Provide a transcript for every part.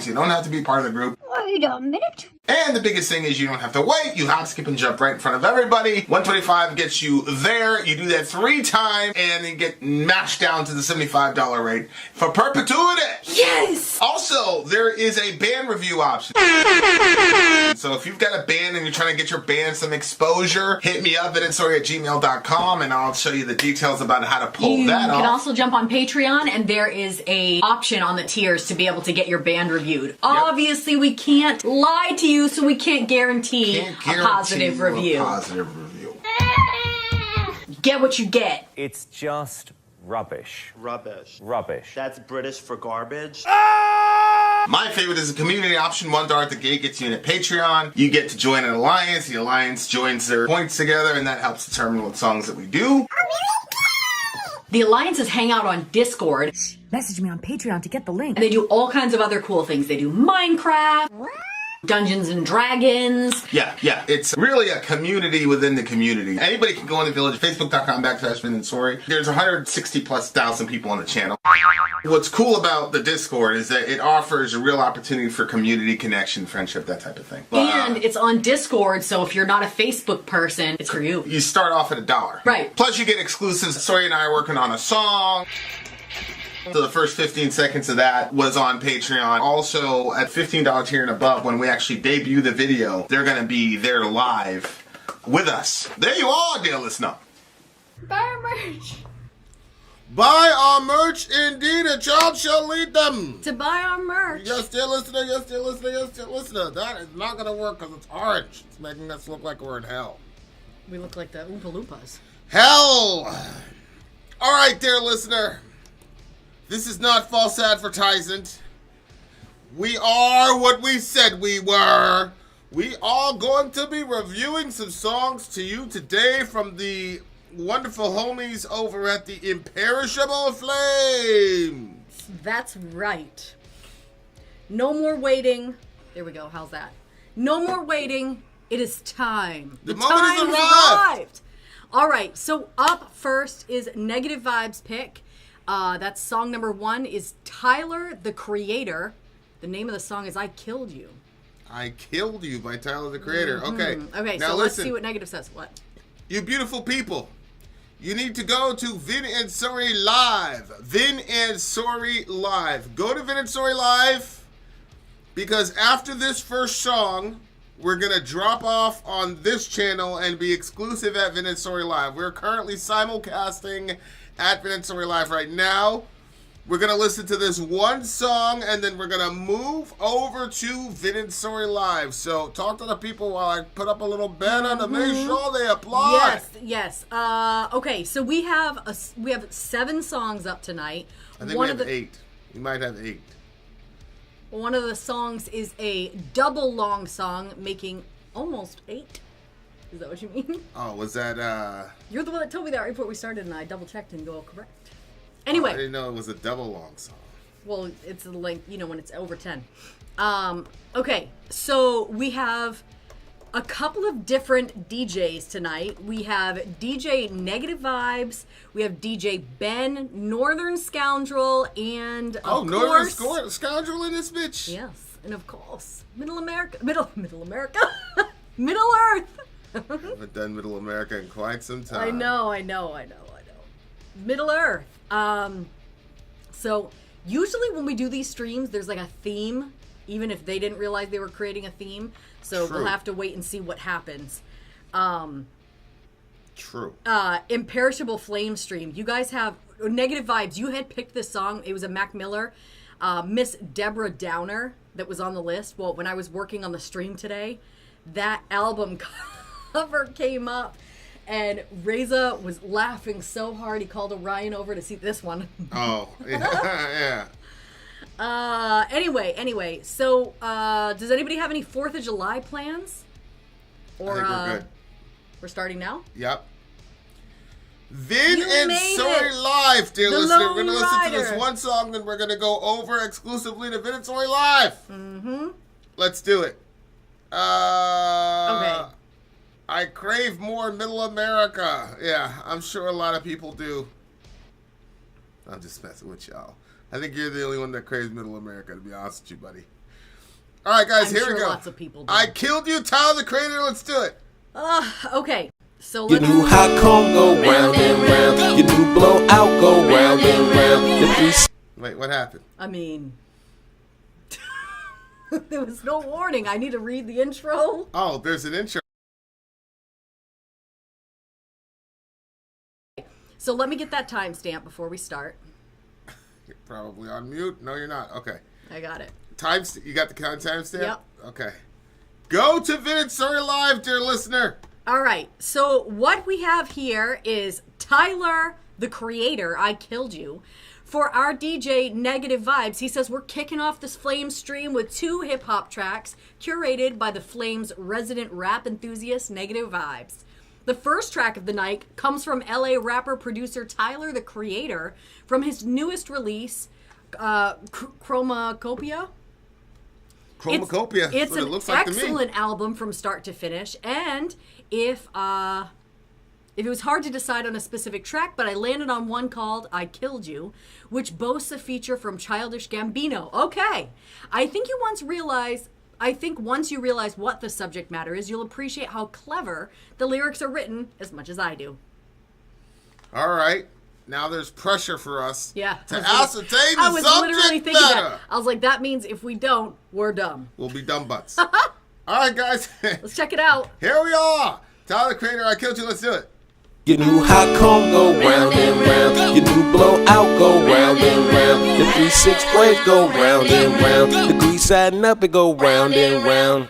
You don't have to be part of the group. Wait a minute. And the biggest thing is you don't have to wait. You hop, skip, and jump right in front of everybody. 125 gets you there. You do that 3 times, and you get mashed down to the $75 rate for perpetuity. Yes! Also, there is a band review option. So if you've got a band and you're trying to get your band some exposure, hit me up at instory@gmail.com, and I'll show you the details about how to pull that off. You can also jump on Patreon, and there is a option on the tiers to be able to get your band reviewed. Yep. Obviously, we can't lie to you, so we can't guarantee a positive review. Get what you get. It's just rubbish. Rubbish. Rubbish. That's British for garbage. My favorite is the community option. $1 at the gate gets you in at Patreon. You get to join an alliance. The alliance joins their points together, and that helps determine what songs that we do. The alliances hang out on Discord. Message me on Patreon to get the link. They do all kinds of other cool things. They do Minecraft, Dungeons and Dragons. Yeah. It's really a community within the community. Anybody can go in the village, facebook.com/VinandSori. There's 160,000+ people on the channel. What's cool about the Discord is that it offers a real opportunity for community connection, friendship, that type of thing. And it's on Discord, so if you're not a Facebook person, it's for you. You start off at $1. Right. Plus you get exclusives. Sori and I are working on a song. So the first 15 seconds of that was on Patreon. Also, at $15 tier and above, when we actually debut the video, they're going to be there live with us. There you are, dear listener. Buy our merch. Buy our merch, indeed. A child shall lead them. To buy our merch. Yes, dear listener. Yes, dear listener. Yes, dear listener. That is not going to work because it's orange. It's making us look like we're in hell. We look like the Oompa Loompas. Hell! All right, dear listener. This is not false advertisement. We are what we said we were. We are going to be reviewing some songs to you today from the wonderful homies over at the Imperishable Flames. That's right. No more waiting. There we go. How's that? No more waiting. It is time. The moment has arrived. All right. So up first is Negative Vibes pick. That's song number 1 is Tyler, the Creator. The name of the song is I Killed You. I Killed You by Tyler, the Creator. Mm-hmm. Okay. Now so let's see what Negative says. What? You beautiful people. You need to go to Vin and Sori Live. Vin and Sori Live. Go to Vin and Sori Live because after this first song, we're going to drop off on this channel and be exclusive at Vin and Sori Live. We're currently simulcasting at Vin and Sori Live right now. We're going to listen to this one song and then we're going to move over to Vin and Sori Live. So talk to the people while I put up a little banner to make sure they apply. Yes. Okay, so we have 7 songs up tonight. I think we have 8. We might have 8. One of the songs is a double long song, making almost 8. Is that what you mean? Oh, was that, You're the one that told me that right before we started, and I double-checked and go correct. Anyway. I didn't know it was a double long song. Well, it's the length, when it's over 10. Okay, so we have a couple of different DJs tonight. We have DJ Negative Vibes, we have DJ Ben, Northern Scoundrel, and of course... Northern Scoundrel in this bitch? Yes, and of course, Middle America, Middle Earth. I haven't done Middle America in quite some time. I know. Middle Earth. So usually when we do these streams, there's like a theme, even if they didn't realize they were creating a theme. So We'll have to wait and see what happens. True. Imperishable Flame stream. You guys have Negative Vibes. You had picked this song. It was a Mac Miller, Miss Deborah Downer that was on the list. Well, when I was working on the stream today, that album cover came up and Reza was laughing so hard he called Orion over to see this one. Oh, yeah. Anyway, so does anybody have any 4th of July plans? Or I think we're good. We're starting now? Yep. Vin and Sori Live, dear listener. We're going to listen to this one song, then we're going to go over exclusively to Vin and Sori Live. Mm-hmm. Let's do it. Okay. I crave more Middle America. Yeah, I'm sure a lot of people do. I'm just messing with y'all. I think you're the only one that craves Middle America, to be honest with you, buddy. All right, guys, I'm here sure we go. lots of people do. I killed you, Tyler the Creator. Let's do it. Okay. So Your let's. new hot comb go round and round. Your new blowout go round and round. Your three Wait, what happened? I mean, there was no warning. I need to read the intro. Oh, there's an intro. So let me get that timestamp before we start. You're probably on mute. No, you're not. Okay. I got it. You got the timestamp? Yep. Okay. Go to Vintage Story Live, dear listener. All right. So what we have here is Tyler, the Creator, I Killed You. For our DJ Negative Vibes, he says we're kicking off this Flame stream with 2 hip-hop tracks curated by the Flame's resident rap enthusiast, Negative Vibes. The first track of the night comes from LA rapper-producer Tyler, the Creator, from his newest release, Chromacopia. Chromacopia. It's what it an looks like to me. excellent album from start to finish. And if it was hard to decide on a specific track, but I landed on one called I Killed You, which boasts a feature from Childish Gambino. Okay. I think once you realize what the subject matter is, you'll appreciate how clever the lyrics are written as much as I do. All right. Now there's pressure for us Yeah. to ascertain I the was literally subject thinking matter. that. I was like, that means if we don't, we're dumb. We'll be dumb butts. All right, guys. Let's check it out. Here we are. Tyler the Creator, I Killed You. Let's do it. Your new hot comb go round and round. Your new blowout go round and round. Your 3-6 waves go round and round. The grease adding up, it go round and round.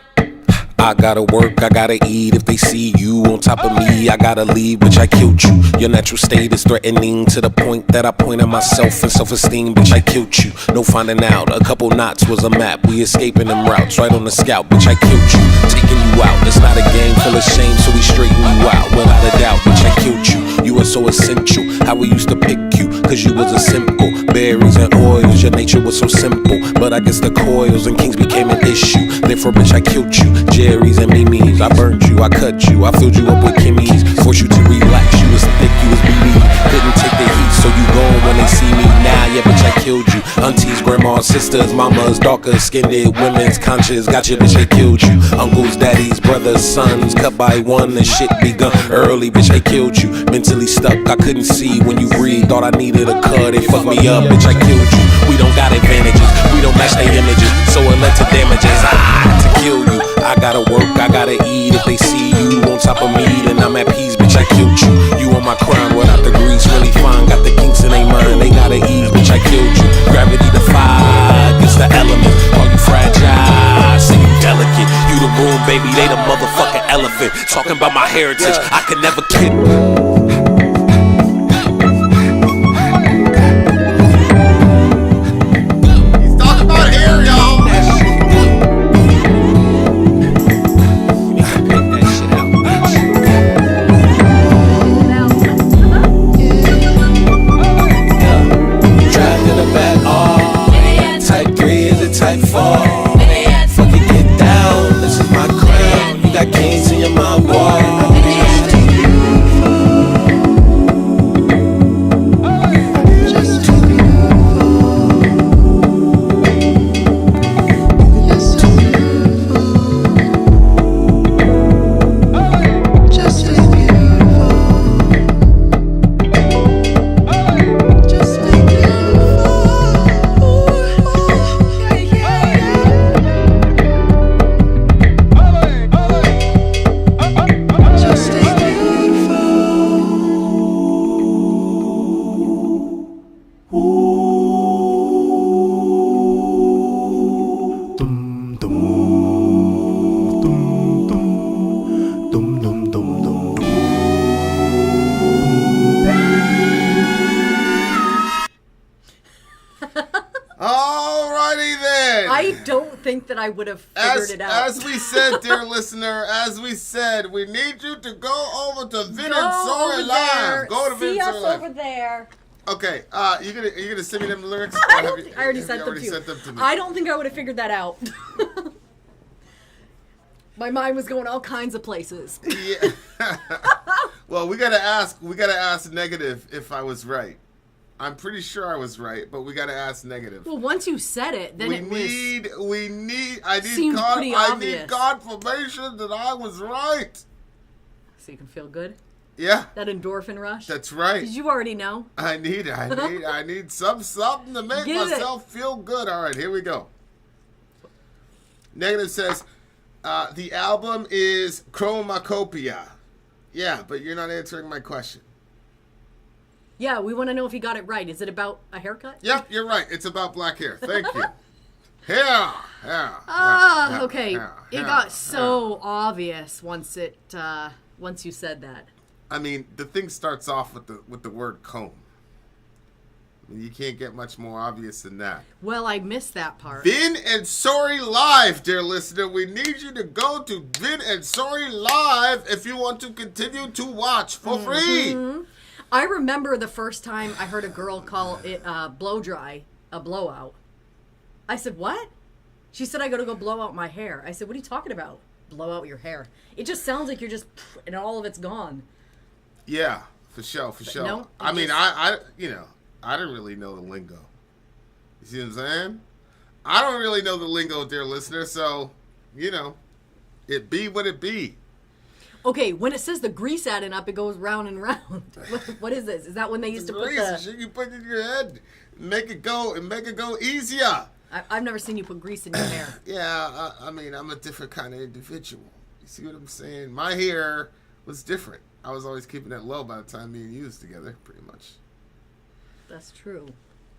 I gotta work, I gotta eat. If they see you on top of me, I gotta leave, bitch, I killed you. Your natural state is threatening to the point that I point at myself and self-esteem, bitch, I killed you. No finding out, a couple knots was a map. We escaping them routes, right on the scout, bitch, I killed you. Taking you out, it's not a game full of shame, so we straighten you out. Without a doubt, bitch, I killed you. You were so essential, how we used to pick you, cause you was a simple. Berries and oils, your nature was so simple. But I guess the coils and kings became an issue. Therefore, bitch, I killed you. Jerry's and Mimi's, I burned you, I cut you, I filled you up with Kimmy's. Forced you to relax, you was thick, you was BB. Couldn't take the heat, so you gone when they see me now. Yeah, bitch, I killed you. Aunties, grandmas, sisters, mamas, darker skinned women's conscious. Got you, bitch, I killed you. Uncles, daddies, brothers, sons, cut by one and shit begun early, bitch, I killed you. Mentally stuck, I couldn't see when you breathe. Thought I needed a cut, they fucked me up, bitch, I killed you. We don't got advantages, we don't match their images, so it led to damages. To kill you, I gotta work, I gotta eat. If they see you on top of me, then I'm at peace, bitch, I killed you. You on my crown without the grease, really fine. Got the kinks in they mind, they gotta ease, bitch, I killed you. Gravity defied, against the elements. Call you fragile, say you delicate. You the room, baby, they the motherfucking elephant. Talking about my heritage, I could never kid. He's talking about hair, y'all. Type 3 is a type 4. Fuck it, get down. This is my crown. You got kings in your mind, boy. Think that I would have figured it out. As we said, dear listener, we need you to go over to Vintage Story Live. Go to Vintage Story Live. Over there. Okay, you gonna send me them lyrics? I already sent them to you. I don't think I would have figured that out. My mind was going all kinds of places. Yeah. Well, we gotta ask Negative if I was right. I'm pretty sure I was right, but we got to ask negative. Well, once you said it, then I need seemed pretty obvious. confirmation that I was right. So you can feel good. Yeah. That endorphin rush. That's right. Did you already know? I need something to make myself feel good. All right, here we go. Negative says, the album is Chromacopia. Yeah, but you're not answering my question. Yeah, we want to know if he got it right. Is it about a haircut? Yep, you're right. It's about black hair. Thank you. Hair. Okay. It got so obvious once you said that. I mean, the thing starts off with the word comb. I mean, you can't get much more obvious than that. Well, I missed that part. Vin and Sorry Live, dear listener. We need you to go to Vin and Sorry Live if you want to continue to watch for free. I remember the first time I heard a girl call it blow dry a blowout. I said, what? She said, I got to go blow out my hair. I said, what are you talking about? Blow out your hair. It just sounds like you're just, and all of it's gone. Yeah, for sure. No, I mean, I didn't really know the lingo. You see what I'm saying? I don't really know the lingo, dear listener, so, it be what it be. Okay, when it says the grease adding up, it goes round and round. What is this? Is that when they used to put the... Shit you put in your head. Make it go easier. I've never seen you put grease in your hair. Yeah, I mean, I'm a different kind of individual. You see what I'm saying? My hair was different. I was always keeping it low by the time me and you was together, pretty much. That's true.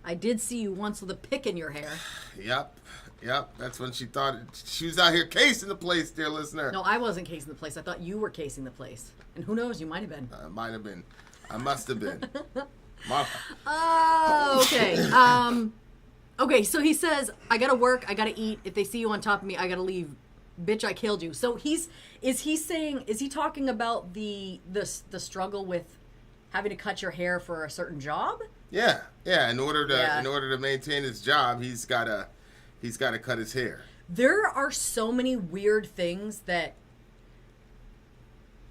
I did see you once with a pick in your hair. Yep. That's when she thought she was out here casing the place, dear listener. No, I wasn't casing the place. I thought you were casing the place. And who knows, you might have been. I might have been. I must have been. Okay. Okay, so he says, I gotta work, I gotta eat. If they see you on top of me, I gotta leave. Bitch, I killed you. So is he talking about the struggle with having to cut your hair for a certain job? Yeah. In order to maintain his job, he's gotta cut his hair. There are so many weird things that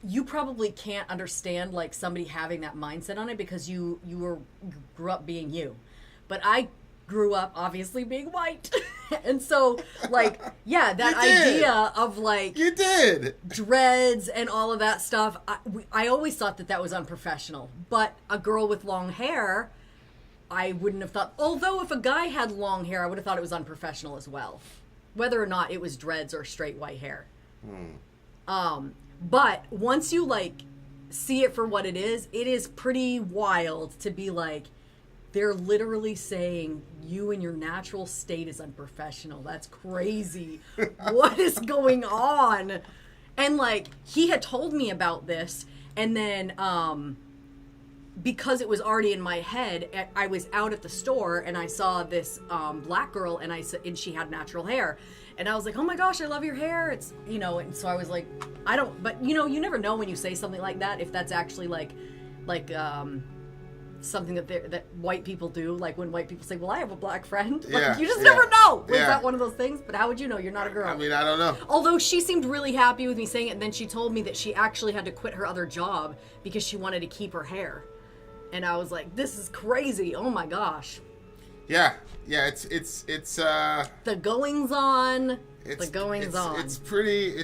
you probably can't understand, like somebody having that mindset on it because you grew up being you. But I grew up obviously being white. And so, like, yeah, that idea of, like... You did! Dreads and all of that stuff, I always thought that was unprofessional. But a girl with long hair, I wouldn't have thought... Although if a guy had long hair, I would have thought it was unprofessional as well. Whether or not it was dreads or straight white hair. But once you, like, see it for what it is pretty wild to be like... They're literally saying you in your natural state is unprofessional. That's crazy. What is going on? And like, he had told me about this, and then because it was already in my head, I was out at the store and I saw this black girl, and she had natural hair. And I was like, oh my gosh, I love your hair. It's, and so I was like, but you never know when you say something like that, if that's actually like something that white people do, like when white people say, well, I have a black friend. Like, you just never know. Was that one of those things? But how would you know? You're not a girl. I mean, I don't know. Although she seemed really happy with me saying it, and then she told me that she actually had to quit her other job because she wanted to keep her hair. And I was like, this is crazy. Oh my gosh. Yeah, it's the goings on. It's pretty.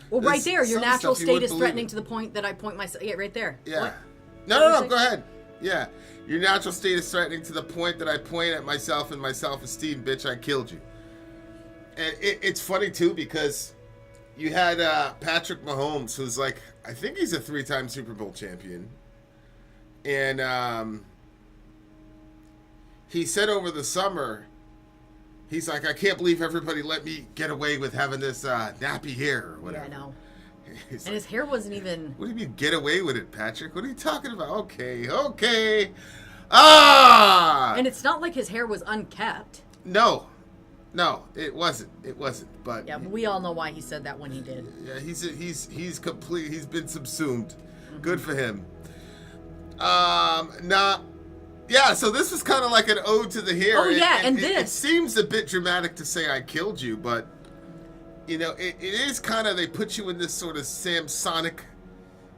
Well, right there, your natural state is threatening to the point that I point myself. Yeah, right there. Yeah. What? No, go ahead. Yeah. Your natural state is threatening to the point that I point at myself and my self-esteem. Bitch, I killed you. And it's funny, too, because you had Patrick Mahomes, who's like, I think he's a 3-time Super Bowl champion. And he said over the summer, he's like, I can't believe everybody let me get away with having this nappy hair or whatever. Yeah, I know. He's and his hair wasn't even... What do you mean, get away with it, Patrick? What are you talking about? Okay. Ah! And it's not like his hair was unkept. No, it wasn't. But yeah, but we all know why he said that when he did. Yeah, he's complete. He's been subsumed. Mm-hmm. Good for him. Yeah, so this is kind of like an ode to the hair. Oh, yeah, and this... It seems a bit dramatic to say I killed you, but... it is kind of, they put you in this sort of Samsonic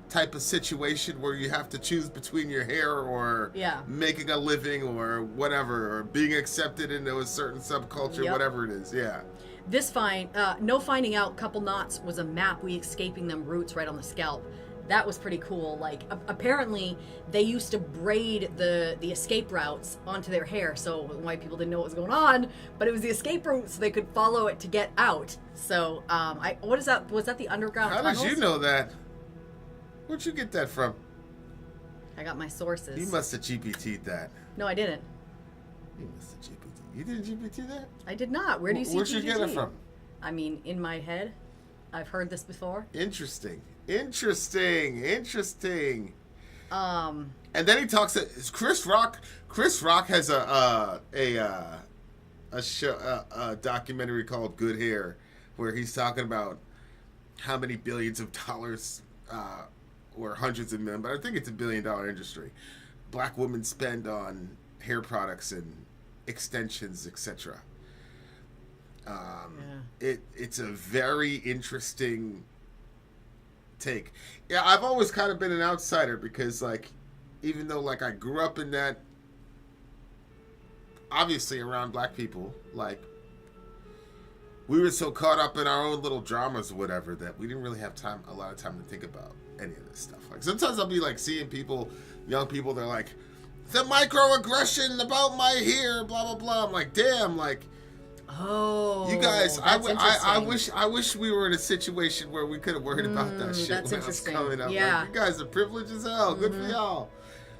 type of situation where you have to choose between your hair or making a living or whatever, or being accepted into a certain subculture, whatever it is. Yeah. This no finding out couple knots was a map we escaping them roots right on the scalp. That was pretty cool. Like, apparently they used to braid the escape routes onto their hair, so white people didn't know what was going on, but it was the escape route so they could follow it to get out. So, what is that? Was that the underground tunnels? How did you know that? Where'd you get that from? I got my sources. You must have GPT'd that. No, I didn't. You must have GPT. You didn't GPT that? I did not. Where do you see Where'd GPT? you get it from? I mean, in my head. I've heard this before. Interesting. And then he talks. Chris Rock has a documentary called Good Hair, where he's talking about how many billions of dollars, or hundreds of million, but I think it's $1 billion industry, black women spend on hair products and extensions, etc. It's a very interesting take. Yeah, I've always kind of been an outsider because, like, even though, like, I grew up in that, obviously around black people, like, we were so caught up in our own little dramas or whatever that we didn't really have a lot of time to think about any of this stuff. Like, sometimes I'll be, like, seeing people, young people, they're like, the microaggression about my hair, blah, blah, blah. I'm like, damn, like, oh, you guys, I I wish we were in a situation where we could have worried about that shit that's when I was interesting. coming up. Yeah. Like, you guys are privileged as hell. Good for y'all.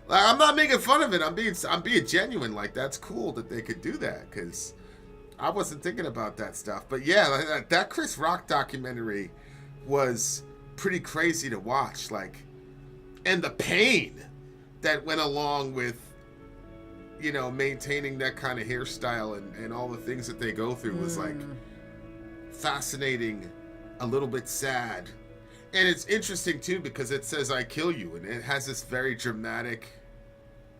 Like, I'm not making fun of it. I'm being genuine. Like, that's cool that they could do that, because I wasn't thinking about that stuff. But yeah, that Chris Rock documentary was pretty crazy to watch. Like, and the pain that went along with, you know, maintaining that kind of hairstyle and all the things that they go through was, like, fascinating, a little bit sad. And it's interesting, too, because it says, I kill you. And it has this very dramatic,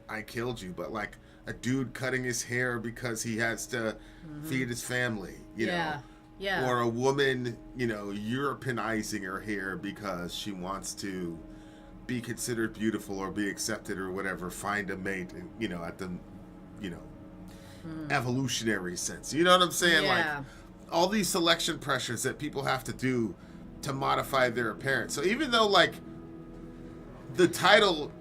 I killed you. But, like, a dude cutting his hair because he has to feed his family, you know. Yeah. Or a woman, you know, Europeanizing her hair because she wants to be considered beautiful or be accepted or whatever, find a mate, and, you know, at the, you know, evolutionary sense. You know what I'm saying? Yeah. Like, all these selection pressures that people have to do to modify their appearance. So even though, like, the title,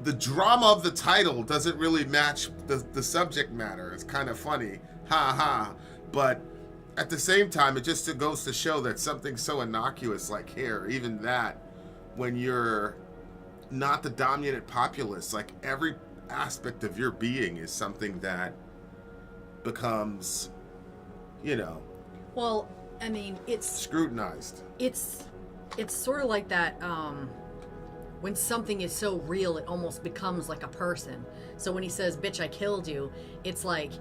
the drama of the title doesn't really match the subject matter, it's kind of funny, but at the same time, it just goes to show that something so innocuous like hair, even that, when you're not the dominant populace, like, every aspect of your being is something that becomes, you know, well, I mean, it's scrutinized. It's sort of like that, when something is so real, it almost becomes like a person. So when he says, bitch, I killed you, it's like,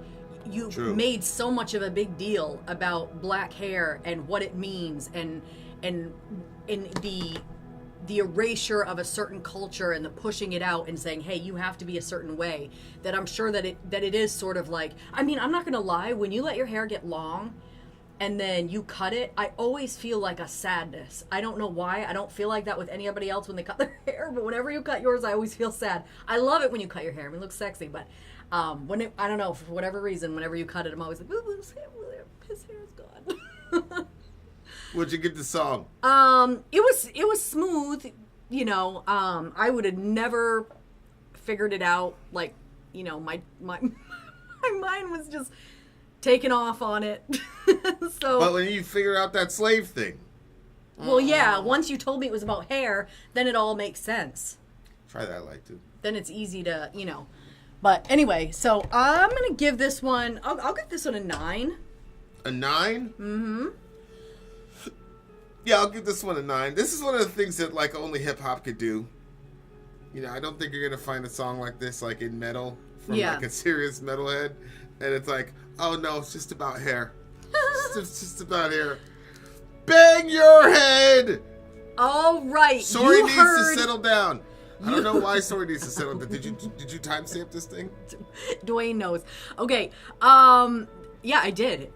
you made so much of a big deal about black hair and what it means and the erasure of a certain culture and the pushing it out and saying, hey, you have to be a certain way, that I'm sure that it is sort of like, I mean, I'm not gonna lie, when you let your hair get long and then you cut it, I always feel like a sadness. I don't know why. I don't feel like that with anybody else when they cut their hair, but whenever you cut yours, I always feel sad. I love it when you cut your hair. I mean, it looks sexy, but I don't know, for whatever reason, whenever you cut it, I'm always like, ooh, his hair's gone. What'd you get the song? It was smooth, you know. I would have never figured it out. Like, you know, my my mind was just taken off on it. So, but when you figure out that slave thing, well, yeah. Once you told me it was about hair, then it all makes sense. Try that light too. Then it's easy to, you know. But anyway, so I'm gonna give this one. I'll give this one a 9. A 9? Mm-hmm. Yeah, I'll give this one a 9. This is one of the things that, like, only hip hop could do. You know, I don't think you're gonna find a song like this, like, in metal from like a serious metalhead, and it's like, oh no, it's just about hair. It's just about hair. Bang your head. All right. Sorry needs to settle down. I don't know why Sorry needs to settle down. Did you timestamp this thing? Dwayne knows. Okay. Yeah, I did.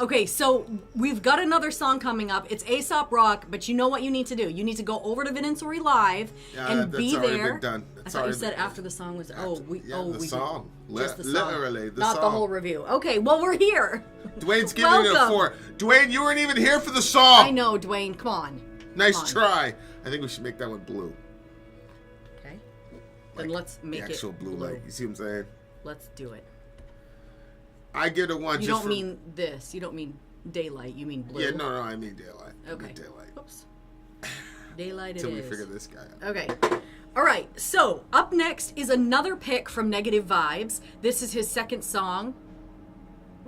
Okay, so we've got another song coming up. It's Aesop Rock, but you know what you need to do? You need to go over to Vision Bleak Live and be there. That's already been done. I thought you said after the song was. The song. Just the song. Literally, the Not song. the whole review. Okay, well, we're here. Dwayne's giving it a 4. Dwayne, you weren't even here for the song. I know, Dwayne. Come on. Nice try. I think we should make that one blue. Okay. Then let's make the actual it blue light. You see what I'm saying? Let's do it. I give it a 1. You don't mean this. You don't mean daylight. You mean blue. Yeah, no, I mean daylight. Okay. I mean daylight. Oops. Daylight it is. Until we figure this guy out. Okay. All right. So up next is another pick from Negative Vibes. This is his second song.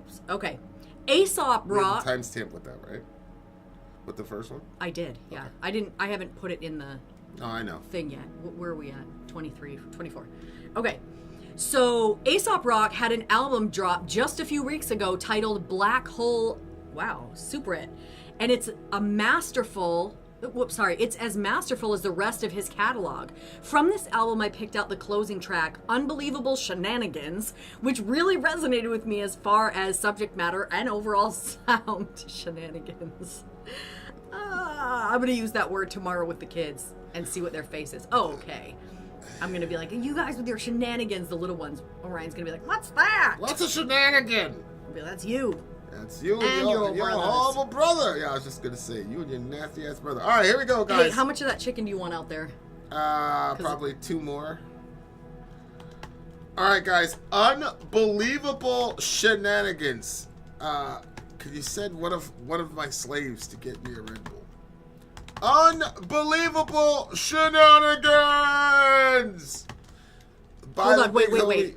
Oops. Okay. Aesop Rock. Timestamp with that, right? With the first one? I did. Yeah. Okay. I haven't put it in the Oh, I know. thing yet. Where are we at? 23, 24. Okay. So Aesop Rock had an album drop just a few weeks ago titled Black Hole. Wow, super it. And it's a masterful. It's as masterful as the rest of his catalog. From this album, I picked out the closing track, Unbelievable Shenanigans, which really resonated with me as far as subject matter and overall sound. Shenanigans. I'm going to use that word tomorrow with the kids and see what their face is. Oh, okay. I'm going to be like, you guys with your shenanigans, the little ones. Orion's going to be like, what's that? What's a shenanigan? I'll be like, that's you. That's you and your horrible brother. Yeah, I was just going to say, you and your nasty ass brother. All right, here we go, guys. Hey, how much of that chicken do you want out there? Probably 2 more. All right, guys. Unbelievable Shenanigans. Could you send one of my slaves to get me a Red Bull? Unbelievable Shenanigans! Hold on, wait.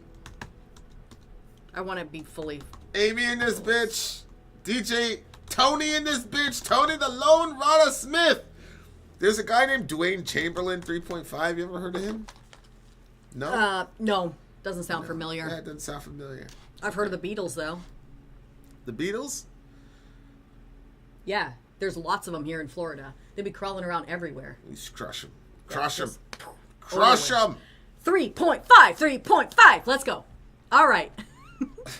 I want to be fully... Amy in this bitch. DJ Tony in this bitch. Tony the Lone Rada Smith. There's a guy named Dwayne Chamberlain 3.5. You ever heard of him? No? No. Doesn't sound familiar. That doesn't sound familiar. I've heard of the Beatles, though. The Beatles? Yeah. There's lots of them here in Florida. They'd be crawling around everywhere. We just crush them. Crush them. Just Crush them. 3.5. Let's go. All right.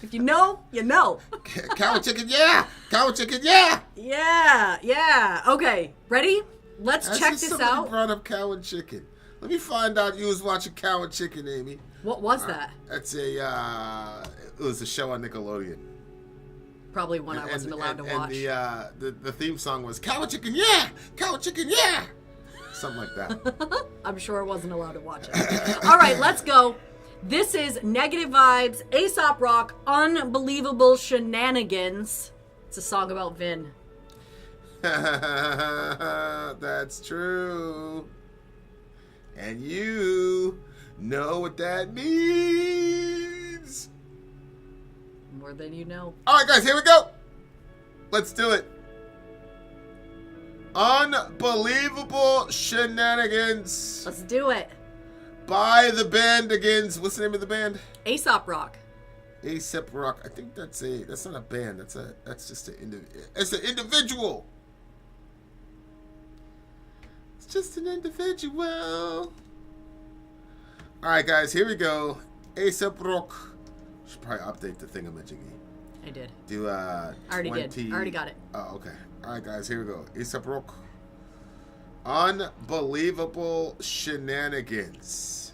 If you know, you know. Cow chicken, yeah. Cow chicken, yeah. Yeah. Okay. Ready? Let's check this somebody out. Brought up cow and chicken. Let me find out you was watching Cow and Chicken, Amy. What was that? That's it was a show on Nickelodeon. Probably one I wasn't allowed to watch. And the theme song was Cow and Chicken, yeah! Cow and Chicken, yeah! Something like that. I'm sure I wasn't allowed to watch it. All right, let's go. This is Negative Vibes, Aesop Rock, Unbelievable Shenanigans. It's a song about Vin. That's true. And you know what that means. More than you know. All right, guys, here we go. Let's do it. Unbelievable Shenanigans. Let's do it. By the band again. What's the name of the band? Aesop Rock. Aesop Rock. I think that's not a band. That's just an individual. It's just an individual. All right, guys, here we go. Aesop Rock. Should probably update the thingamajiggy. I did. Do I already did. I already got it. Oh, okay. All right, guys, here we go. Aesop Rock. Unbelievable Shenanigans.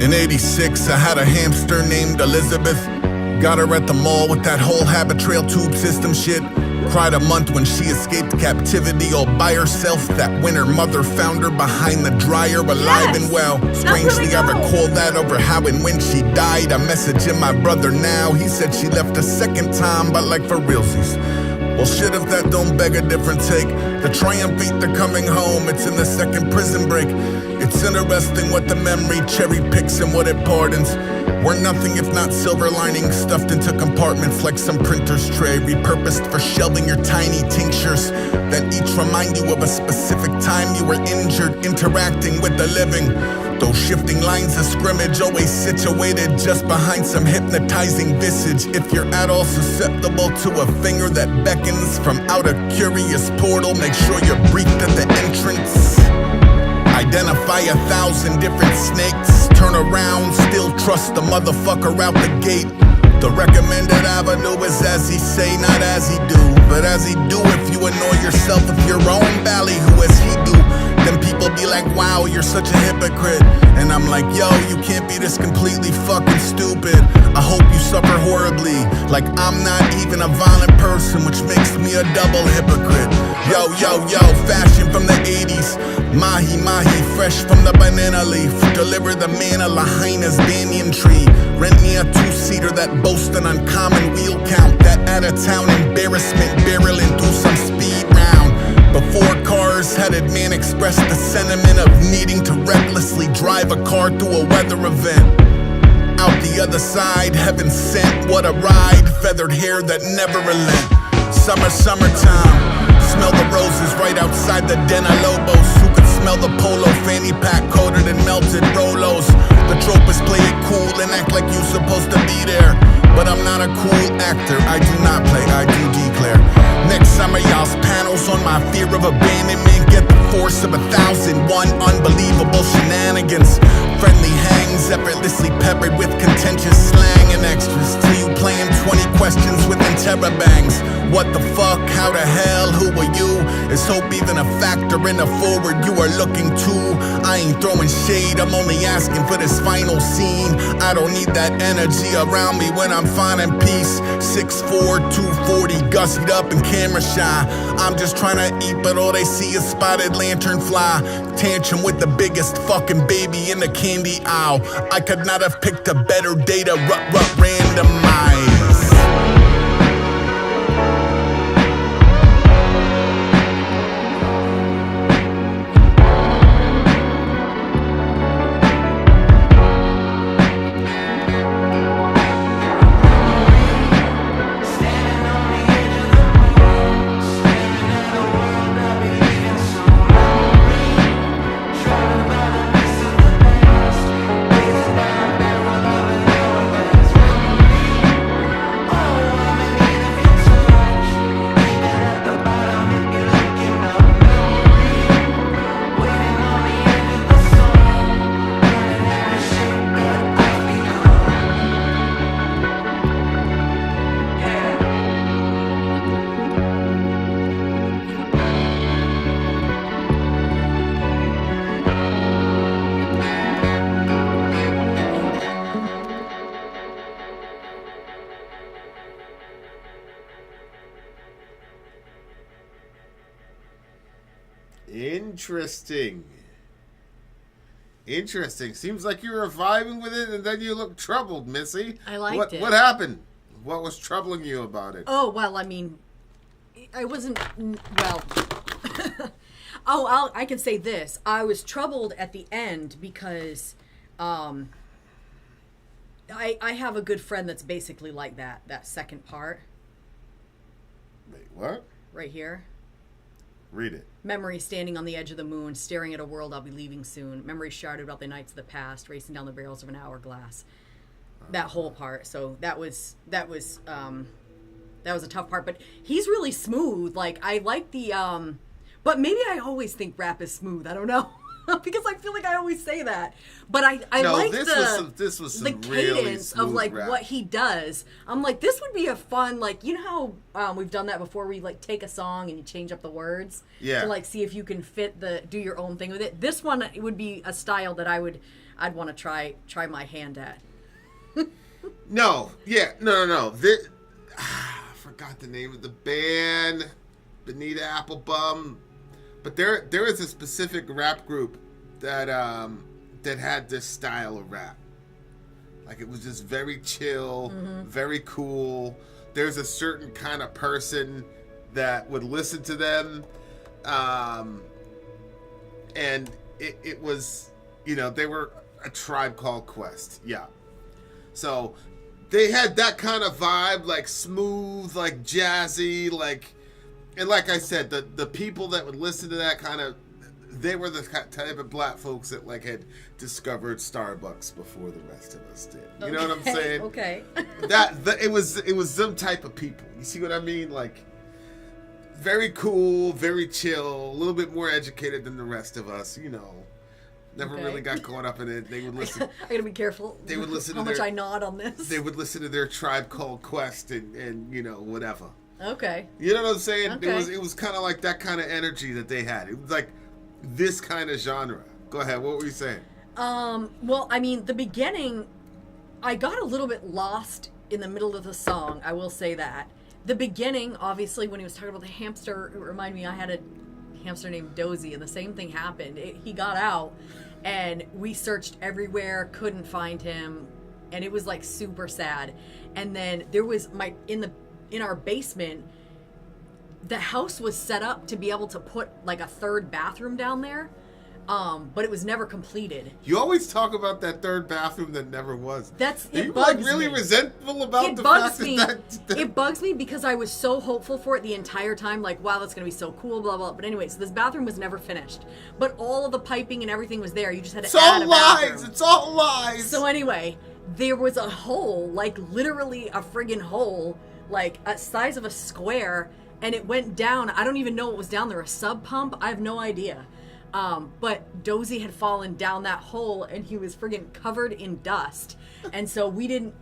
In 86, I had a hamster named Elizabeth. Got her at the mall with that whole habit trail tube system shit. Cried a month when she escaped captivity all by herself. That when her mother found her behind the dryer, alive and well. Strangely, I recall that over how and when she died. I'm messaging my brother now. He said she left a second time, but like for realsies. Well, shit, if that don't beg a different take. The triumphate, they're coming home. It's in the second prison break. It's interesting what the memory cherry picks and what it pardons. We're nothing if not silver lining stuffed into compartments like some printer's tray, repurposed for shelving your tiny tinctures that each remind you of a specific time you were injured interacting with the living. Those shifting lines of scrimmage always situated just behind some hypnotizing visage. If you're at all susceptible to a finger that beckons from out a curious portal, make sure you're briefed at the entrance. Identify 1,000 different snakes. Turn around, still trust the motherfucker out the gate. The recommended avenue is as he say, not as he do. But as he do, if you annoy yourself with your own ballyhoo as he do, then people be like, wow, you're such a hypocrite. And I'm like, yo, you can't be this completely fucking stupid. I hope you suffer horribly, like I'm not even a violent person, which makes me a double hypocrite. Yo, fashion from the 80s. Mahi, fresh from the banana leaf. Deliver the man a Lahaina's banyan tree. Rent me a two-seater that boasts an uncommon wheel count. That out-of-town embarrassment barreling through some speed round. Before cars headed, man expressed the sentiment of needing to recklessly drive a car through a weather event. Out the other side, heaven sent, what a ride. Feathered hair that never relent. Summertime. Smell the roses right outside the den of Lobos. Who could smell the polo fanny pack coated in melted Rolos? The tropers play it cool and act like you supposed to be there. But I'm not a cool actor, I do not play, I do declare. Next summer, y'all's panels on my fear of abandonment. Get the force of 1,001 unbelievable shenanigans. Friendly hangs, effortlessly peppered with contentious slang and extras. Till you playing 20 questions with interrobangs. What the fuck, how the hell, who are you? Is hope even a factor in the forward you are looking to? I ain't throwing shade, I'm only asking for this final scene. I don't need that energy around me when I'm finding peace. 6'4", 240, gussied up and camera shy. I'm just trying to eat, but all they see is spotted lantern fly. Tantrum with the biggest fucking baby in the candy aisle. I could not have picked a better day to randomize. Interesting. Seems like you were vibing with it and then you look troubled, Missy. I liked it. What happened? What was troubling you about it? Oh, well, I mean, I wasn't, well, I can say this. I was troubled at the end because I have a good friend that's basically like that second part. Wait, what? Right here. Read it. Memory standing on the edge of the moon, staring at a world I'll be leaving soon. Memories sharded about the nights of the past, racing down the barrels of an hourglass. That whole part. So that was a tough part. But he's really smooth. Like, I like the but maybe I always think rap is smooth. I don't know. Because I feel like I always say that. But I like this was some the really cadence of like rap. what he does. I'm like, this would be a fun, like, you know how we've done that before, we like take a song and you change up the words to like see if you can do your own thing with it. This one, it would be a style that I'd want to try my hand at. No. I forgot the name of the band. Bonita Applebum. But there is a specific rap group that had this style of rap. Like, it was just very chill, very cool. There's a certain kind of person that would listen to them And it was, they were a Tribe Called Quest. Yeah. So they had that kind of vibe, like smooth, like jazzy, and like I said, the people that would listen to that kind of, they were the type of black folks that had discovered Starbucks before the rest of us did. You know what I'm saying? Okay. It was some type of people. You see what I mean? Very cool, very chill, a little bit more educated than the rest of us. Never really got caught up in it. They would listen. I gotta be careful. They would listen how to much I nod on this. They would listen to their Tribe Called Quest and whatever. Okay. You know what I'm saying? Okay. It was kind of like that kind of energy that they had. It was like this kind of genre. Go ahead. What were you saying? Well, I mean, the beginning, I got a little bit lost in the middle of the song. I will say that. The beginning, obviously, when he was talking about the hamster, it reminded me I had a hamster named Dozy, and the same thing happened. He got out, and we searched everywhere, couldn't find him, and it was super sad. And then there was in our basement, the house was set up to be able to put a third bathroom down there, but it was never completed. You always talk about that third bathroom that never was. Are you bugs really me. resentful about the bugs fact me. that It bugs me because I was so hopeful for it the entire time. Wow, that's gonna be so cool, blah blah. But anyway, so this bathroom was never finished, but all of the piping and everything was there. You just had to It's add all a lies. bathroom. It's all lies. So anyway, there was a hole, literally a friggin' hole, a size of a square, and it went down. I don't even know what was down there. A sub pump? I have no idea. But Dozy had fallen down that hole, and he was friggin' covered in dust. And so we didn't,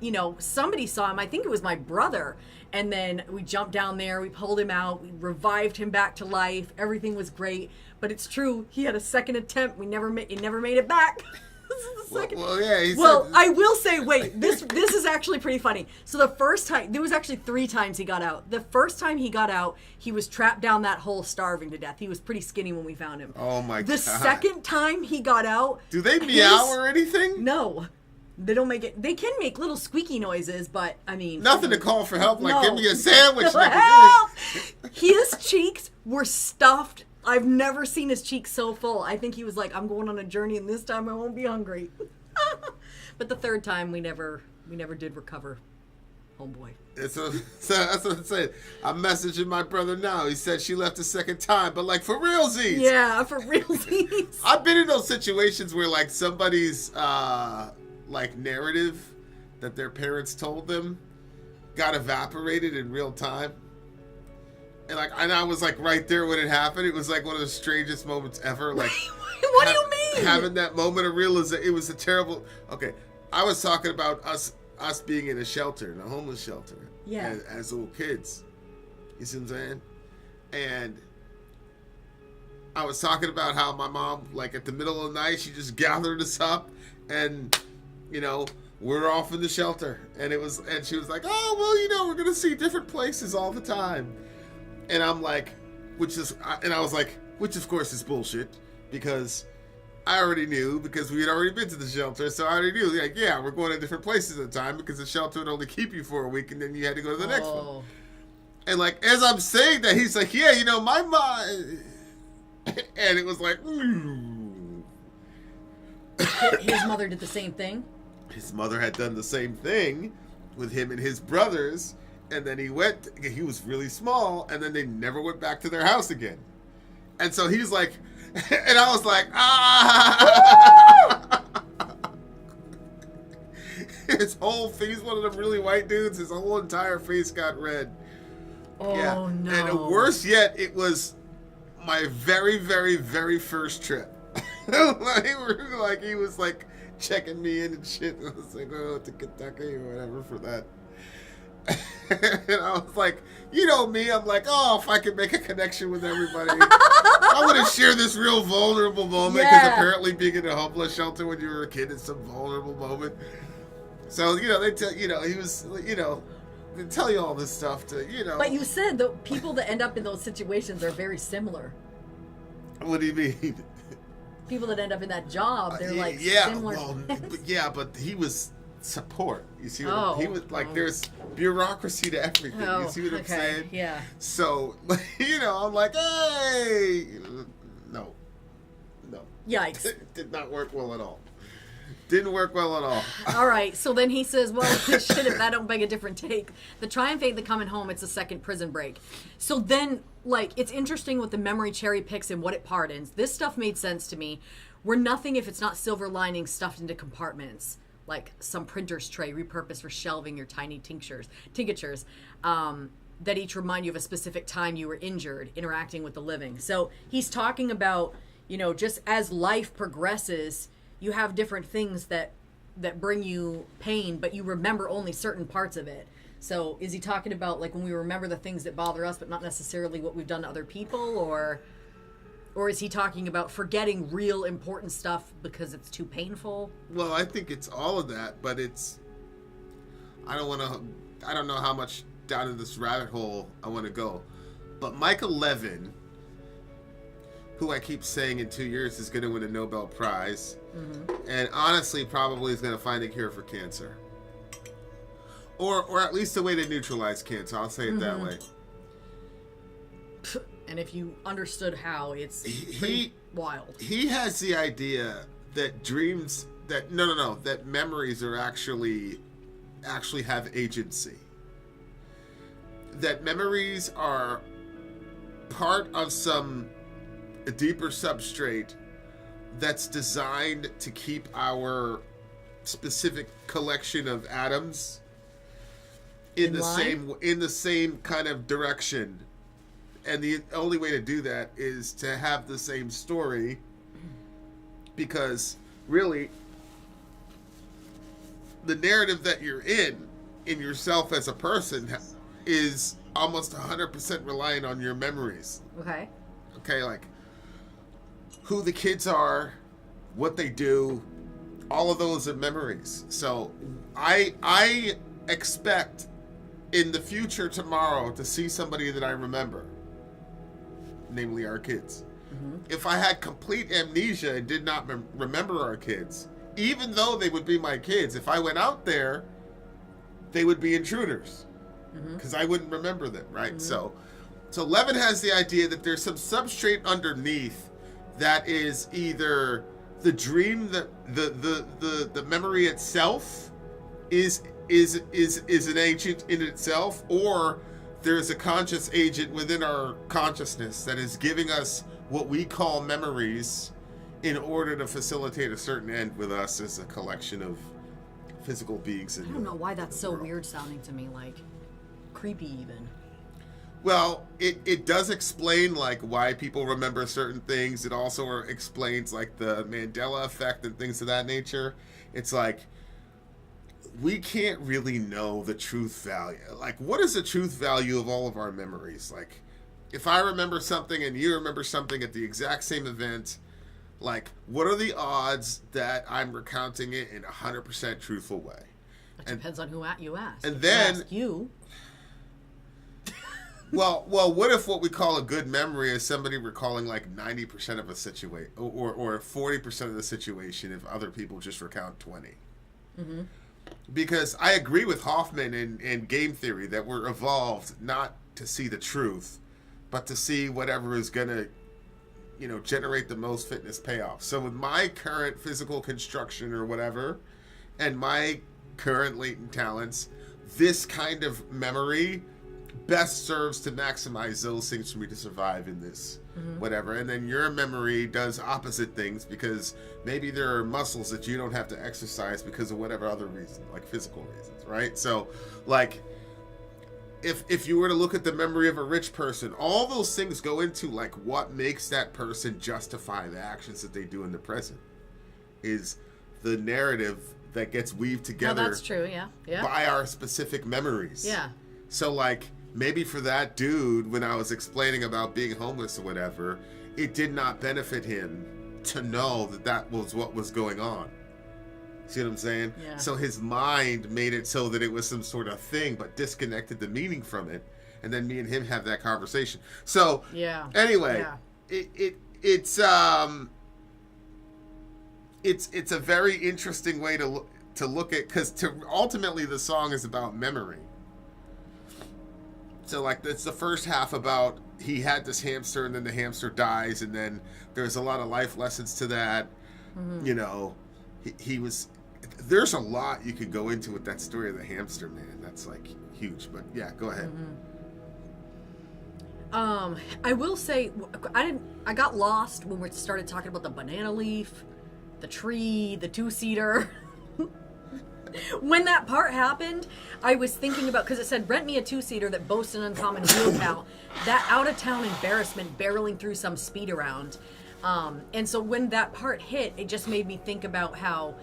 somebody saw him. I think it was my brother. And then we jumped down there. We pulled him out. We revived him back to life. Everything was great. But it's true. He had a second attempt. He never made it back. This is the second. Well, yeah. I will say, wait, this is actually pretty funny. So the first time, there was actually 3 times he got out. The first time he got out, he was trapped down that hole, starving to death. He was pretty skinny when we found him. Oh my God. The second time he got out, Do they meow or anything? no, they don't make it. They can make little squeaky noises, but I mean, Nothing to call for help. No. Give me a sandwich. Help! His cheeks were stuffed. I've never seen his cheeks so full. I think he was like, I'm going on a journey, and this time I won't be hungry. But the third time, we never did recover homeboy. So that's what I'm saying. I'm messaging my brother now. He said she left a second time, but for realsies. Yeah, for realsies. I've been in those situations where somebody's narrative that their parents told them got evaporated in real time. And I was right there when it happened. It was one of the strangest moments ever. What do you mean? Having that moment of realization. It was a terrible. Okay, I was talking about us being in a shelter, in a homeless shelter. Yeah. As little kids. You see what I'm saying? And I was talking about how my mom, at the middle of the night, she just gathered us up, and we're off in the shelter. And she was like, oh well, we're gonna see different places all the time. And I'm like, which of course is bullshit, because I already knew, because we had already been to the shelter, so I already knew, yeah, we're going to different places at the time, because the shelter would only keep you for a week, and then you had to go to the next one. And as I'm saying that, he's like, yeah, my mom, and it was like, His mother did the same thing. His mother had done the same thing with him and his brothers. And then he was really small, and then they never went back to their house again. And so he's like, and I was like, ah! His whole face, one of them really white dudes, his whole entire face got red. Oh, yeah. no. And worse yet, it was my very, very, very first trip. He was checking me in and shit. I was like, oh, to Kentucky or whatever for that. And I was like, me, I'm like, oh, if I could make a connection with everybody, I want to share this real vulnerable moment, because apparently being in a homeless shelter when you were a kid is some vulnerable moment. So, they tell, he was, they tell you all this stuff to, But you said the people that end up in those situations are very similar. What do you mean? People that end up in that job, they're yeah, similar. well, but he was support. You see what he was like? There's bureaucracy to everything. You see what I'm saying? Yeah. So, I'm like, hey, no. Yikes. It did not work well at all. Didn't work well at all. All right, so then he says, well, shit, if that don't beg a different take. The triumph ain't the coming home, it's the second prison break. So then, it's interesting what the memory cherry picks and what it pardons. This stuff made sense to me. We're nothing if it's not silver linings stuffed into compartments, like some printer's tray repurposed for shelving your tiny tinctures, that each remind you of a specific time you were injured, interacting with the living. So he's talking about, just as life progresses, you have different things that bring you pain, but you remember only certain parts of it. So is he talking about when we remember the things that bother us, but not necessarily what we've done to other people, or is he talking about forgetting real important stuff because it's too painful? Well, I think it's all of that, but I don't know how much down in this rabbit hole I want to go. But Michael Levin, who I keep saying in 2 years is going to win a Nobel Prize, and honestly probably is going to find a cure for cancer. Or at least a way to neutralize cancer, I'll say it that way. And if you understood how, it's pretty wild. He has the idea that that memories are actually have agency. That memories are part of some deeper substrate that's designed to keep our specific collection of atoms in the same kind of direction. And the only way to do that is to have the same story, because really the narrative that you're in yourself as a person is almost 100% reliant on your memories. Okay, like who the kids are, what they do, all of those are memories. So I expect in the future tomorrow to see somebody that I remember, namely our kids. If I had complete amnesia and did not remember our kids, even though they would be my kids, if I went out there, they would be intruders because I wouldn't remember them, right? So Levin has the idea that there's some substrate underneath that is either the dream, the memory itself is an agent in itself, or there's a conscious agent within our consciousness that is giving us what we call memories in order to facilitate a certain end with us as a collection of physical beings. I don't know why that's so weird sounding to me, creepy even. Well, it does explain why people remember certain things. It also explains the Mandela effect and things of that nature. It's we can't really know the truth value. What is the truth value of all of our memories? If I remember something and you remember something at the exact same event, what are the odds that I'm recounting it in a 100% truthful way? It depends on who you ask. And then you. Well, what if what we call a good memory is somebody recalling 90% of a situation, or 40% of the situation if other people just recount 20? Because I agree with Hoffman in game theory that we're evolved not to see the truth, but to see whatever is going to, generate the most fitness payoff. So with my current physical construction or whatever, and my current latent talents, this kind of memory best serves to maximize those things for me to survive in this whatever. And then your memory does opposite things because maybe there are muscles that you don't have to exercise because of whatever other reason, like physical reasons, right? So if you were to look at the memory of a rich person, all those things go into what makes that person justify the actions that they do in the present is the narrative that gets weaved together. No, that's true, yeah. By our specific memories. Yeah. So maybe for that dude, when I was explaining about being homeless or whatever, it did not benefit him to know that was what was going on. See what I'm saying? Yeah. So his mind made it so that it was some sort of thing, but disconnected the meaning from it. And then me and him have that conversation. So anyway, it's a very interesting way to to look at, because ultimately the song is about memory. So like it's the first half about he had this hamster and then the hamster dies, and then there's a lot of life lessons to that. You know, he was. There's a lot you could go into with that story of the hamster, man. That's like huge. But yeah, go ahead. I will say I got lost when we started talking about the banana leaf, the tree, the two-seater. When that part happened, I was thinking about, because it said rent me a two-seater that boasts an uncommon wheel count, that out-of-town embarrassment barreling through some speed around. And so when that part hit, it just made me think about how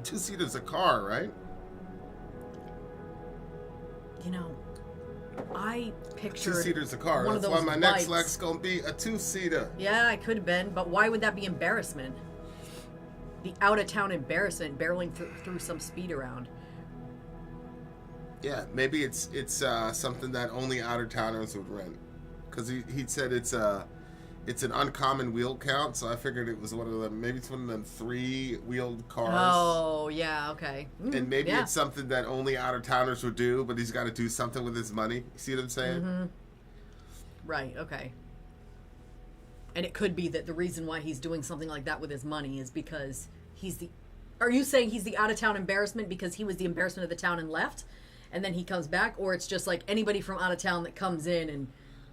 Two-seater's a car, right? You know, I pictured Two-seater's a car. one of That's why those my next bikes. Lex gonna be a two-seater. Yeah, it could have been, but why would that be embarrassment? The out-of-town embarrassment barreling through some speed around. Yeah, maybe it's something that only out-of-towners would rent. Because he said it's an uncommon wheel count, so I figured it was one of them. Maybe it's one of them 3-wheeled cars. Oh, yeah, okay. And maybe yeah. it's something that only out-of-towners would do, but he's got to do something with his money. You see what I'm saying? Right, okay. And it could be that the reason why he's doing something like that with his money is because he's the... Are you saying he's the out-of-town embarrassment because he was the embarrassment of the town and left, and then he comes back? Or it's just like anybody from out of town that comes in and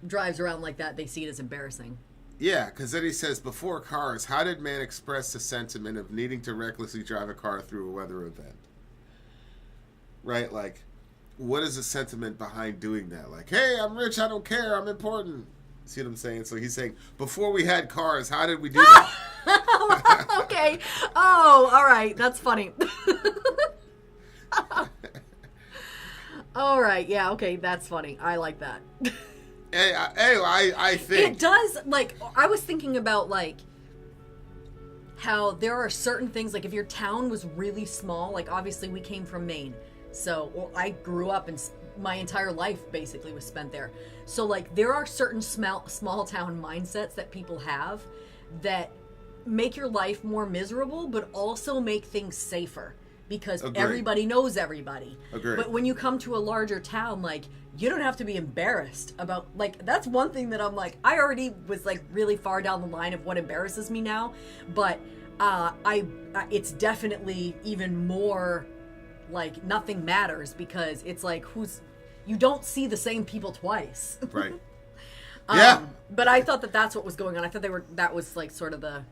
drives around like that, they see it as embarrassing? Yeah, because then he says, before cars, how did man express the sentiment of needing to recklessly drive a car through a weather event? Right? Like, what is the sentiment behind doing that? Like, hey, I'm rich, I don't care, I'm important. See what I'm saying? So he's saying, before we had cars, how did we do that? Okay. Oh, all right. That's funny. All right. Yeah, okay. That's funny. I like that. I think... It does, like, I was thinking about, like, how there are certain things, like, if your town was really small, like, obviously we came from Maine. So, I grew up and my entire life basically was spent there. So, like, there are certain small town mindsets that people have that make your life more miserable, but also make things safer because Agreed. everybody knows everybody. Agreed. But when you come to a larger town, like, you don't have to be embarrassed about, like, that's one thing that I'm like, I already was, like, really far down the line of what embarrasses me now, but it's definitely even more, like, nothing matters because it's like, you don't see the same people twice. Right. Yeah. But I thought that that's what was going on. I thought that was, like, sort of the...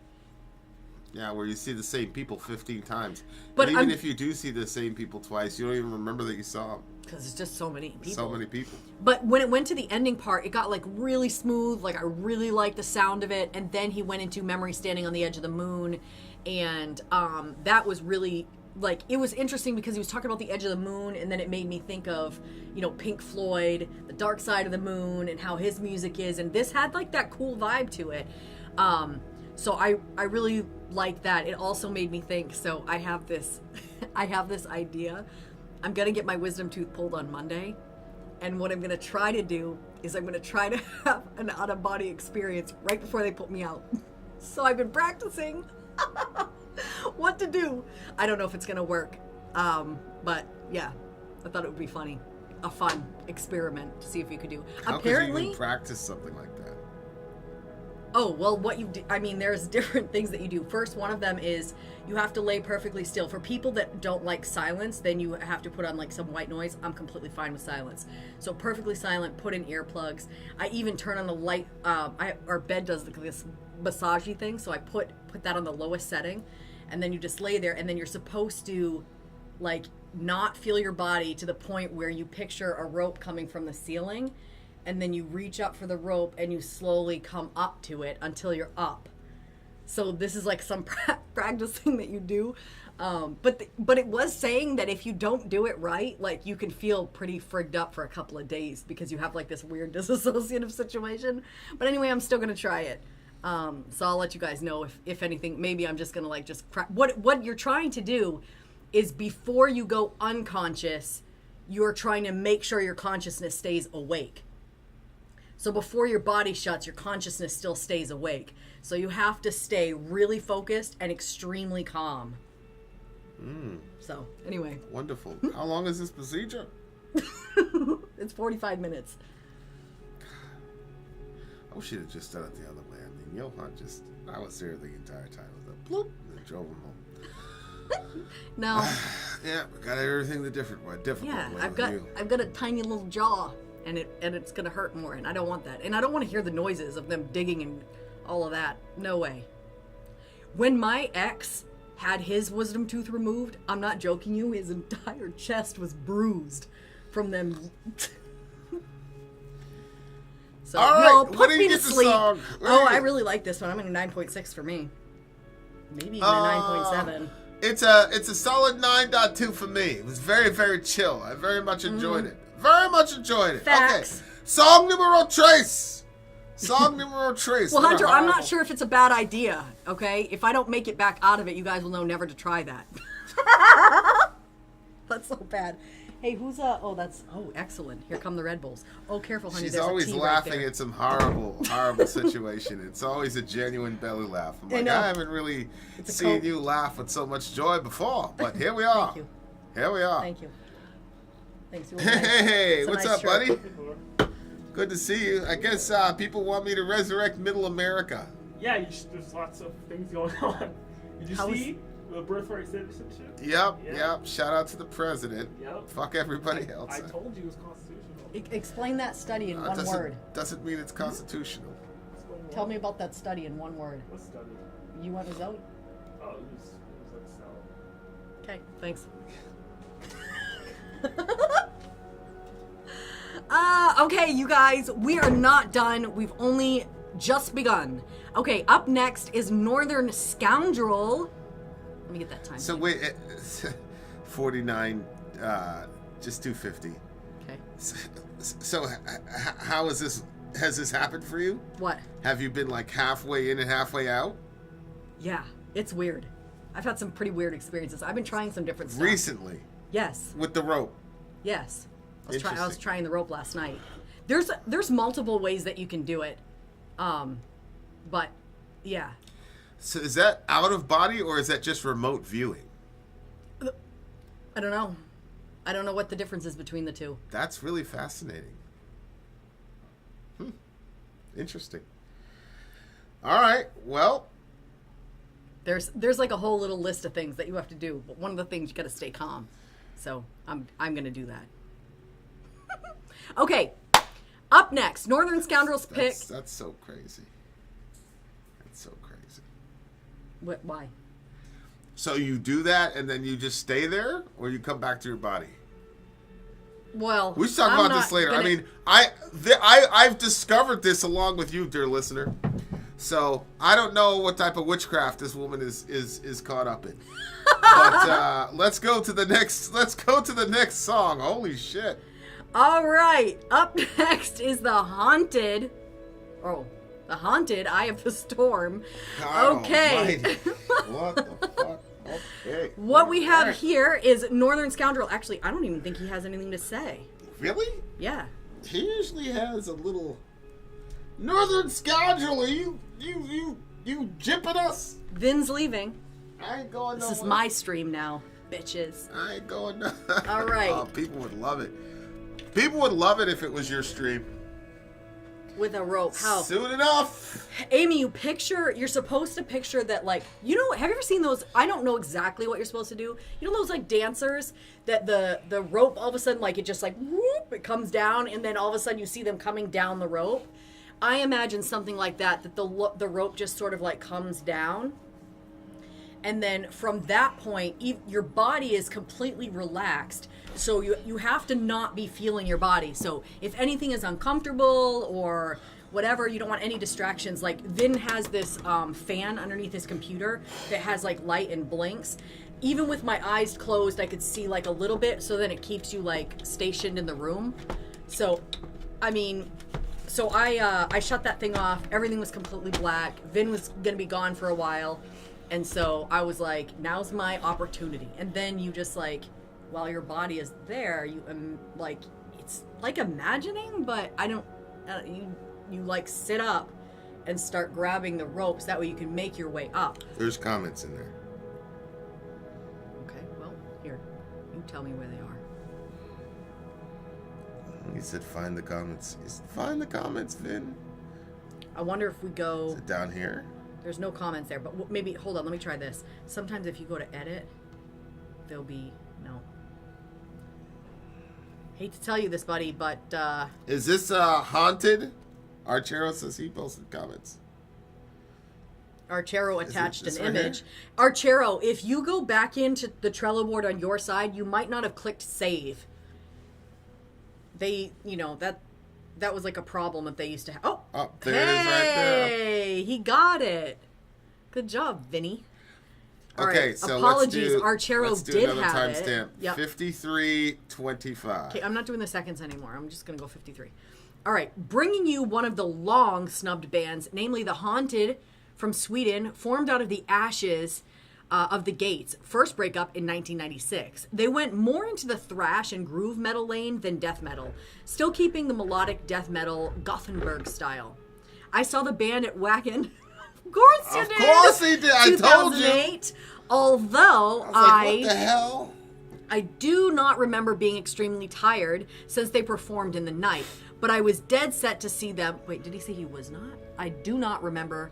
Yeah, where you see the same people 15 times. But and even if you do see the same people twice, you don't even remember that you saw them. Because it's just so many people. So many people. But when it went to the ending part, it got, like, really smooth. Like, I really liked the sound of it. And then he went into Memory Standing on the Edge of the Moon. And that was really, like, it was interesting because he was talking about the edge of the moon. And then it made me think of, you know, Pink Floyd, The Dark Side of the Moon, and how his music is. And this had, like, that cool vibe to it. So I really like that. It also made me think, so I have this idea. I'm going to get my wisdom tooth pulled on Monday. And what I'm going to try to do is I'm going to try to have an out-of-body experience right before they put me out. So I've been practicing what to do. I don't know if it's going to work. But yeah, I thought it would be funny. A fun experiment to see if you could do. How Apparently, could you even practice something like that? Oh, well, what you do, I mean, there's different things that you do. First, one of them is you have to lay perfectly still. For people that don't like silence, then you have to put on, like, some white noise. I'm completely fine with silence. So perfectly silent, put in earplugs. I even turn on the light. Our bed does this massagey thing, so I put that on the lowest setting. And then you just lay there, and then you're supposed to, like, not feel your body to the point where you picture a rope coming from the ceiling. And then you reach up for the rope and you slowly come up to it until you're up. So this is like some practicing that you do. But it was saying that if you don't do it right, like, you can feel pretty frigged up for a couple of days because you have, like, this weird disassociative situation. But anyway, I'm still going to try it. So I'll let you guys know if anything, maybe I'm just going to, like, what you're trying to do is before you go unconscious, you're trying to make sure your consciousness stays awake. So before your body shuts, your consciousness still stays awake. So you have to stay really focused and extremely calm. So, anyway. Wonderful. How long is this procedure? It's 45 minutes. I wish you'd have just done it the other way. I mean, Johan I was there the entire time. It was a bloop, and then drove him home. No. Yeah, we got everything the different way. Difficult Yeah, way I've got a tiny little jaw, and it's gonna hurt more, and I don't want that. And I don't want to hear the noises of them digging and all of that. No way. When my ex had his wisdom tooth removed, I'm not joking you, his entire chest was bruised from them. So, all right, no, what put do you me to get the sleep. song? I really like this one. I'm at a 9.6 for me. Maybe even a 9.7. It's a solid 9.2 for me. It was very, very chill. I very much enjoyed it. Very much enjoyed it. Facts. Okay. Song numero tres. Song numero tres. Well, What a Hunter, I'm not horrible- sure if it's a bad idea, okay? If I don't make it back out of it, you guys will know never to try that. That's so bad. Hey, who's excellent. Here come the Red Bulls. Oh, careful, honey. She's there's always a tea laughing right there. at some horrible, horrible situation. It's always a genuine belly laugh. I'm like, know. I haven't really It's a seen coat. you laugh with so much joy before, but here we are. Thank you. Here we are. Thanks. You Hey, It's a what's nice up, shirt. buddy? Good to see you. I guess people want me to resurrect Middle America. Yeah, there's lots of things going on. Did you How was- see the birthright citizenship? Yep. Yeah. Shout out to the president. Yep. Fuck everybody else. I told you it was constitutional. Explain that study in one word. Doesn't mean it's constitutional. Tell me about that study in one word. What study? You want to vote? Oh, it was like salad. Okay, thanks. Okay, you guys, we are not done. We've only just begun. Okay, up next is Northern Scoundrel. Let me get that time. So wait, 49, just 250. Okay. So how is this? Has this happened for you? What? Have you been like halfway in and halfway out? Yeah, it's weird. I've had some pretty weird experiences. I've been trying some different stuff. Recently? Yes. With the rope? Yes. I was Interesting. trying the rope last night. There's multiple ways that you can do it. But yeah. So is that out of body or is that just remote viewing? I don't know. I don't know what the difference is between the two. That's really fascinating. Interesting. All right. Well, There's like a whole little list of things that you have to do, but one of the things you got to stay calm. So I'm gonna do that. Okay, up next, Northern Scoundrels pick. that's so crazy. That's so crazy. Why? So you do that and then you just stay there, or you come back to your body? Well, We should talk I'm about this not later. gonna- I mean, I've discovered this along with you, dear listener. So I don't know what type of witchcraft this woman is caught up in. But let's go to the next song. Holy shit! All right, up next is the Haunted Eye of the Storm. God Okay. almighty. What the fuck? Okay. What we have All right. here is Northern Scoundrel. Actually, I don't even think he has anything to say. Really? Yeah. He usually has a little Northern Scoundrel. Are you jipping us? Vin's leaving. I ain't going nowhere. This is my stream now, bitches. I ain't going no. All right. Oh, people would love it. People would love it if it was your stream. With a rope. How? Soon enough. Amy, you're supposed to picture that, like, have you ever seen those? I don't know exactly what you're supposed to do. You know those, like, dancers that the rope, all of a sudden, like, it just, like, whoop, it comes down, and then all of a sudden you see them coming down the rope? I imagine something like that the rope just sort of, like, comes down. And then from that point, your body is completely relaxed. So you have to not be feeling your body. So if anything is uncomfortable or whatever, you don't want any distractions. Like Vin has this fan underneath his computer that has like light and blinks. Even with my eyes closed, I could see like a little bit. So then it keeps you like stationed in the room. So, I mean, so I shut that thing off. Everything was completely black. Vin was gonna be gone for a while. And so I was like, now's my opportunity. And then you just like, while your body is there, you like, it's like imagining, but I don't, you like sit up and start grabbing the ropes. That way you can make your way up. There's comments in there. Okay. tell me where they are. He said, "Find the comments." He said, "Find the comments, Vin." I wonder if we go. Is it down here? There's no comments there, but maybe hold on. Let me try this. Sometimes if you go to edit, there'll be no. Hate to tell you this, buddy, but Is this haunted? Archero says he posted comments. Archero attached an this right image. here? Archero, if you go back into the Trello board on your side, you might not have clicked save. They, that was like a problem that they used to have. Oh, there it is right there. Hey, he got it. Good job, Vinny. All Okay, right, so apologies. let's Archero do did another have timestamp. it. Yep. 53:25. Okay, I'm not doing the seconds anymore. I'm just going to go 53. All right, bringing you one of the long snubbed bands, namely The Haunted from Sweden, formed out of the ashes of the Gates. First breakup in 1996. They went more into the thrash and groove metal lane than death metal, still keeping the melodic death metal Gothenburg style. I saw the band at Wacken. Of course you Of did. course he did. I told you. 2008. Although I was like, what the hell? I do not remember being extremely tired since they performed in the night, but I was dead set to see them. Wait, did he say he was not? I do not remember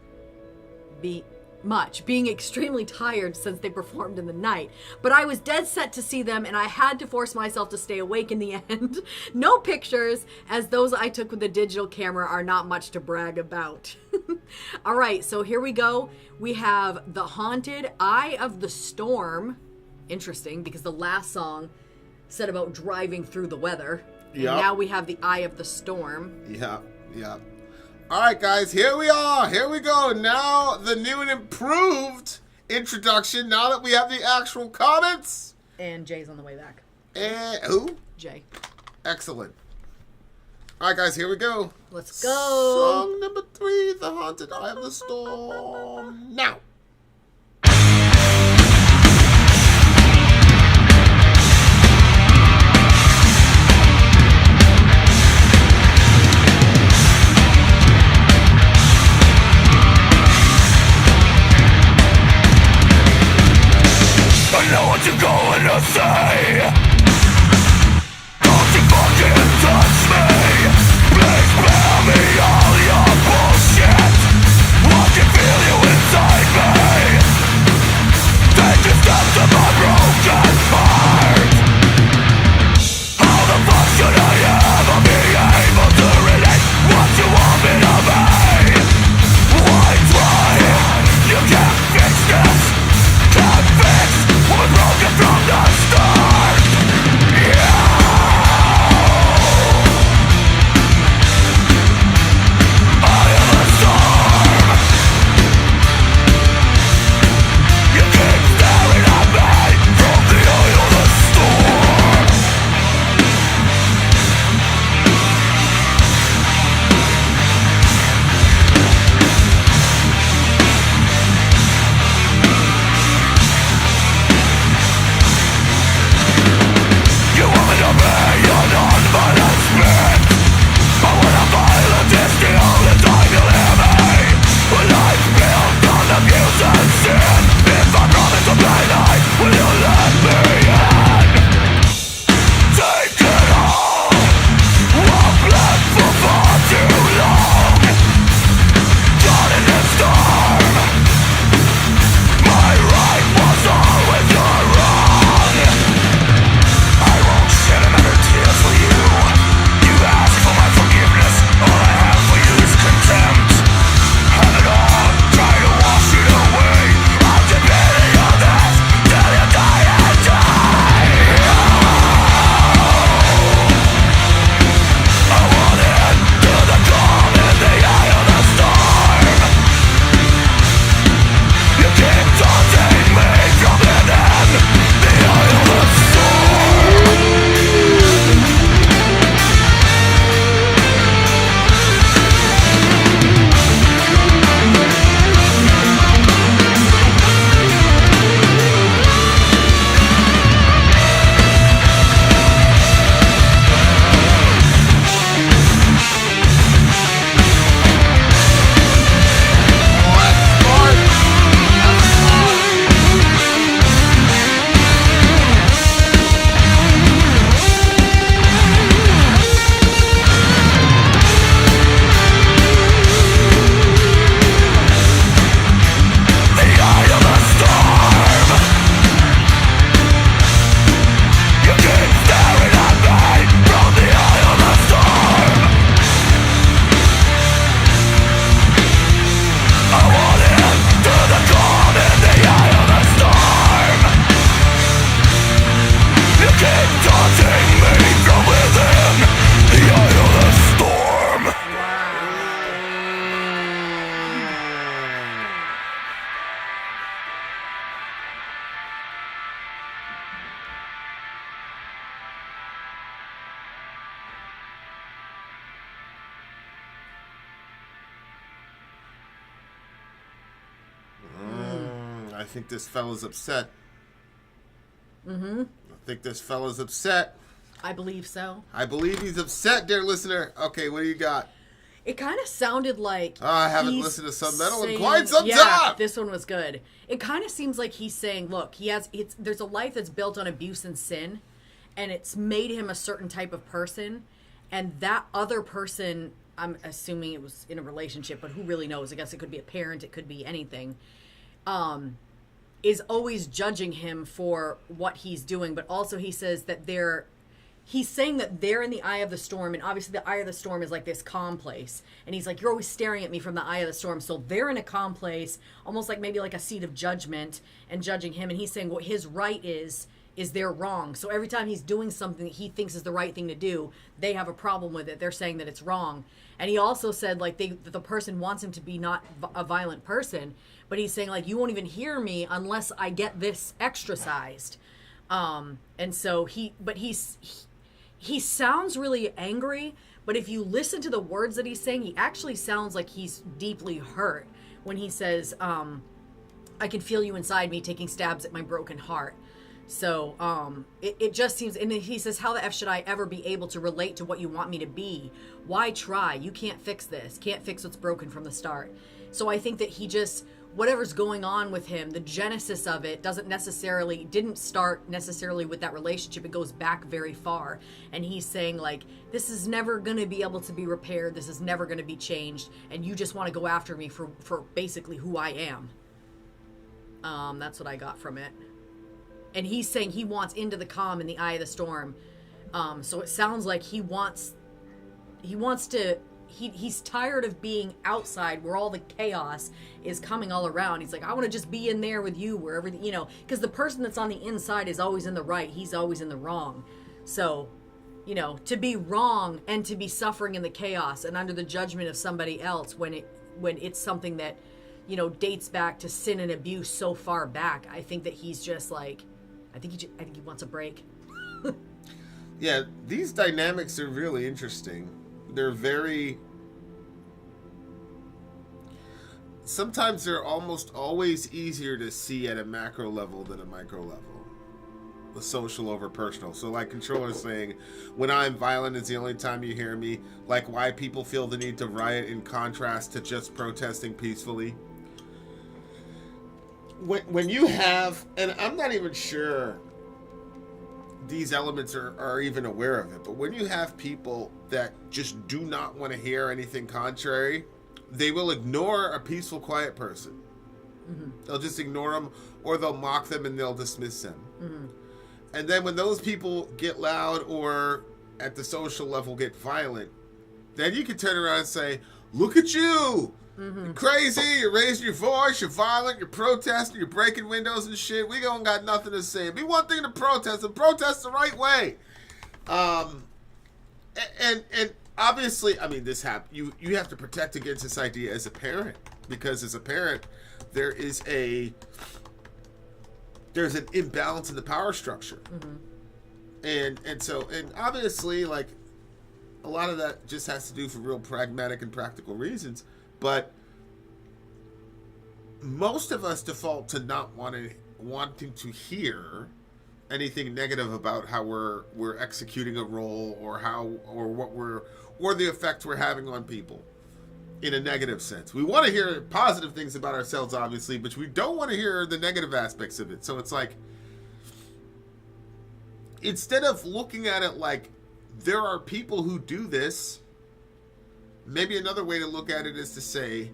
being extremely tired since they performed in the night, but I was dead set to see them, and I had to force myself to stay awake in the end. No pictures, as those I took with the digital camera are not much to brag about. All right, so here we go. We have The Haunted, Eye of the Storm. Interesting, because the last song said about driving through the weather. And Yep. now we have the Eye of the Storm. Yeah. All right, guys, here we are. Here we go. Now the new and improved introduction. Now that we have the actual comments. And Jay's on the way back. And who? Jay. Excellent. All right, guys, here we go. Let's go. Song number 3, The Haunted Eye of the Storm. Now. I know what you're going to say. Don't you fucking touch me. Please spare me all your bullshit. I can feel you inside me. I think this fella's upset. I think this fella's upset. I believe so. I believe he's upset, dear listener. Okay, what do you got? It kind of sounded like I haven't he's listened to some metal in saying- quite some yeah, time. This one was good. It kind of seems like he's saying, look, there's a life that's built on abuse and sin, and it's made him a certain type of person, and that other person, I'm assuming it was in a relationship, but who really knows? I guess it could be a parent, it could be anything, is always judging him for what he's doing, but also he says that he's saying that they're in the eye of the storm, and obviously the eye of the storm is like this calm place. And he's like, you're always staring at me from the eye of the storm. So they're in a calm place, almost like maybe like a seat of judgment and judging him. And he's saying what his right is they're wrong. So every time he's doing something that he thinks is the right thing to do, they have a problem with it. They're saying that it's wrong. And he also said like that the person wants him to be not a violent person, but he's saying like, you won't even hear me unless I get this exercised. And so he sounds really angry, but if you listen to the words that he's saying, he actually sounds like he's deeply hurt when he says, I can feel you inside me taking stabs at my broken heart. So it just seems, and he says, how the F should I ever be able to relate to what you want me to be? Why try? You can't fix this. Can't fix what's broken from the start. So I think that he just, whatever's going on with him, the genesis of it didn't start necessarily with that relationship. It goes back very far. And he's saying like, this is never going to be able to be repaired. This is never going to be changed. And you just want to go after me for basically who I am. That's what I got from it. And he's saying he wants into the calm in the eye of the storm. So it sounds like he's tired of being outside where all the chaos is coming all around. He's like, I want to just be in there with you where everything, because the person that's on the inside is always in the right. He's always in the wrong. So, to be wrong and to be suffering in the chaos and under the judgment of somebody else when it's something that, dates back to sin and abuse so far back, I think that he's just like, I think he wants a break. Yeah, these dynamics are really interesting. They're sometimes they're almost always easier to see at a macro level than a micro level. The social over personal. So like Controller saying, when I'm violent is the only time you hear me. Like why people feel the need to riot in contrast to just protesting peacefully. When you have, and I'm not even sure these elements are even aware of it, but when you have people that just do not want to hear anything contrary, they will ignore a peaceful, quiet person. Mm-hmm. They'll just ignore them, or they'll mock them and they'll dismiss them. Mm-hmm. And then when those people get loud or at the social level get violent, then you can turn around and say, look at you! Mm-hmm. You're crazy, you're raising your voice, you're violent, you're protesting, you're breaking windows and shit. We don't got nothing to say. Be one thing to protest, and protest the right way. And obviously, I mean, this happens. You have to protect against this idea as a parent, because as a parent, there's an imbalance in the power structure. Mm-hmm. And obviously, like, a lot of that just has to do for real pragmatic and practical reasons. But most of us default to not wanting to hear anything negative about how we're executing a role, or or the effect we're having on people in a negative sense. We want to hear positive things about ourselves, obviously, but we don't want to hear the negative aspects of it. So it's like, instead of looking at it like there are people who do this, maybe another way to look at it is to say,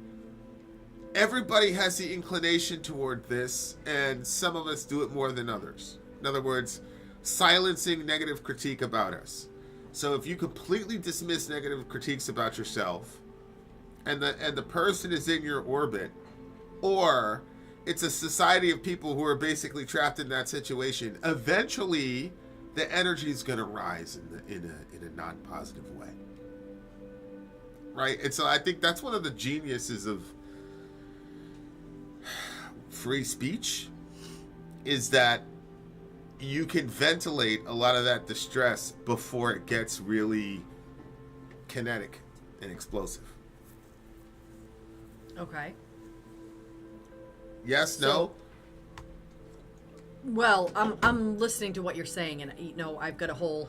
everybody has the inclination toward this, and some of us do it more than others. In other words, silencing negative critique about us. So if you completely dismiss negative critiques about yourself, and the person is in your orbit, or it's a society of people who are basically trapped in that situation, eventually the energy is going to rise in a non-positive way. Right? And so I think that's one of the geniuses of free speech, is that you can ventilate a lot of that distress before it gets really kinetic and explosive. Okay. Yes, no? Well, I'm listening to what you're saying, and you know I've got a whole.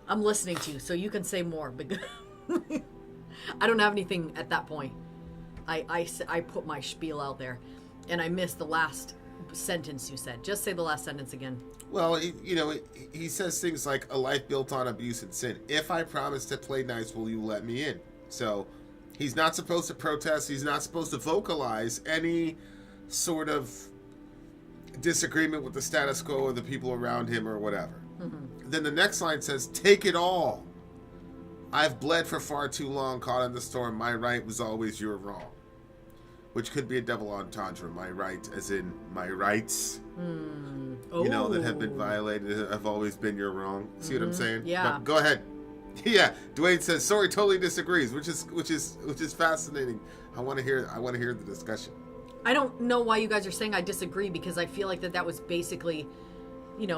I'm listening to you, so you can say more. But I don't have anything at that point. I put my spiel out there, and I missed the last sentence you said. Just say the last sentence again. Well, he says things like a life built on abuse and sin. If I promise to play nice, will you let me in? So he's not supposed to protest. He's not supposed to vocalize any sort of disagreement with the status quo or the people around him or whatever. Mm-hmm. Then the next line says, take it all. I've bled for far too long, caught in the storm. My right was always your wrong. Which could be a double entendre. My right, as in my rights, that have been violated, have always been your wrong. See what I'm saying? Yeah. No, go ahead. Yeah. Dwayne says, sorry, totally disagrees, which is fascinating. I want to hear the discussion. I don't know why you guys are saying I disagree, because I feel like that was basically,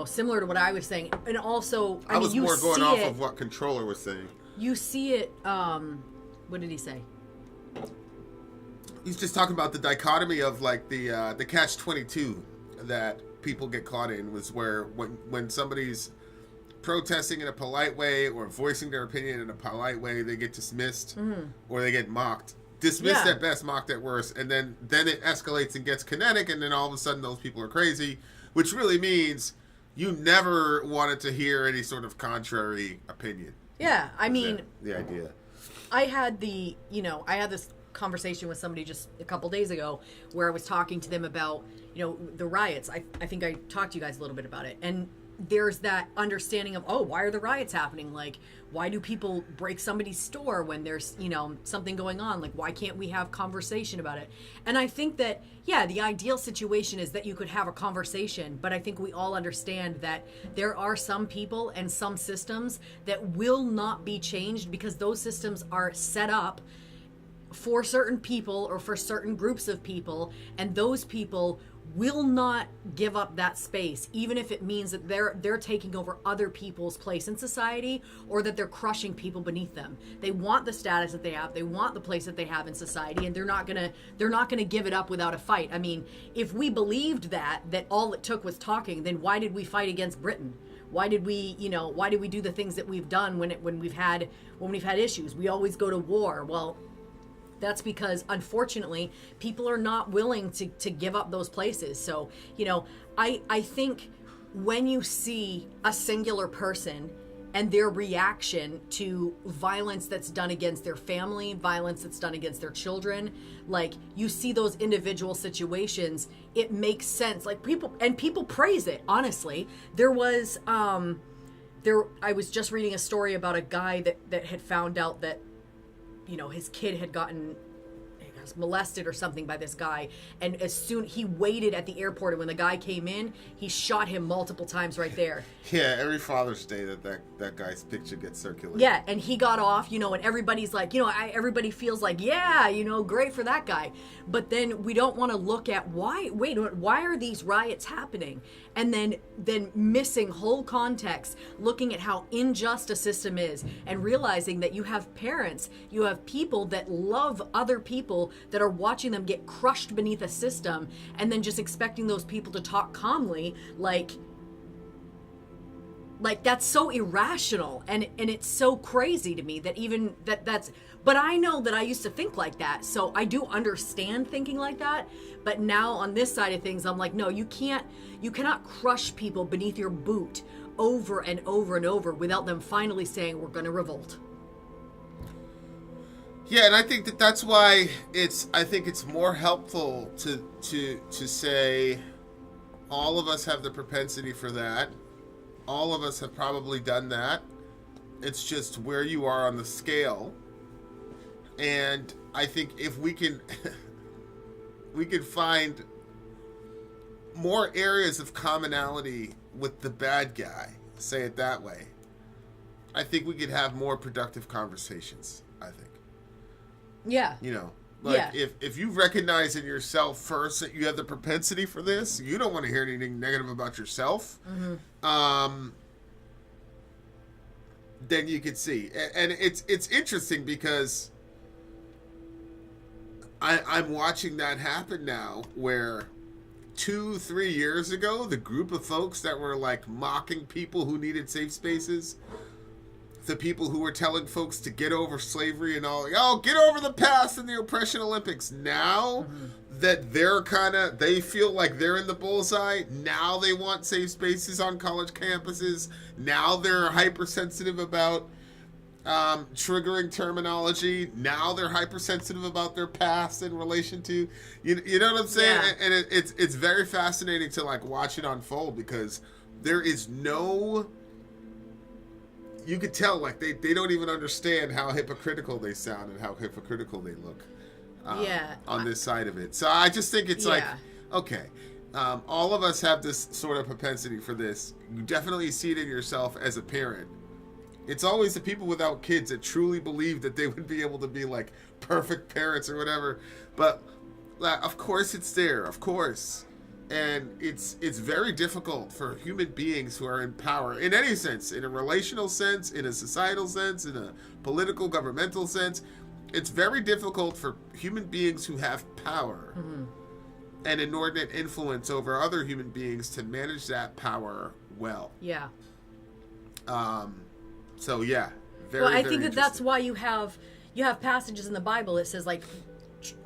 similar to what I was saying. And also, I was more going off of what Controller was saying. You see it, what did he say? He's just talking about the dichotomy of like the catch-22 that people get caught in, was where when somebody's protesting in a polite way or voicing their opinion in a polite way, they get dismissed or they get mocked. Dismissed at best, mocked at worst, and then it escalates and gets kinetic, and then all of a sudden those people are crazy, which really means you never wanted to hear any sort of contrary opinion. Yeah, I mean, the idea. I had this conversation with somebody just a couple days ago where I was talking to them about, the riots. I think I talked to you guys a little bit about it. And there's that understanding of, why are the riots happening? Like, why do people break somebody's store when there's, something going on? Like, why can't we have conversation about it? And I think that, the ideal situation is that you could have a conversation, but I think we all understand that there are some people and some systems that will not be changed because those systems are set up for certain people or for certain groups of people, and those people will not give up that space, even if it means that they're taking over other people's place in society, or that they're crushing people beneath them. They want the status that they have, they want the place that they have in society, and they're not gonna give it up without a fight. I mean, if we believed that all it took was talking, then why did we fight against Britain? Why did we do the things that we've done when we've had issues? We always go to war. Well, that's because, unfortunately, people are not willing to give up those places. So, I think when you see a singular person and their reaction to violence that's done against their family, violence that's done against their children, like, you see those individual situations, it makes sense. Like, people praise it, honestly. I was just reading a story about a guy that had found out that his kid had gotten molested or something by this guy, and as soon he waited at the airport, and when the guy came in, he shot him multiple times right there. Yeah, every Father's Day that guy's picture gets circulated. Yeah, and he got off, and everybody's like, everybody feels like, great for that guy. But then we don't want to look at why are these riots happening? And then missing whole context, looking at how unjust a system is, and realizing that you have parents, you have people that love other people that are watching them get crushed beneath a system, and then just expecting those people to talk calmly, like that's so irrational, and it's so crazy to me that even that's. But I know that I used to think like that, so I do understand thinking like that. But now on this side of things, I'm like, no, you cannot crush people beneath your boot over and over and over without them finally saying, we're going to revolt. Yeah, and I think that's why I think it's more helpful to say all of us have the propensity for that. All of us have probably done that. It's just where you are on the scale. And I think if we can find more areas of commonality with the bad guy, say it that way, I think we could have more productive conversations, I think. Yeah. If you recognize in yourself first that you have the propensity for this, you don't want to hear anything negative about yourself. Mm-hmm. Then you can see. And it's interesting because I'm watching that happen now, where 2-3 years ago, the group of folks that were like mocking people who needed safe spaces, the people who were telling folks to get over slavery and all, oh, get over the past and the oppression Olympics. Now that they feel like they're in the bullseye, now they want safe spaces on college campuses. Now they're hypersensitive about triggering terminology. Now they're hypersensitive about their past in relation to, you know what I'm saying? Yeah. And it's very fascinating to like watch it unfold, because there is no, you could tell like they don't even understand how hypocritical they sound and how hypocritical they look on this side of it. So I just think it's like, okay, all of us have this sort of propensity for this. You definitely see it in yourself as a parent. It's always the people without kids that truly believe that they would be able to be like perfect parents or whatever. But of course it's there, of course. And it's very difficult for human beings who are in power, in any sense, in a relational sense, in a societal sense, in a political, governmental sense. It's very difficult for human beings who have power and inordinate influence over other human beings to manage that power well. Yeah. So yeah, very. Well, I very think that's why you have passages in the Bible that says like,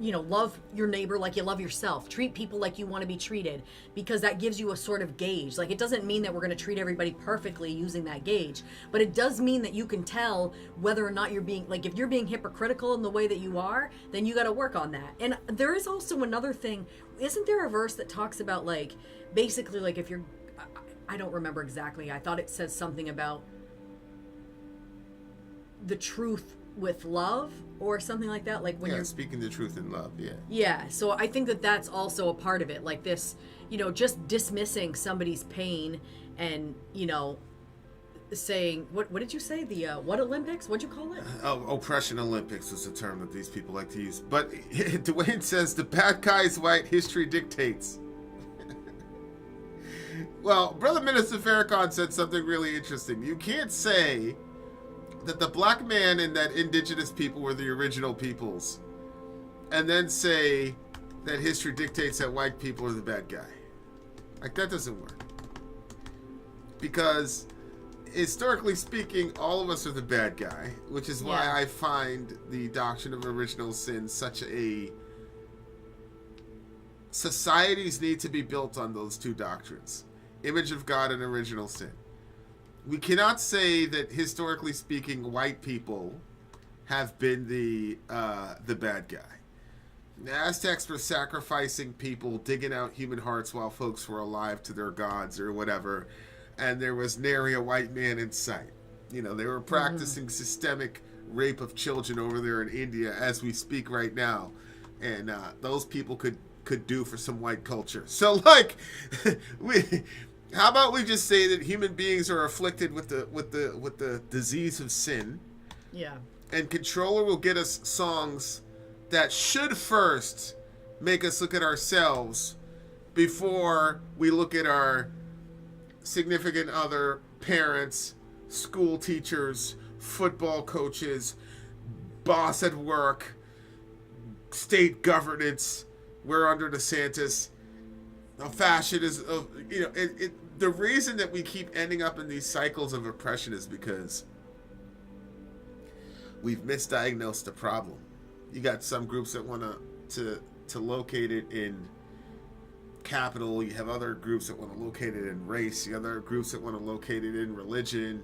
love your neighbor like you love yourself. Treat people like you want to be treated, because that gives you a sort of gauge. Like, it doesn't mean that we're going to treat everybody perfectly using that gauge, but it does mean that you can tell whether or not you're being, like, if you're being hypocritical in the way that you are, then you got to work on that. And there is also another thing. Isn't there a verse that talks about, like, basically, like, if you're, I don't remember exactly. I thought it says something about the truth with love or something like that, like when you're speaking the truth in love. So I think that that's also a part of it, like this, just dismissing somebody's pain and saying what did you say, the what Olympics, what'd you call it? Oppression Olympics is a term that these people like to use. But Dwayne says the bad guy's white, history dictates. Well, Brother Minister Farrakhan said something really interesting. You can't say that the black man and that indigenous people were the original peoples, and then say that history dictates that white people are the bad guy. Like, that doesn't work. Because, historically speaking, all of us are the bad guy, which is why I find the doctrine of original sin such a... Societies need to be built on those two doctrines. Image of God and original sin. We cannot say that, historically speaking, white people have been the bad guy. The Aztecs were sacrificing people, digging out human hearts while folks were alive to their gods or whatever, and there was nary a white man in sight. They were practicing systemic rape of children over there in India as we speak right now, and those people could do for some white culture. So, like, how about we just say that human beings are afflicted with the disease of sin? Yeah. And Controller will get us songs that should first make us look at ourselves before we look at our significant other, parents, school teachers, football coaches, boss at work, state governance. We're under DeSantis. Fashion is, the reason that we keep ending up in these cycles of oppression is because we've misdiagnosed the problem. You got some groups that want to locate it in capital. You have other groups that want to locate it in race. You have other groups that want to locate it in religion.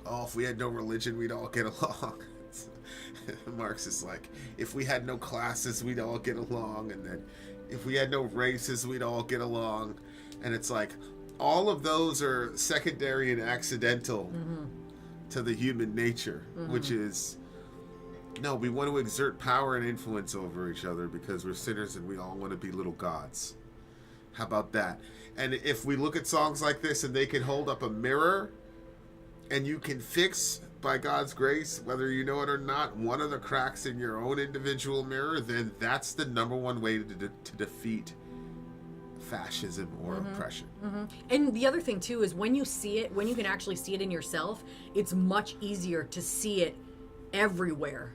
Oh, if we had no religion, we'd all get along. Marx is like, if we had no classes, we'd all get along, and then if we had no races, we'd all get along. And it's like, all of those are secondary and accidental to the human nature, which is, no, we want to exert power and influence over each other because we're sinners and we all want to be little gods. How about that? And if we look at songs like this and they can hold up a mirror and you can fix, by God's grace, whether you know it or not, one of the cracks in your own individual mirror, then that's the number one way to defeat fascism or oppression. And the other thing too is when you see it, when you can actually see it in yourself, it's much easier to see it everywhere.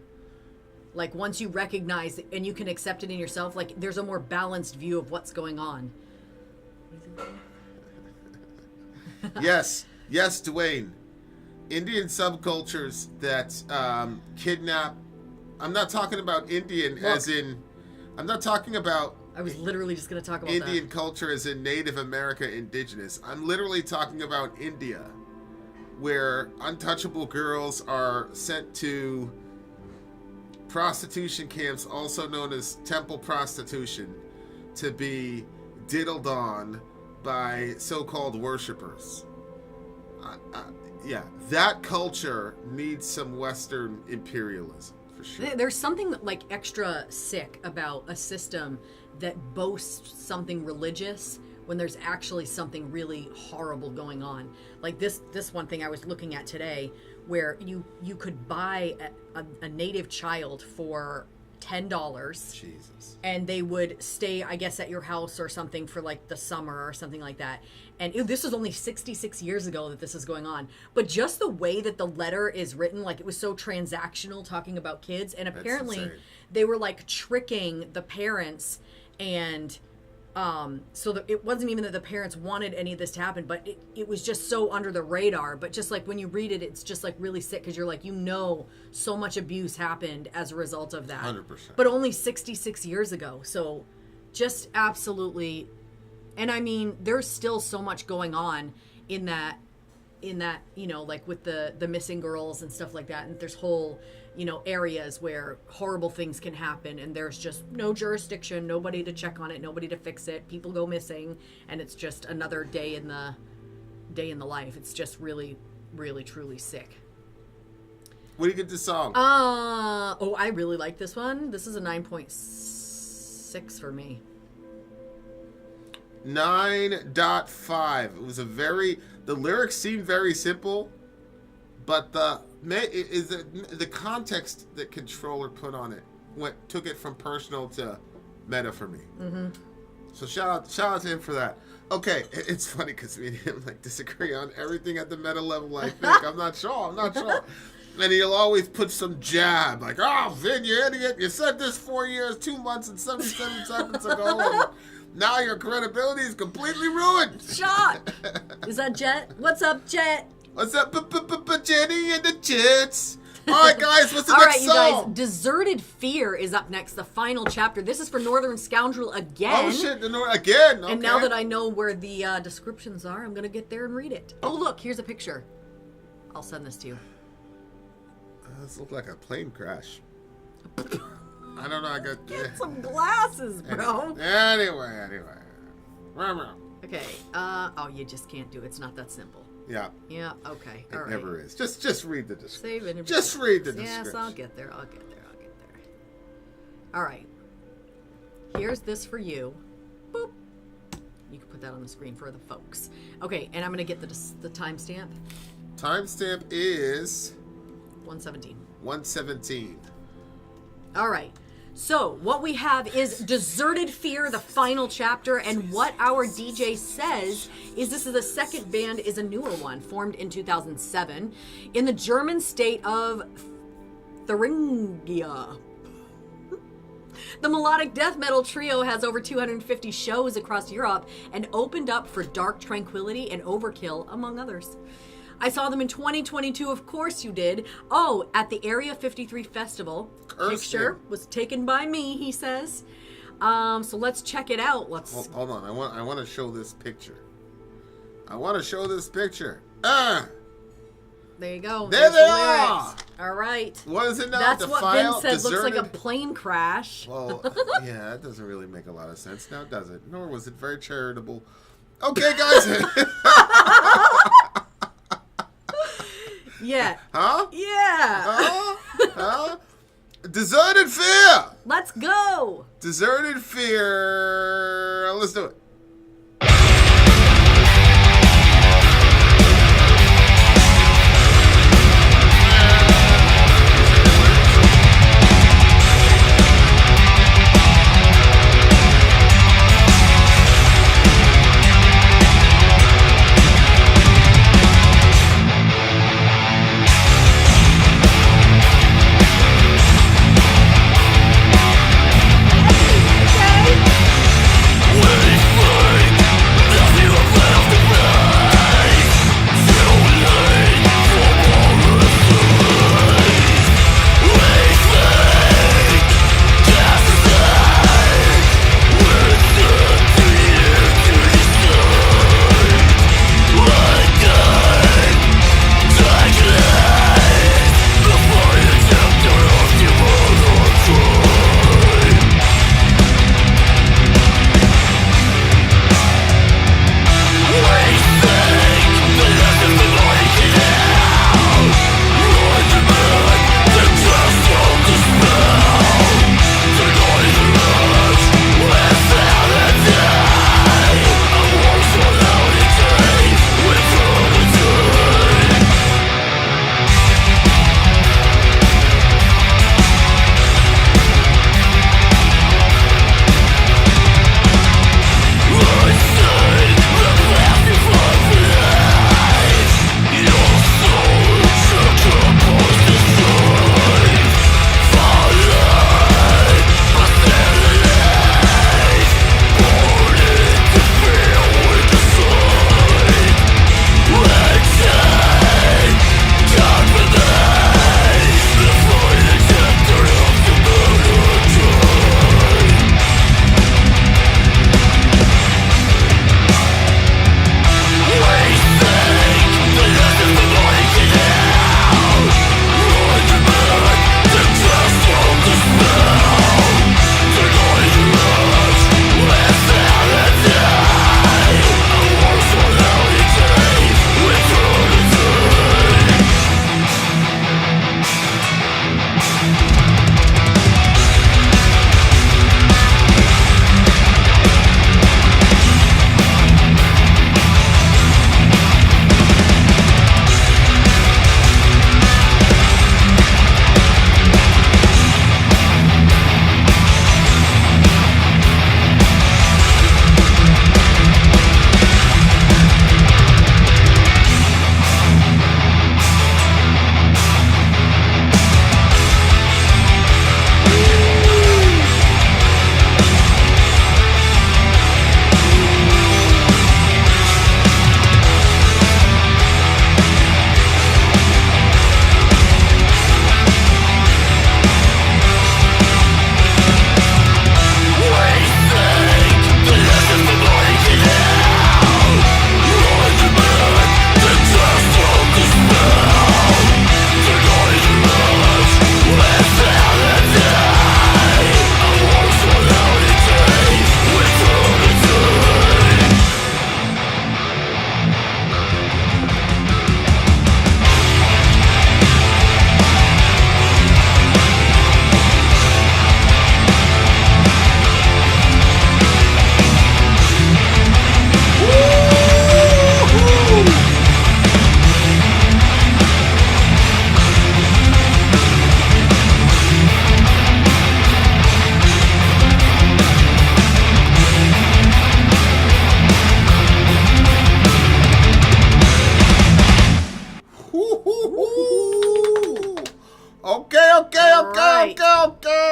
Like, once you recognize it and you can accept it in yourself, like, there's a more balanced view of what's going on. Yes, Dwayne. Indian subcultures that kidnap. I'm not talking about Indian as in. I'm not talking about. I was literally just going to talk about Indian culture as in Native America indigenous. I'm literally talking about India, where untouchable girls are sent to prostitution camps, also known as temple prostitution, to be diddled on by so-called worshippers. Yeah, that culture needs some Western imperialism, for sure. There's something like extra sick about a system that boasts something religious when there's actually something really horrible going on. Like this one thing I was looking at today, where you could buy a native child for $10. Jesus. And they would stay, I guess, at your house or something for like the summer or something like that. And this was only 66 years ago that this is going on. But just the way that the letter is written, like it was so transactional, talking about kids. And apparently they were like tricking the parents. And so that it wasn't even that the parents wanted any of this to happen, but it was just so under the radar. But just like when you read it, it's just like really sick, because you're like, so much abuse happened as a result of that. 100%. But only 66 years ago. So just absolutely. And I mean, there's still so much going on in that, like with the missing girls and stuff like that. And there's whole, areas where horrible things can happen, and there's just no jurisdiction, nobody to check on it, nobody to fix it. People go missing, and it's just another day in the life. It's just really, really, truly sick. What do you get this song? I really like this one. This is a 9.6 for me. 9.5. It was the lyrics seemed very simple, but the context that Controller put on it took it from personal to meta for me. Mm-hmm. So shout out to him for that. Okay, it's funny because me and him disagree on everything at the meta level. I think I'm not sure. And he'll always put some jab like, "Oh, Vin, you idiot! You said this 4 years, 2 months, and 77 seconds ago." And now your credibility is completely ruined. Shot. Is that Jet? What's up, Jet? What's up, Jenny and the Jets? All right, guys, what's the next song? All right, you guys, Deserted Fear is up next, the final chapter. This is for Northern Scoundrel again. Oh, shit, again. Okay. And now that I know where the descriptions are, I'm going to get there and read it. Oh, look, here's a picture. I'll send this to you. This looks like a plane crash. I don't know, I got... Get some glasses, bro. Anyway. Okay, you just can't do it. It's not that simple. Yeah. Yeah, okay. It never is. Just read the description. Save it. Just read the description. Yes, I'll get there. All right. Here's this for you. Boop. You can put that on the screen for the folks. Okay, and I'm going to get the timestamp. Timestamp is... 117. All right. So what we have is Deserted Fear, the final chapter, and what our DJ says is this is the second band, is a newer one, formed in 2007 in the German state of Thuringia. The melodic death metal trio has over 250 shows across Europe and opened up for Dark Tranquillity and Overkill, among others. I saw them in 2022, of course you did. Oh, at the Area 53 Festival. Picture was taken by me, he says. So let's check it out. Hold on, I want to show this picture. There you go. There they are! All right. What is it now? That's what Vin said. Looks like a plane crash. Well, yeah, that doesn't really make a lot of sense now, does it? Nor was it very charitable. Okay, guys. Yeah. Huh? Yeah. Huh? Deserted Fear. Let's go. Deserted Fear. Let's do it. Wait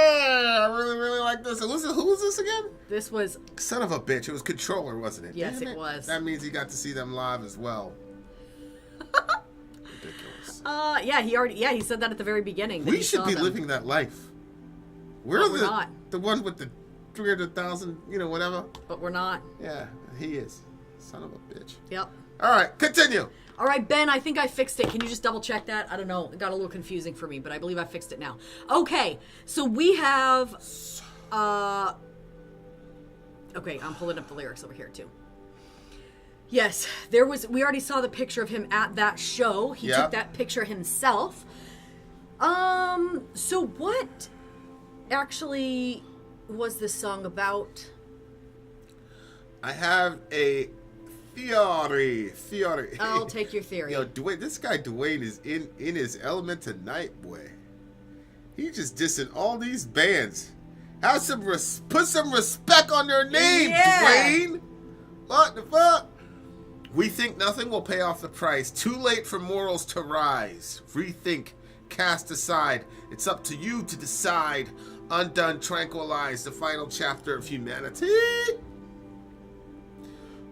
I really, really like this. Who was this again? This was... Son of a bitch. It was Controller, wasn't it? Yes, Damn it was. That means he got to see them live as well. Ridiculous. He said that at the very beginning. That We he should saw be them. living that life. But we're not. The one with the 300,000, whatever. But we're not. Yeah, he is. Son of a bitch. Yep. All right, continue. All right, Ben, I think I fixed it. Can you just double check that? I don't know. It got a little confusing for me, but I believe I fixed it now. Okay, so we have... Okay, I'm pulling up the lyrics over here, too. Yes, we already saw the picture of him at that show. He took that picture himself. So what actually was this song about? I have a theory. I'll take your theory. Yo, Dwayne, this guy Dwayne is in his element tonight, boy. He just dissing all these bands. Put some respect on their name, Dwayne. What the fuck? We think nothing will pay off the price. Too late for morals to rise. Rethink, cast aside. It's up to you to decide. Undone, tranquilize. The final chapter of humanity.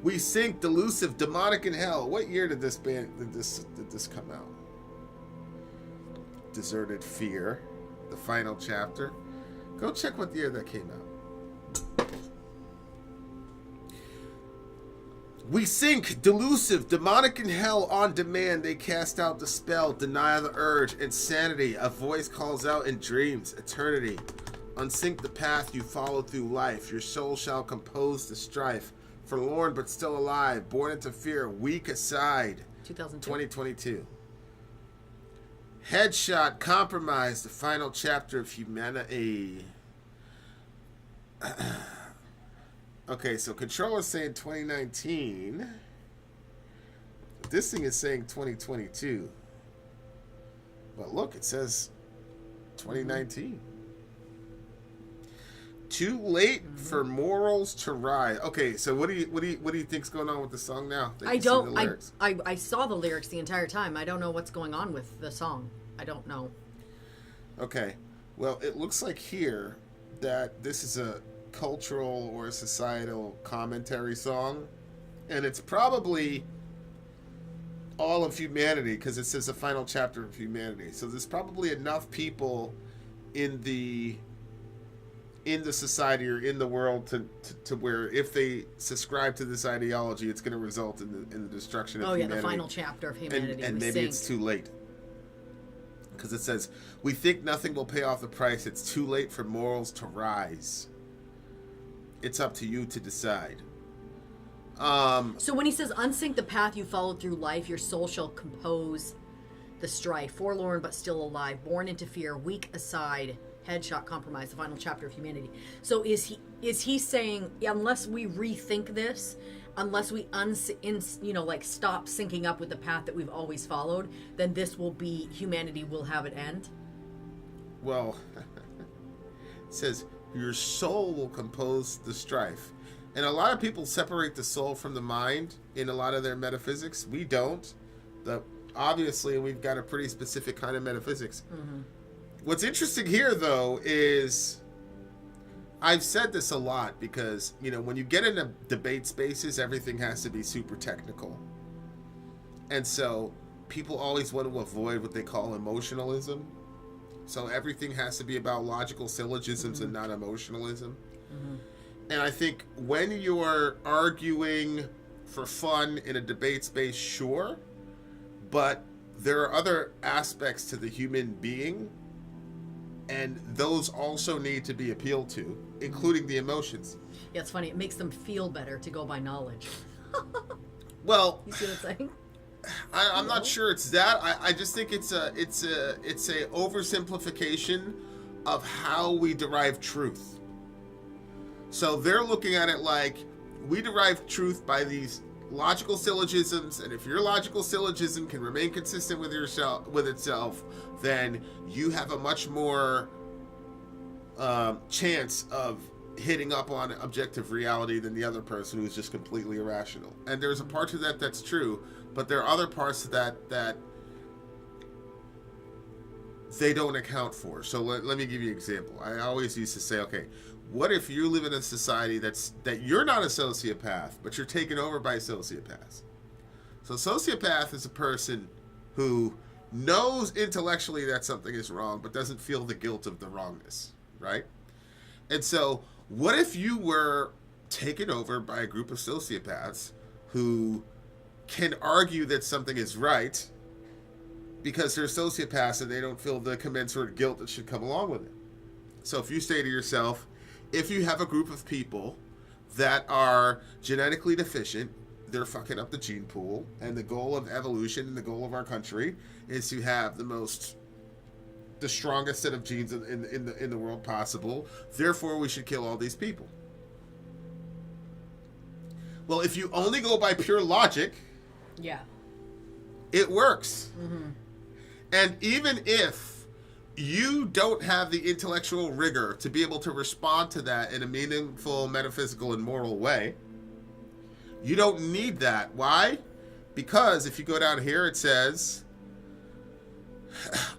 We sink, delusive, demonic in hell. What year did this come out? Deserted Fear, the final chapter. Go check what year that came out. We sink, delusive, demonic in hell, on demand. They cast out the spell, deny the urge, insanity. A voice calls out in dreams, eternity. Unsink the path you follow through life. Your soul shall compose the strife. Forlorn but still alive, born into fear, weak aside. 2022. Headshot, compromise, the final chapter of humanity. Okay, so Controller's saying 2019. This thing is saying 2022. But look, it says 2019. Too late for morals to rise. Okay, so what do you think's going on with the song now? I saw the lyrics the entire time. I don't know what's going on with the song. I don't know. Okay, well, it looks like here that this is a cultural or societal commentary song, and it's probably all of humanity because it says the final chapter of humanity. So there's probably enough people in the society or in the world to where if they subscribe to this ideology, it's going to result in the destruction of humanity. The final chapter of humanity. And maybe it's too late. Because it says, we think nothing will pay off the price. It's too late for morals to rise. It's up to you to decide. So when he says, unsink the path you followed through life, your soul shall compose the strife. Forlorn but still alive, born into fear, weak aside, headshot, compromise, the final chapter of humanity. So is he saying, unless we rethink this, unless we stop syncing up with the path that we've always followed, then this will be, humanity will have it end? Well, it says your soul will compose the strife. And a lot of people separate the soul from the mind in a lot of their metaphysics. We don't. Obviously, we've got a pretty specific kind of metaphysics. Mm-hmm. What's interesting here, though, is I've said this a lot because, when you get into debate spaces, everything has to be super technical. And so people always want to avoid what they call emotionalism. So everything has to be about logical syllogisms and not emotionalism. Mm-hmm. And I think when you're arguing for fun in a debate space, sure, but there are other aspects to the human being, and those also need to be appealed to, including the emotions. Yeah, it's funny. It makes them feel better to go by knowledge. Well, you see what I'm saying? I'm not sure it's that. I just think it's a oversimplification of how we derive truth. So they're looking at it like we derive truth by these logical syllogisms, and if your logical syllogism can remain consistent with itself, then you have a much more chance of hitting up on objective reality than the other person who's just completely irrational. And there's a part to that that's true, but there are other parts to that they don't account for. So let me give you an example. I always used to say, okay, what if you live in a society that you're not a sociopath, but you're taken over by sociopaths? So sociopath is a person who knows intellectually that something is wrong, but doesn't feel the guilt of the wrongness, right? And so what if you were taken over by a group of sociopaths who can argue that something is right because they're sociopaths and they don't feel the commensurate guilt that should come along with it? So if you say to yourself, if you have a group of people that are genetically deficient, they're fucking up the gene pool, and the goal of evolution and the goal of our country is to have the strongest set of genes in the world possible. Therefore, we should kill all these people. Well, if you only go by pure logic, Yeah. it works. Mm-hmm. And even if you don't have the intellectual rigor to be able to respond to that in a meaningful, metaphysical, and moral way, you don't need that. Why? Because if you go down here, it says,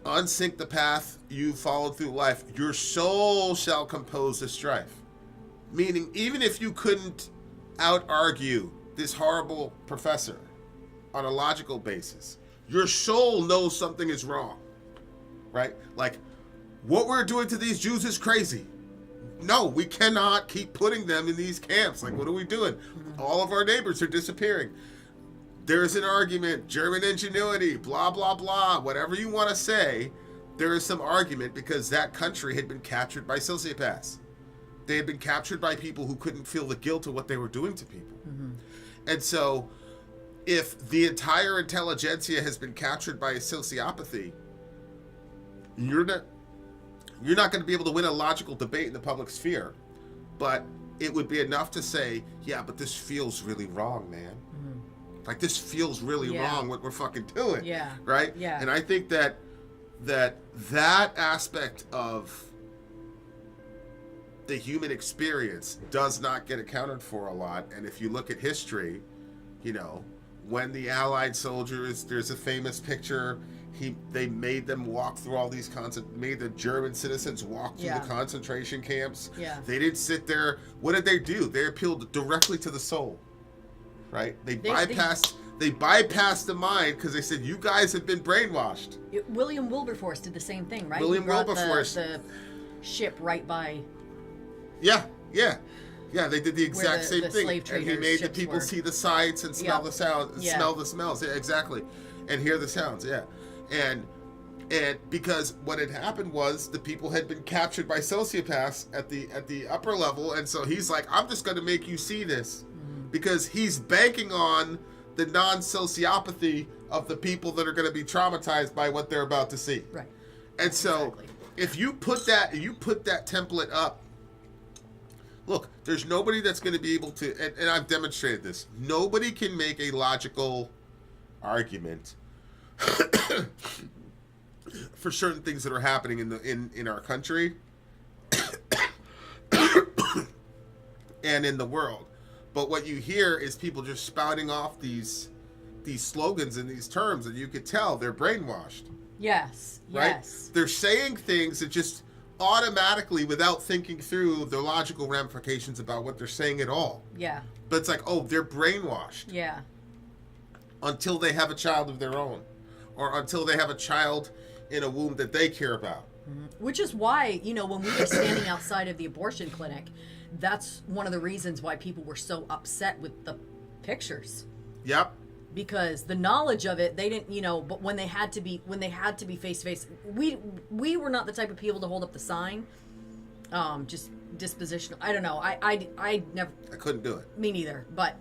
unsink the path you followed through life. Your soul shall compose the strife. Meaning, even if you couldn't out-argue this horrible professor on a logical basis, your soul knows something is wrong, right? Like, what we're doing to these Jews is crazy. No, we cannot keep putting them in these camps. Like, what are we doing? All of our neighbors are disappearing. There's an argument, German ingenuity, blah, blah, blah. Whatever you want to say, there is some argument because that country had been captured by sociopaths. They had been captured by people who couldn't feel the guilt of what they were doing to people. Mm-hmm. And so, if the entire intelligentsia has been captured by a sociopathy, you're not going to be able to win a logical debate in the public sphere. But it would be enough to say, yeah, but this feels really wrong, man. Mm-hmm. Like, this feels really wrong what we're fucking doing. Yeah. Right? Yeah. And I think that aspect of the human experience does not get accounted for a lot. And if you look at history, you know, when the Allied soldiers, there's a famous picture, they made them walk through all these made the German citizens walk through the concentration camps. Yeah. They didn't sit there. What did they do? They appealed directly to the soul, right? They bypassed the mind because they said, you guys have been brainwashed. William Wilberforce did the same thing, right? William he brought Wilberforce. The ship right by... Yeah. They did the exact same thing, and he made the people see the sights and smell the sounds, smell the smells. Yeah, exactly, and hear the sounds. Yeah, and because what had happened was the people had been captured by sociopaths at the upper level, and so he's like, I'm just going to make you see this, because he's banking on the non-sociopathy of the people that are going to be traumatized by what they're about to see. Right. And so, if you put that template up. Look, there's nobody that's going to be able to, and I've demonstrated this, nobody can make a logical argument for certain things that are happening in our country and in the world. But what you hear is people just spouting off these slogans and these terms, and you could tell they're brainwashed. Yes, right? yes. They're saying things that just automatically, without thinking through the logical ramifications about what they're saying at all. Yeah. But it's like, oh, they're brainwashed. Yeah. Until they have a child of their own, or until they have a child in a womb that they care about. Mm-hmm. Which is why, you know, when we were standing outside of the abortion clinic, that's one of the reasons why people were so upset with the pictures. Yep. Because the knowledge of it, they didn't, you know, but when they had to be face to face, we were not the type of people to hold up the sign. Just dispositional. I don't know. I never. I couldn't do it. Me neither. But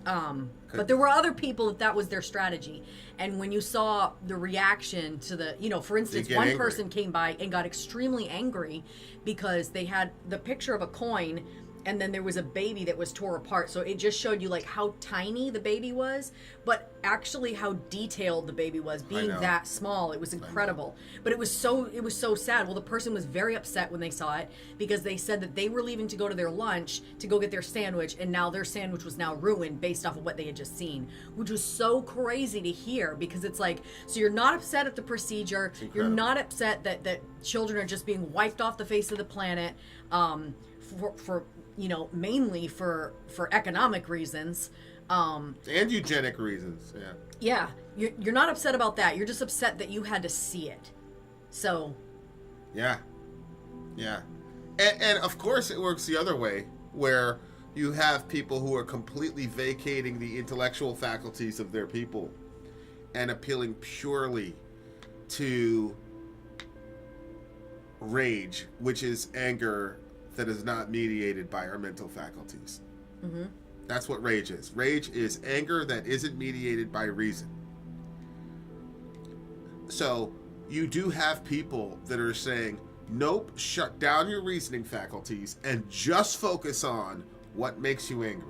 there were other people that was their strategy. And when you saw the reaction to the, you know, for instance, one person came by and got extremely angry because they had the picture of a coin and then there was a baby that was tore apart. So it just showed you like how tiny the baby was, but actually how detailed the baby was, being that small. It was incredible. But it was so sad. Well, the person was very upset when they saw it because they said that they were leaving to go to their lunch to go get their sandwich, and now their sandwich was now ruined based off of what they had just seen, which was so crazy to hear, because it's like, so you're not upset at the procedure, you're not upset that children are just being wiped off the face of the planet, for you know, mainly for economic reasons, and eugenic reasons. Yeah, you're not upset about that. You're just upset that you had to see it. So yeah, and of course it works the other way, where you have people who are completely vacating the intellectual faculties of their people and appealing purely to rage, which is anger that is not mediated by our mental faculties. Mm-hmm. That's what rage is. Rage is anger that isn't mediated by reason. So you do have people that are saying, nope, shut down your reasoning faculties and just focus on what makes you angry.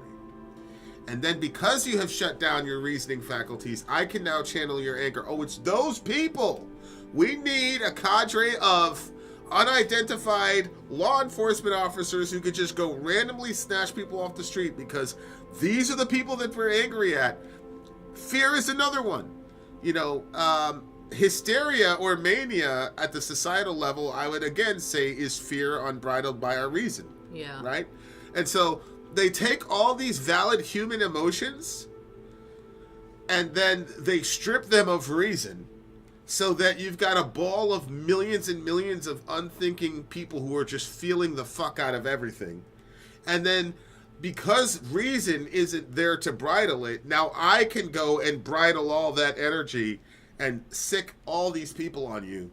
And then because you have shut down your reasoning faculties, I can now channel your anger. Oh, it's those people. We need a cadre of unidentified law enforcement officers who could just go randomly snatch people off the street, because these are the people that we're angry at. Fear is another one. You know, hysteria or mania at the societal level, I would again say, is fear unbridled by our reason. Yeah. Right? And so they take all these valid human emotions and then they strip them of reason, so that you've got a ball of millions and millions of unthinking people who are just feeling the fuck out of everything. And then because reason isn't there to bridle it, now I can go and bridle all that energy and sick all these people on you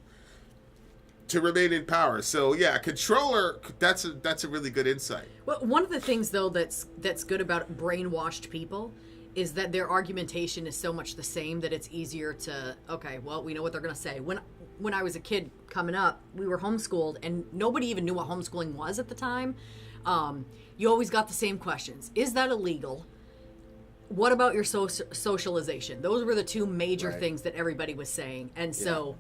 to remain in power. So yeah, controller, that's a really good insight. Well, one of the things though that's good about brainwashed people is that their argumentation is so much the same that it's easier to, okay, well, we know what they're going to say. When I was a kid coming up, we were homeschooled, and nobody even knew what homeschooling was at the time. You always got the same questions. Is that illegal? What about your socialization? Those were the two major things that everybody was saying. And so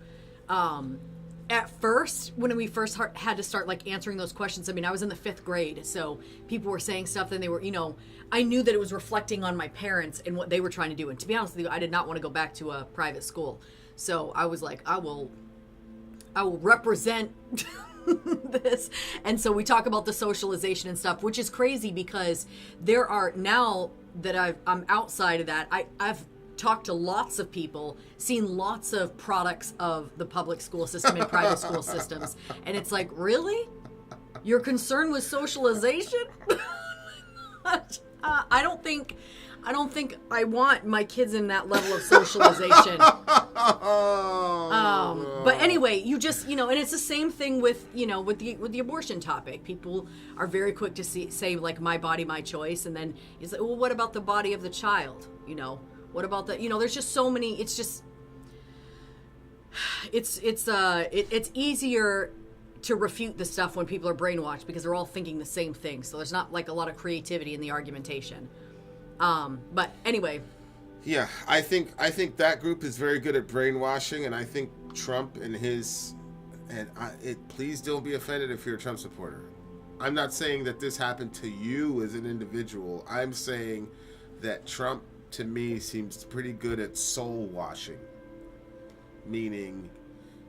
at first, when we first had to start like answering those questions, I mean, I was in the 5th grade, so people were saying stuff, and they were, you know, I knew that it was reflecting on my parents and what they were trying to do. And to be honest with you, I did not want to go back to a private school. So I was like, I will represent this. And so we talk about the socialization and stuff, which is crazy, because there are, now that I'm outside of that, I've talked to lots of people, seen lots of products of the public school system and private school systems, and it's like, really? You're concerned with socialization? I don't think I want my kids in that level of socialization. But anyway, you just, you know, and it's the same thing with, you know, with the abortion topic. People are very quick to say like, my body, my choice, and then it's like, well, what about the body of the child? You know, what about the, you know, there's just so many. It's just, it's easier to refute the stuff when people are brainwashed, because they're all thinking the same thing. So there's not like a lot of creativity in the argumentation. But anyway. Yeah, I think that group is very good at brainwashing, and I think Trump and his, please don't be offended if you're a Trump supporter. I'm not saying that this happened to you as an individual. I'm saying that Trump, to me, seems pretty good at soul washing, meaning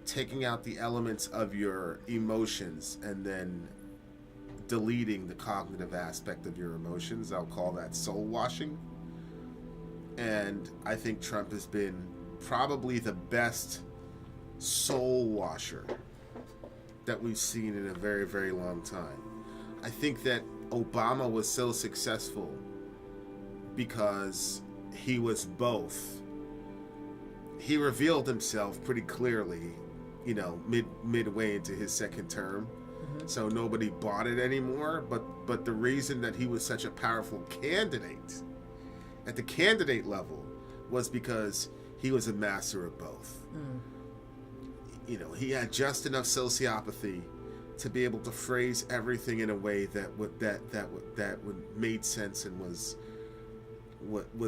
taking out the elements of your emotions and then deleting the cognitive aspect of your emotions. I'll call that soul washing. And I think Trump has been probably the best soul washer that we've seen in a very, very long time. I think that Obama was so successful because he was both. He revealed himself pretty clearly, you know, midway into his second term. Mm-hmm. So nobody bought it anymore. But the reason that he was such a powerful candidate at the candidate level was because he was a master of both. You know, he had just enough sociopathy to be able to phrase everything in a way that would made sense and was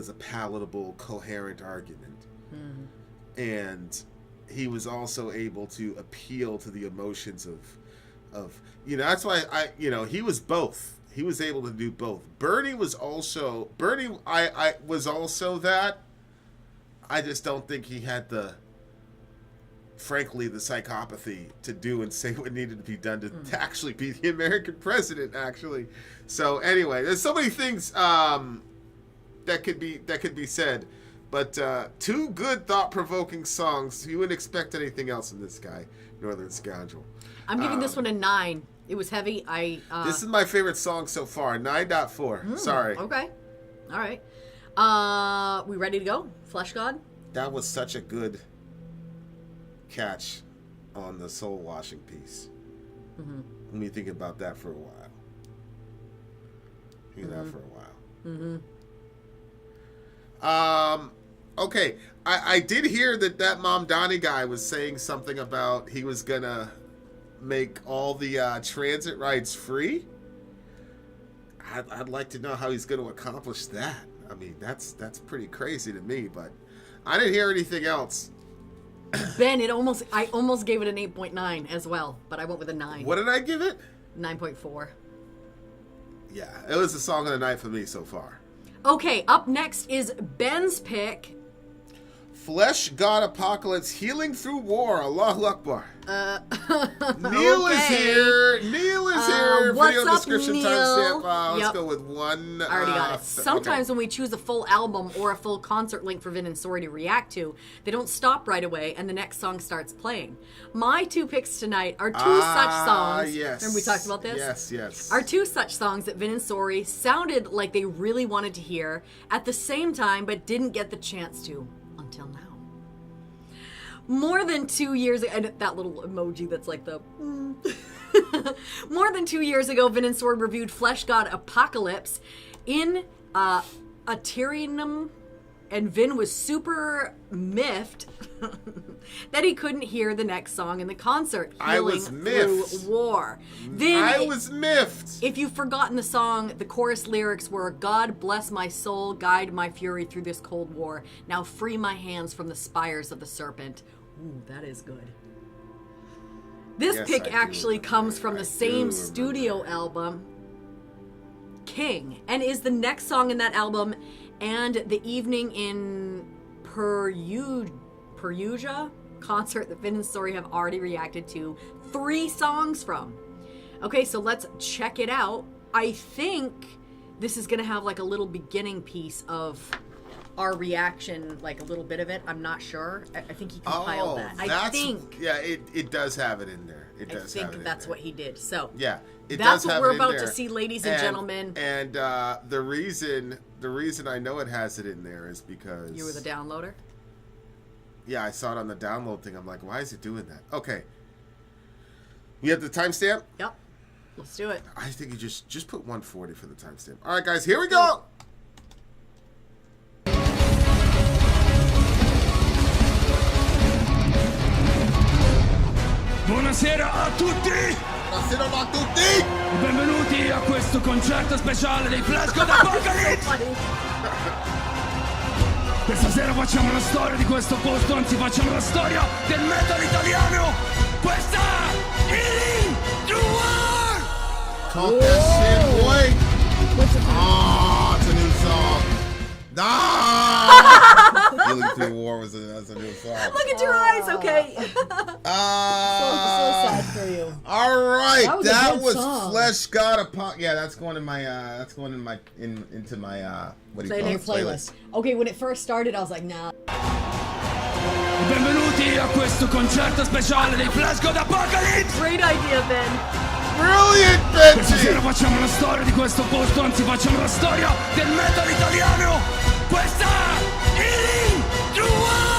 a palatable, coherent argument. And he was also able to appeal to the emotions of that's why he was both. He was able to do both. Bernie was also that. I just don't think he had the psychopathy to do and say what needed to be done to actually be the American president, actually. So anyway, there's so many things that could be said. But two good thought-provoking songs. You wouldn't expect anything else from this guy, Northern Scoundrel. I'm giving this one a 9. It was heavy. This is my favorite song so far. 9.4. Sorry. Okay. All right. We ready to go? Fleshgod? That was such a good catch on the soul washing piece. Let me think about that for a while. Okay. I did hear that Mom Donnie guy was saying something about he was gonna make all the transit rides free. I'd like to know how he's going to accomplish that. I mean, that's pretty crazy to me, but I didn't hear anything else. Ben, I almost gave it an 8.9 as well, but I went with a 9. What did I give it? 9.4. Yeah, it was the song of the night for me so far. Okay, up next is Ben's pick. Fleshgod Apocalypse, Healing Through War. Allahu Akbar. Neil is here. What's Video up, description Neil? timestamp. Let's Yep. go with one. I already got it. Sometimes okay. when we choose a full album or a full concert link for Vin and Sorry to react to, they don't stop right away and the next song starts playing. My 2 picks tonight are 2 such songs. Yes. Remember we talked about this? Yes. Are 2 such songs that Vin and Sorry sounded like they really wanted to hear at the same time but didn't get the chance to until now. More than 2 years, and that little emoji that's like the more than 2 years ago, Vin and Sword reviewed Fleshgod Apocalypse in Aterianum, and Vin was super miffed that he couldn't hear the next song in the concert, Healing Through War. I was miffed. If you've forgotten the song, the chorus lyrics were, God bless my soul, guide my fury through this cold war. Now free my hands from the spires of the serpent. Ooh, that is good. This pick actually comes from the same studio album, King, and is the next song in that album and the Evening in Perugia concert that Vin and Sorry have already reacted to 3 songs from. Okay, so let's check it out. I think this is going to have like a little beginning piece of our reaction, like a little bit of it. I'm not sure. I think he compiled that. I think. Yeah, it does have it in there. I think that's what he did. So yeah, that's what we're about to see, ladies and gentlemen. And the reason I know it has it in there is because you were the downloader. Yeah, I saw it on the download thing. I'm like, why is it doing that? Okay, you have the timestamp. Yep, let's do it. I think you just put 140 for the timestamp. All right, guys, here we go. Buonasera a tutti! Buonasera a tutti! Benvenuti a questo concerto speciale dei Fleshgod Apocalypse! Questa sera facciamo la storia di questo posto, anzi facciamo la storia del metal italiano! Questa è Healing Through War! Talk that shit, boy! Oh, it's a new song. Healing Through War that's a new song. Look at your eyes, okay. So sad for you. All right, that was Fleshgod Apocalypse. Yeah, that's going in my into my what do you call it? Playlist. Okay, when it first started, I was like, nah. Benvenuti a questo concerto speciale dei Fleshgod Apocalypse! Great idea, Ben. Brilliant, Benji! Questa sera facciamo la storia di questo posto, anzi facciamo la storia del metal italiano! Questa è Healing Through War!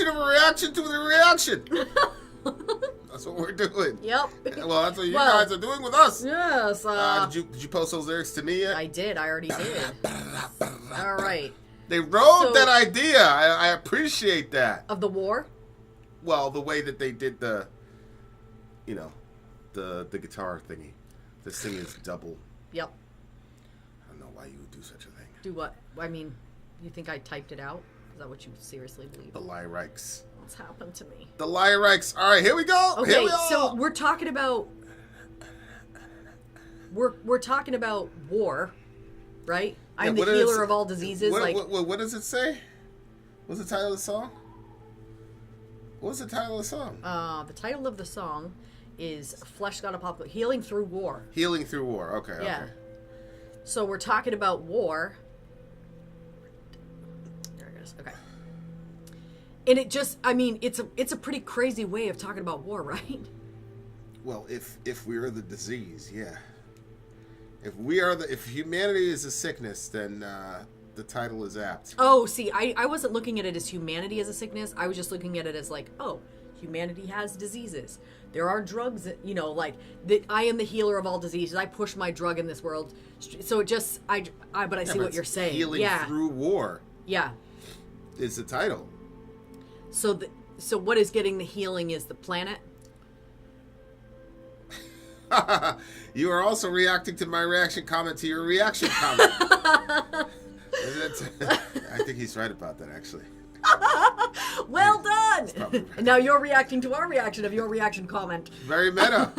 reaction of a reaction to the reaction. That's what we're doing. Yep. Well, that's what you guys are doing with us. Yes. Did you post those lyrics to me yet? I did. I already did. All right. They wrote that idea. I appreciate that. Of the war? Well, the way that they did the guitar thingy. This thing is double. Yep. I don't know why you would do such a thing. Do what? I mean, you think I typed it out? Is that what you seriously believe? The lyrics. What's happened to me? The lyrics. All right, here we go. Okay, here we go. So we're talking about talking about war, right? I'm the healer of all diseases. What does it say? What's the title of the song? What's the title of the song? The title of the song is Fleshgod Apocalypse, Healing Through War. Healing Through War. Okay. Yeah. Okay. So we're talking about war. There it is. Okay. And it just, I mean, it's a pretty crazy way of talking about war, right? Well, if we are the disease, yeah. If humanity is a sickness, then the title is apt. Oh, see, I wasn't looking at it as humanity as a sickness. I was just looking at it as like, oh, humanity has diseases. There are drugs, like that. I am the healer of all diseases. I push my drug in this world. So it just, but I see what you're saying. Healing through war. Yeah. Is the title. So what is getting the healing is the planet. You are also reacting to my reaction comment to your reaction comment. I think he's right about that, actually. Well done! Right. Now you're reacting to our reaction of your reaction comment. Very meta.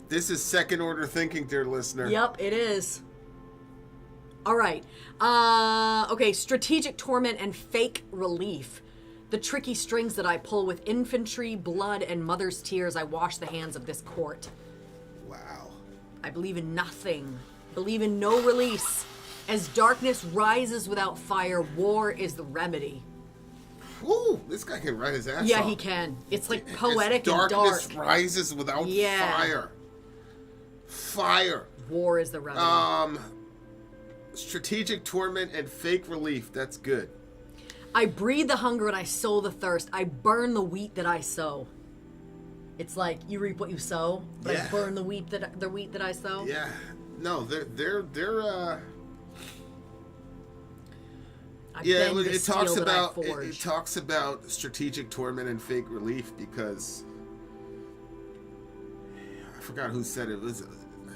This is second order thinking, dear listener. Yep, it is. All right. Okay, strategic torment and fake relief. The tricky strings that I pull with infantry, blood, and mother's tears, I wash the hands of this court. Wow. I believe in nothing. Believe in no release. As darkness rises without fire, war is the remedy. Ooh, this guy can write his ass off. Yeah, he can. It's like poetic and dark. Darkness rises without fire. Fire. War is the remedy. Strategic torment and fake relief. That's good. I breathe the hunger and I sow the thirst. I burn the wheat that I sow. It's like you reap what you sow, but I burn the wheat that I sow. Yeah. No, they're it talks about strategic torment and fake relief because I forgot who said it. I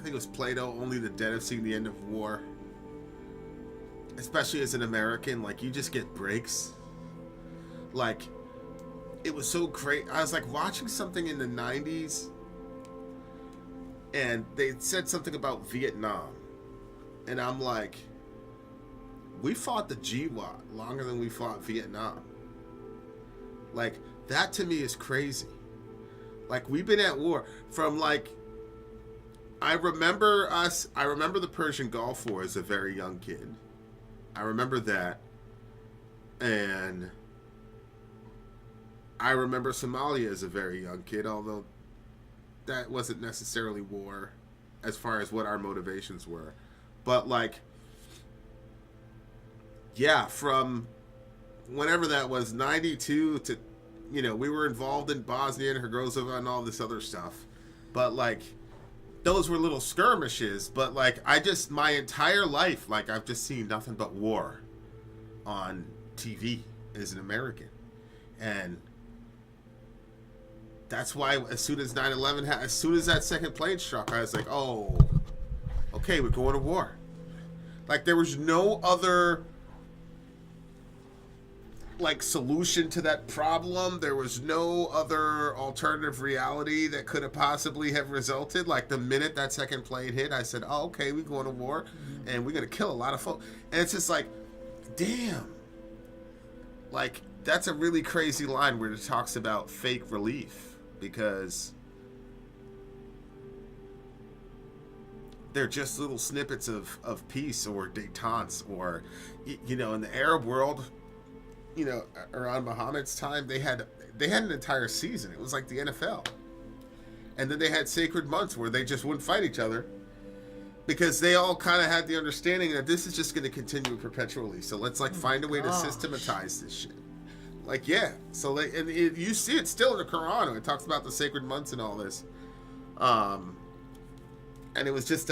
think it was Plato. Only the dead have seen the end of war. Especially as an American, like you just get breaks. Like it was so great. I was like watching something in the 90s and they said something about Vietnam. And I'm like, we fought the GWAT longer than we fought Vietnam. Like, that to me is crazy. Like, we've been at war from like, I remember the Persian Gulf War as a very young kid. I remember that. And I remember Somalia as a very young kid, although that wasn't necessarily war as far as what our motivations were. But like, yeah, from whenever that was, 92 to, we were involved in Bosnia and Herzegovina and all this other stuff. But like, those were little skirmishes. But like, my entire life, like I've just seen nothing but war on TV as an American. And that's why as soon as 9/11 as soon as that second plane struck, I was like, oh, okay, we're going to war. Like there was no other like solution to that problem. There was no other alternative reality that could have possibly have resulted. Like the minute that second plane hit, I said, oh, okay, we're going to war and we're going to kill a lot of folks. And it's just like, damn. Like that's a really crazy line where it talks about fake relief because they're just little snippets of peace or détente or, in the Arab world, around Muhammad's time, they had an entire season. It was like the NFL. And then they had sacred months where they just wouldn't fight each other because they all kind of had the understanding that this is just going to continue perpetually. So let's like find a way to systematize this shit. Like, yeah. So, like, and you see it still in the Quran when it talks about the sacred months and all this. And it was just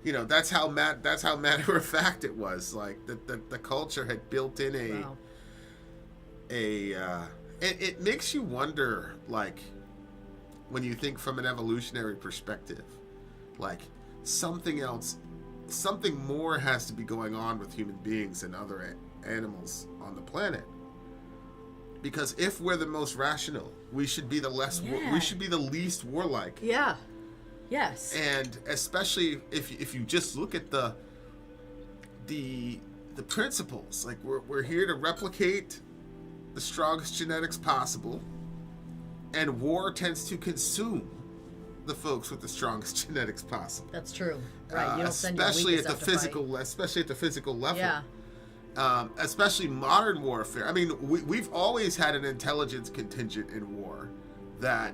that's how matter of fact it was. Like, the culture had built in it makes you wonder, like, when you think from an evolutionary perspective, like, something more has to be going on with human beings and other animals on the planet. Because if we're the most rational, we should be the least warlike. Yeah. Yes. And especially if you just look at the principles, like, we're here to replicate the strongest genetics possible, and war tends to consume the folks with the strongest genetics possible. That's true. Right. You don't send your especially at weakest the out to physical, fight. especially at the physical level. Yeah. Especially modern warfare. I mean, we've always had an intelligence contingent in war that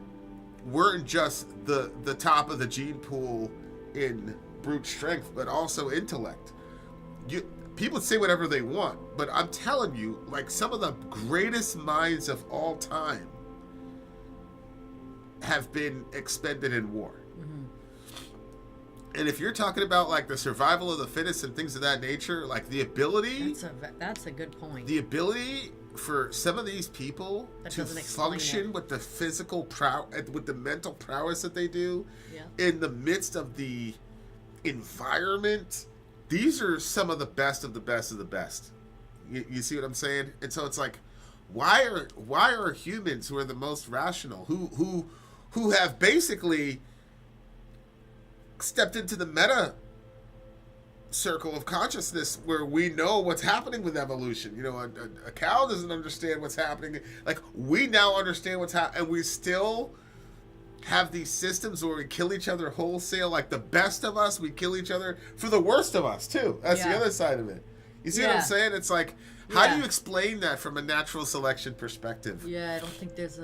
weren't just the top of the gene pool in brute strength, but also intellect. People say whatever they want, but I'm telling you, like, some of the greatest minds of all time have been expended in war. And if you're talking about, like, the survival of the fittest and things of that nature, like, the ability... That's a good point. The ability for some of these people to function with the physical with the mental prowess that they do in the midst of the environment, these are some of the best of the best of the best. You see what I'm saying? And so it's like, why are humans who are the most rational, who have basically stepped into the meta circle of consciousness where we know what's happening with evolution. You know, a cow doesn't understand what's happening. Like, we now understand what's happening, and we still have these systems where we kill each other wholesale. Like, the best of us, we kill each other for the worst of us too. That's the other side of it. You see what I'm saying? It's like, how do you explain that from a natural selection perspective? Yeah, I don't think there's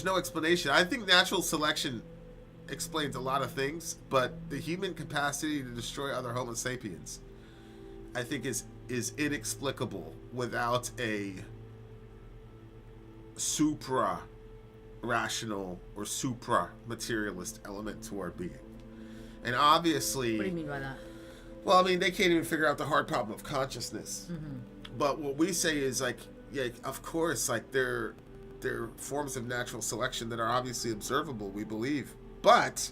no explanation. I think natural selection explains a lot of things, but the human capacity to destroy other Homo sapiens, I think, is inexplicable without a supra-rational or supra-materialist element to our being. And obviously... What do you mean by that? Well, I mean, they can't even figure out the hard problem of consciousness. But what we say is, like, yeah, of course, like, they're forms of natural selection that are obviously observable, we believe. But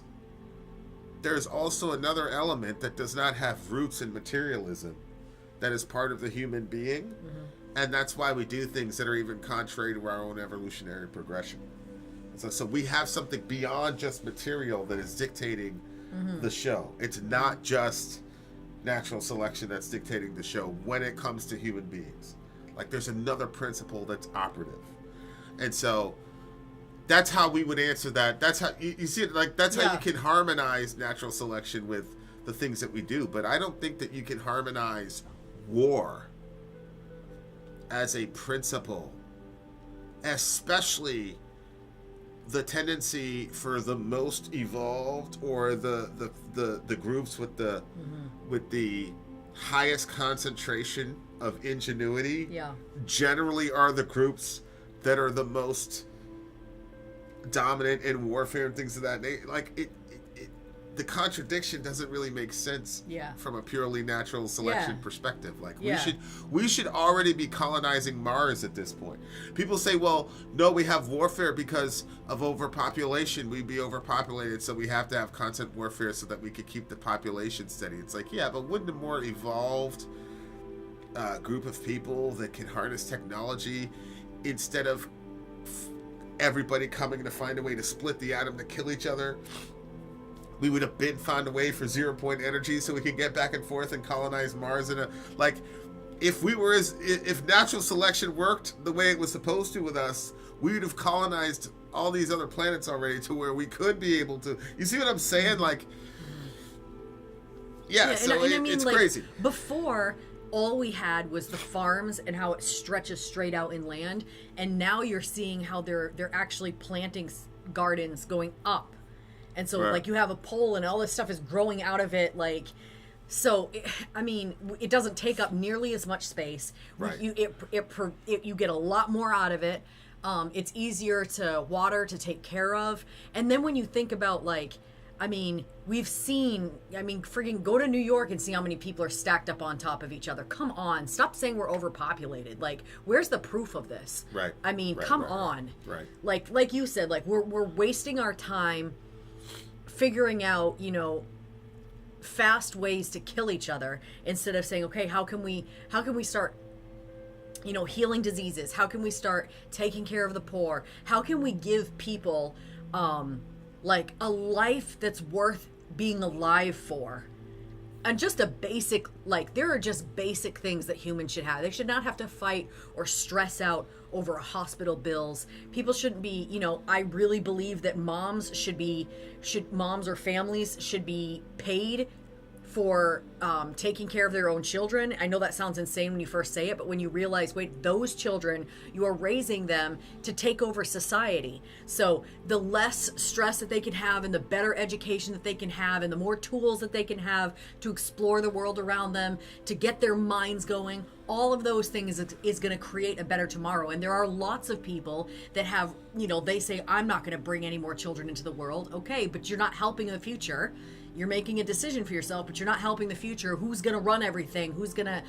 there's also another element that does not have roots in materialism that is part of the human being. And that's why we do things that are even contrary to our own evolutionary progression. So we have something beyond just material that is dictating the show. It's not just natural selection that's dictating the show when it comes to human beings. Like, there's another principle that's operative. And so that's how we would answer that. That's how you see it. Like, that's how you can harmonize natural selection with the things that we do. But I don't think that you can harmonize war as a principle, especially the tendency for the most evolved or the groups with the highest concentration of ingenuity. Generally are the groups that are the most dominant in warfare and things of that nature. Like, the contradiction doesn't really make sense from a purely natural selection perspective. Like, we should already be colonizing Mars at this point. People say, well, no, we have warfare because of overpopulation. We'd be overpopulated, so we have to have constant warfare so that we could keep the population steady. It's like, yeah, but wouldn't a more evolved group of people that can harness technology, instead of everybody coming to find a way to split the atom to kill each other, we would have found a way for 0-point energy so we could get back and forth and colonize Mars if natural selection worked the way it was supposed to with us, we would have colonized all these other planets already to where we could be able to. You see what I'm saying? Like, so I mean, it's like, crazy. Before, all we had was the farms and how it stretches straight out inland, and now you're seeing how they're actually planting gardens going up. And so, like, you have a pole and all this stuff is growing out of it, like, So, I mean, it doesn't take up nearly as much space. Right. You get a lot more out of it. It's easier to water, to take care of. And then when you think about, like, I mean, friggin' go to New York and see how many people are stacked up on top of each other. Come on. Stop saying we're overpopulated. Like, where's the proof of this? Right. I mean, Right, come right, on. right. Like you said, like, we're wasting our time figuring out, fast ways to kill each other instead of saying, okay, how can we start healing diseases? How can we start taking care of the poor? How can we give people like a life that's worth being alive for? And just a basic, like, there are just basic things that humans should have. They should not have to fight or stress out over hospital bills. People shouldn't be, I really believe that moms moms or families should be paid for taking care of their own children. I know that sounds insane when you first say it, but when you realize, wait, those children, you are raising them to take over society. So the less stress that they can have and the better education that they can have and the more tools that they can have to explore the world around them, to get their minds going, all of those things is going to create a better tomorrow. And there are lots of people that have, they say, I'm not going to bring any more children into the world. Okay, but you're not helping the future. You're making a decision for yourself, but you're not helping the future. Who's going to run everything? Who's going to,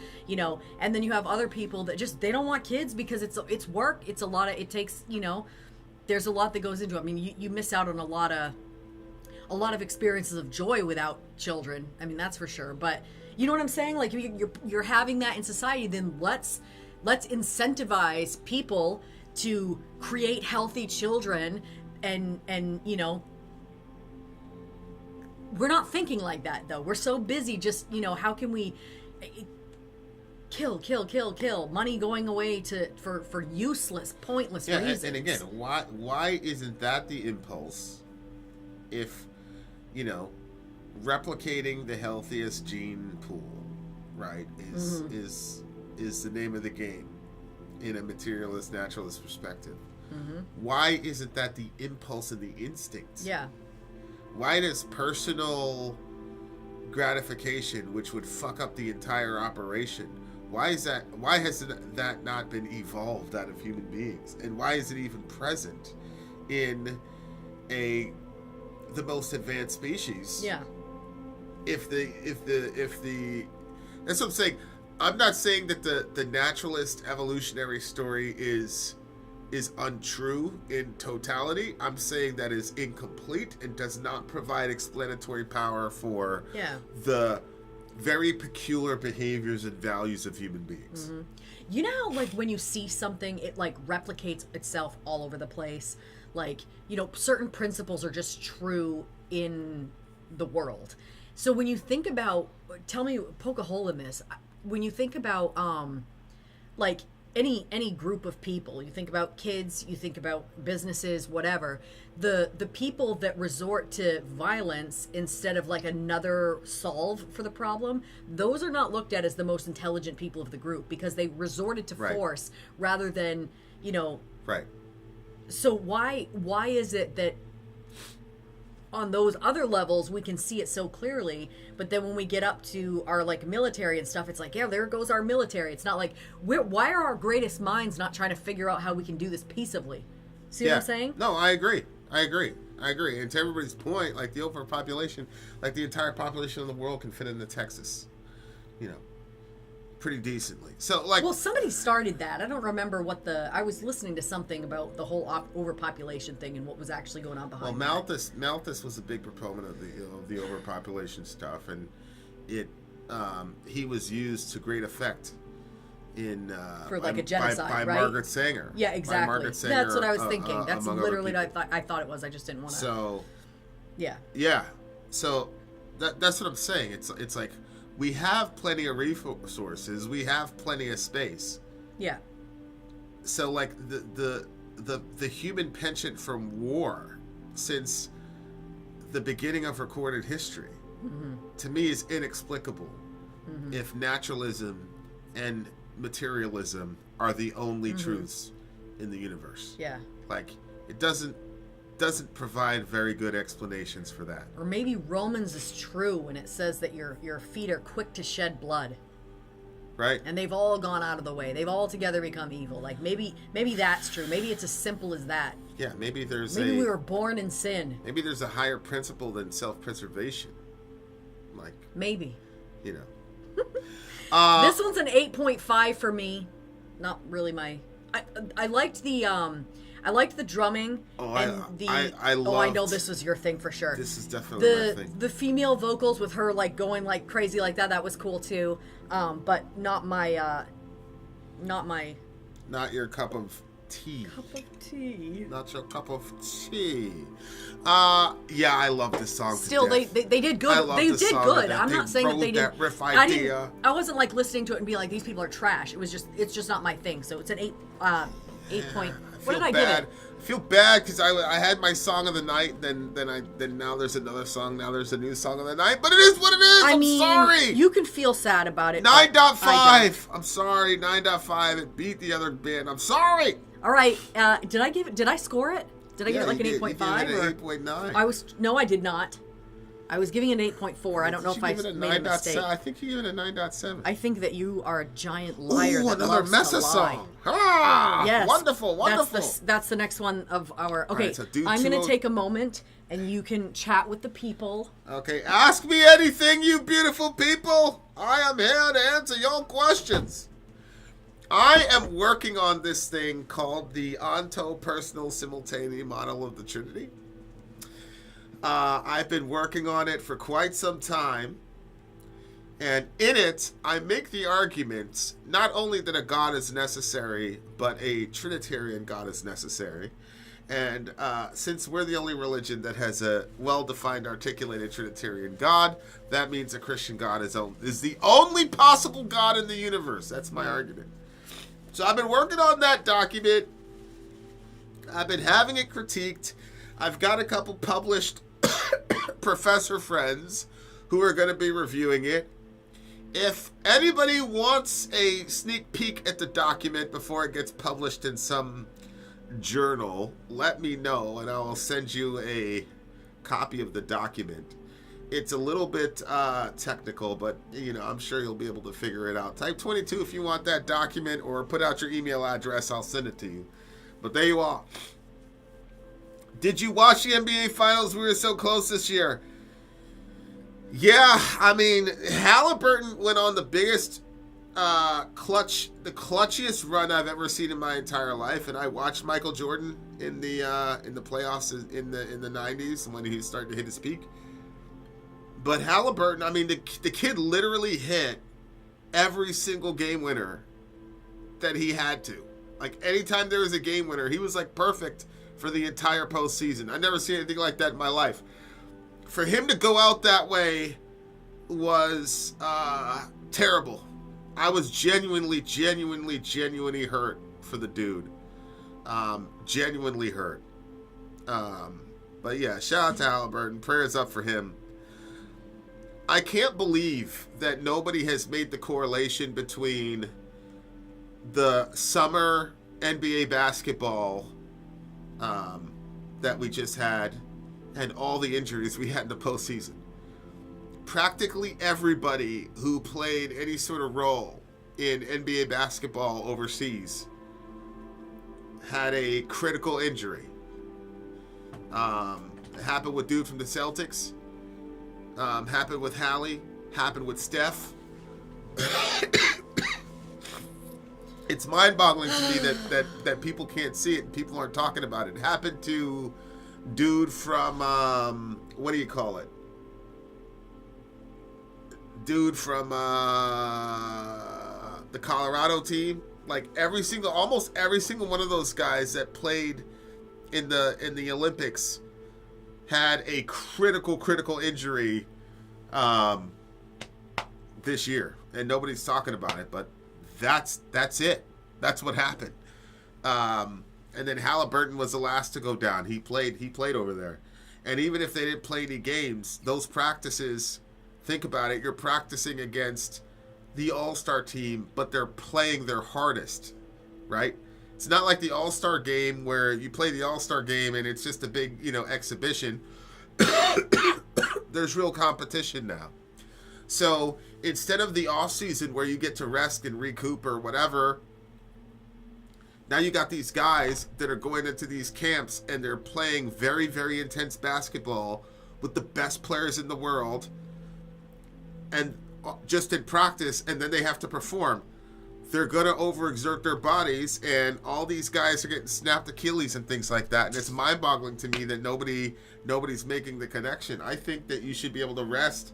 and then you have other people that just, they don't want kids because it's work. It's a lot of, it takes, there's a lot that goes into it. I mean, you miss out on a lot of experiences of joy without children. I mean, that's for sure. But you know what I'm saying? Like, you're having that in society, then let's incentivize people to create healthy children and we're not thinking like that, though. We're so busy just, how can we kill, money going away for useless, pointless reasons. And again, why isn't that the impulse if, replicating the healthiest gene pool, right, is the name of the game in a materialist, naturalist perspective? Mm-hmm. Why isn't that the impulse and the instinct? Yeah. Why does personal gratification, which would fuck up the entire operation, why has that not been evolved out of human beings? And why is it even present in the most advanced species? Yeah. If the that's what I'm saying. I'm not saying that the naturalist evolutionary story is untrue in totality. I'm saying that is incomplete and does not provide explanatory power for the very peculiar behaviors and values of human beings. Mm-hmm. You know how, like, when you see something, it, like, replicates itself all over the place? Like, certain principles are just true in the world. So when you think about, poke a hole in this, when you think about, like, any group of people, you think about kids, you think about businesses, whatever, the people that resort to violence instead of like another solve for the problem, those are not looked at as the most intelligent people of the group because they resorted to force rather than, Right. So why is it that on those other levels we can see it so clearly, but then when we get up to our like military and stuff, it's like, yeah, there goes our military. It's not like, why are our greatest minds not trying to figure out how we can do this peaceably? See what I'm saying? No, I agree. And to everybody's point, like the overpopulation, like the entire population of the world can fit into Texas, pretty decently. So, like, well, somebody started that. I don't remember I was listening to something about the whole overpopulation thing and what was actually going on behind. Well, Malthus was a big proponent of the overpopulation stuff, and he was used to great effect in for like a genocide, by right? Margaret Sanger. Yeah, exactly. Margaret Sanger, that's what I was thinking. That's literally what I thought it was. I just didn't want to. So, yeah. So that's what I'm saying. It's like, we have plenty of resources. We have plenty of space. Yeah. So, like, the human penchant from war since the beginning of recorded history, to me, is inexplicable. If naturalism and materialism are the only truths in the universe. Yeah. Like, it doesn't doesn't provide very good explanations for that. Or maybe Romans is true when it says that your feet are quick to shed blood. Right. And they've all gone out of the way. They've all together become evil. Like maybe that's true. Maybe it's as simple as that. Yeah, maybe we were born in sin. Maybe there's a higher principle than self-preservation. Like maybe. You know. This one's an 8.5 for me. Not really my. I liked the drumming. I know this was your thing for sure. This is definitely my thing. The female vocals with her like going like crazy like that. That was cool too. But not your cup of tea. Not your cup of tea. Yeah, I love this song. Still, they did good. They did good. I'm not saying that they did. That riff idea. I wasn't like listening to it and being like, these people are trash. It's just not my thing. So it's an 8 point. What did I give it? I feel bad because I had my song of the night. Then now there's another song. Now there's a new song of the night. But it is what it is. I'm sorry. You can feel sad about it. 9.5. I'm sorry. 9.5. It beat the other band. I'm sorry. All right. Did I score it? Did I give it like an 8.5 or 8.9? I did not. I was giving it an 8.4. I don't know if I made a mistake. I think you gave it a 9.7. I think that you are a giant liar. Ooh, another Messa song. Ah, yes. Wonderful. That's the next one of our. Okay, right, so I'm going to take a moment and you can chat with the people. Okay, ask me anything, you beautiful people. I am here to answer your questions. I am working on this thing called the Onto-Personal Simultaneous Model of the Trinity. I've been working on it for quite some time. And in it, I make the argument not only that a God is necessary, but a Trinitarian God is necessary. And since we're the only religion that has a well-defined, articulated Trinitarian God, that means a Christian God is the only possible God in the universe. That's my argument. So I've been working on that document. I've been having it critiqued. I've got a couple published professor friends who are going to be reviewing it. If anybody wants a sneak peek at the document before it gets published in some journal, let me know and I will send you a copy of the document. It's a little bit technical, but I'm sure you'll be able to figure it out. Type 22 if you want that document, or put out your email address. I'll send it to you. But there you are. Did you watch the NBA Finals? We were so close this year. Yeah, I mean, Halliburton went on the biggest the clutchiest run I've ever seen in my entire life, and I watched Michael Jordan in the playoffs in the 90s when he was starting to hit his peak. But Halliburton, I mean, the kid literally hit every single game winner that he had to. Like, anytime there was a game winner, he was, like, perfect for the entire postseason. I've never seen anything like that in my life. For him to go out that way was terrible. I was genuinely hurt for the dude. Genuinely hurt. But, yeah, shout out to Halliburton. Prayers up for him. I can't believe that nobody has made the correlation between the summer NBA basketball that we just had and all the injuries we had in the postseason. Practically everybody who played any sort of role in NBA basketball overseas had a critical injury. It happened with dude from the Celtics. Happened with Hallie, happened with Steph. It's mind-boggling to me that people can't see it and people aren't talking about it. It happened to dude from what do you call it? Dude from the Colorado team. Like almost every single one of those guys that played in the Olympics had a critical injury this year, and nobody's talking about it. But that's it. That's what happened. And then Halliburton was the last to go down. He played over there, and even if they didn't play any games, those practices. Think about it. You're practicing against the All-Star team, but they're playing their hardest, right? It's not like the All-Star game where you play the All-Star game and it's just a big, exhibition. There's real competition now. So instead of the off season where you get to rest and recoup or whatever, now you got these guys that are going into these camps and they're playing very, very intense basketball with the best players in the world, and just in practice, and then they have to perform. They're going to overexert their bodies, and all these guys are getting snapped Achilles and things like that. And it's mind-boggling to me that nobody's making the connection. I think that you should be able to rest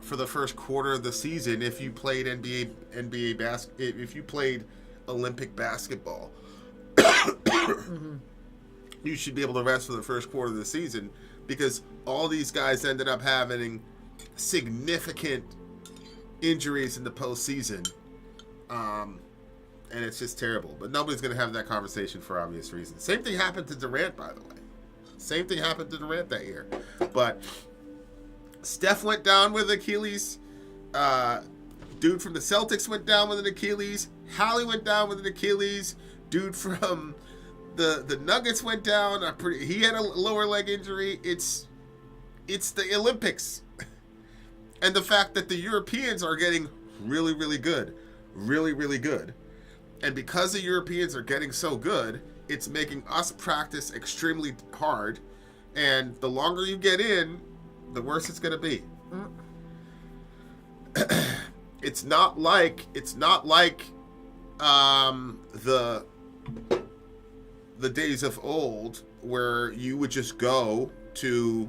for the first quarter of the season if you played if you played Olympic basketball. You should be able to rest for the first quarter of the season, because all these guys ended up having significant injuries in the postseason. And it's just terrible. But nobody's going to have that conversation for obvious reasons. Same thing happened to Durant, by the way. Same thing happened to Durant that year. But Steph went down with Achilles. Dude from the Celtics went down with an Achilles. Hallie went down with an Achilles. Dude from the Nuggets went down. He had a lower leg injury. It's the Olympics. And the fact that the Europeans are getting really, really good. Really, really good. And because the Europeans are getting so good, it's making us practice extremely hard. And the longer you get in, the worse it's going to be. It's not like the days of old where you would just go to,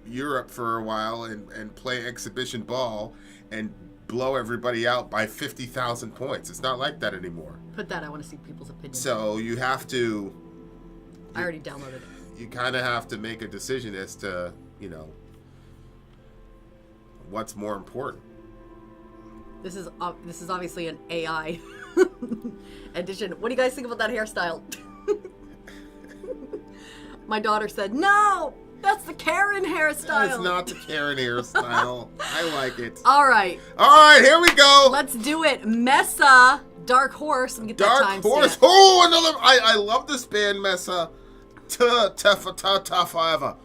Europe for a while and play exhibition ball and blow everybody out by 50,000 points. It's not like that anymore. Put that. I want to see people's opinions. So you have to. I already downloaded it. You kind of have to make a decision as to, what's more important. This is obviously an AI edition. What do you guys think about that hairstyle? My daughter said, "No, that's the Karen hairstyle." It's not the Karen hairstyle. I like it. All right, here we go. Let's do it. Messa, Dark Horse. Let me get that time Dark Horse. stamp. Oh, another. I love this band, Messa. Forever.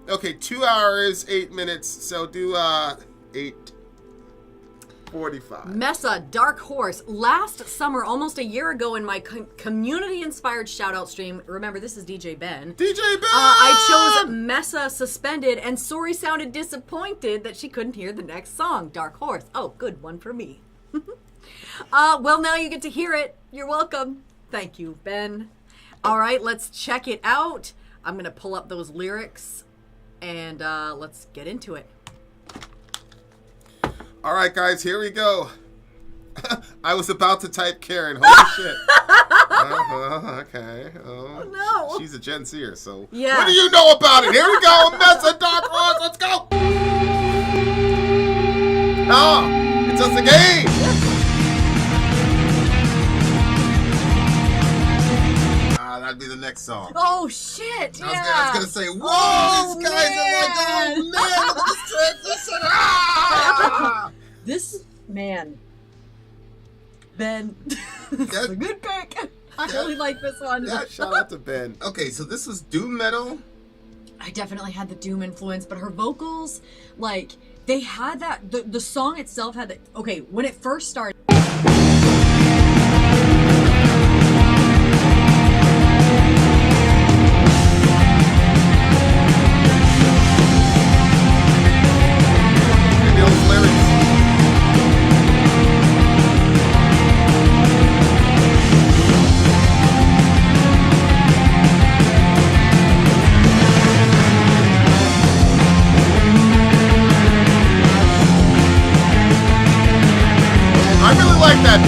Okay, 2 hours, 8 minutes. So do 8:45. Messa, Dark Horse. Last summer, almost a year ago, in my community-inspired shout-out stream, remember, this is DJ Ben. DJ Ben! I chose Messa, Suspended, and Sori sounded disappointed that she couldn't hear the next song, Dark Horse. Oh, good one for me. Well, now you get to hear it. You're welcome. Thank you, Ben. All right, let's check it out. I'm going to pull up those lyrics, and let's get into it. All right, guys, here we go. I was about to type Karen. Holy shit. Okay. Oh, no. She's a Gen Zer, so Yeah. What do you know about it? Here we go. Messa, Dark Horse. Let's go. Oh, it's just a game. That'd be the next song. Oh, shit. Yeah. I was gonna say, whoa, these guys are like, oh, man, look at this transition. Ah! This man, Ben, that's a good pick. I really like this one. Yeah, shout out to Ben. Okay, so this was doom metal. I definitely had the doom influence, but her vocals, like, they had that, the song itself had that, okay, when it first started. I really like that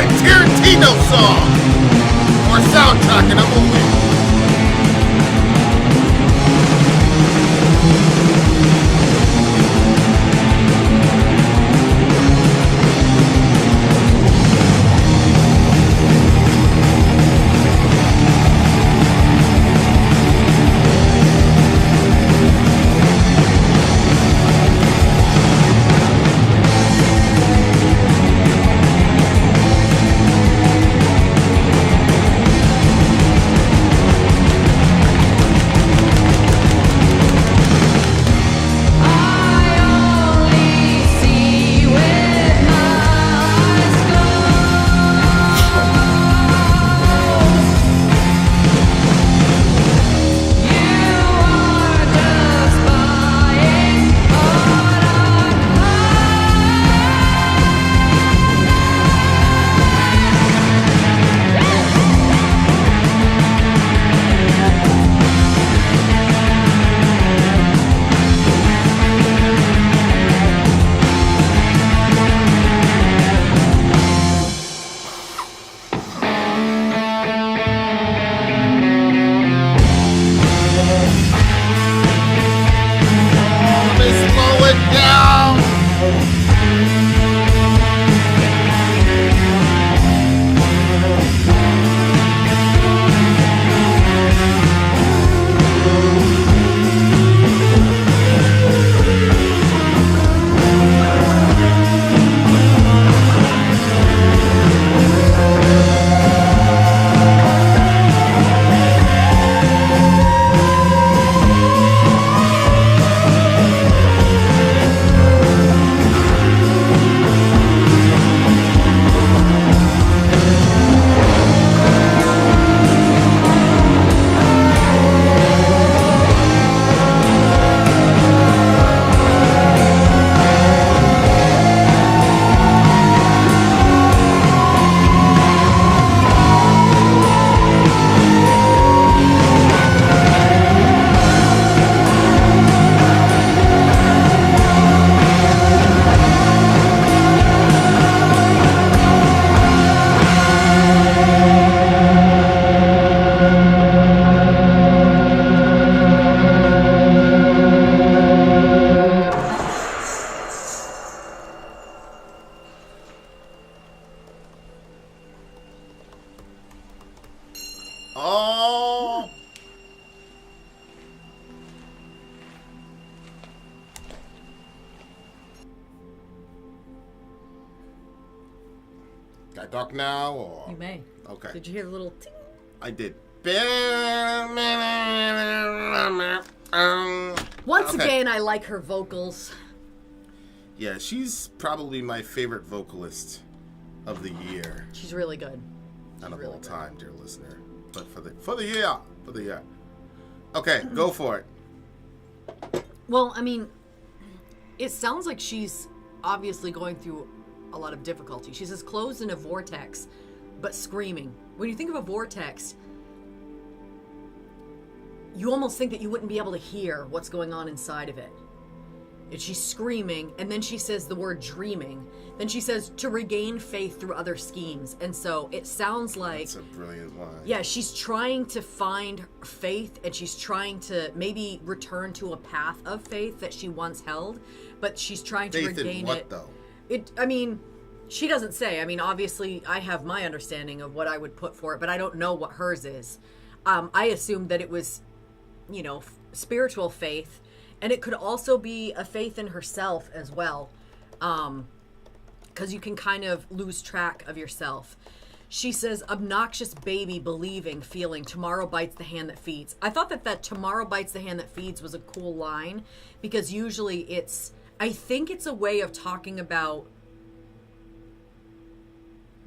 Quentin Tarantino song or soundtrack in a movie. Oh! Can I talk now, or? You may. Okay. Did you hear the little ting? I did. Once Okay. again, I like her vocals. Yeah, she's probably my favorite vocalist of the year. She's really good. Not of all time, dear listener, but for the year. Okay, go for it. Well, I mean, it sounds like she's obviously going through a lot of difficulty. She says closed in a vortex, but screaming. When you think of a vortex, you almost think that you wouldn't be able to hear what's going on inside of it. And she's screaming, and then she says the word dreaming. Then she says to regain faith through other schemes. And so it sounds like... That's a brilliant line. Yeah, she's trying to find faith, and she's trying to maybe return to a path of faith that she once held, but she's trying to Faith regain in what, it. though? I mean, she doesn't say. I mean, obviously, I have my understanding of what I would put for it, but I don't know what hers is. I assumed that it was, you know, spiritual faith, and it could also be a faith in herself as well, because you can kind of lose track of yourself. She says, obnoxious baby believing, feeling, tomorrow bites the hand that feeds. I thought that tomorrow bites the hand that feeds was a cool line, because usually I think it's a way of talking about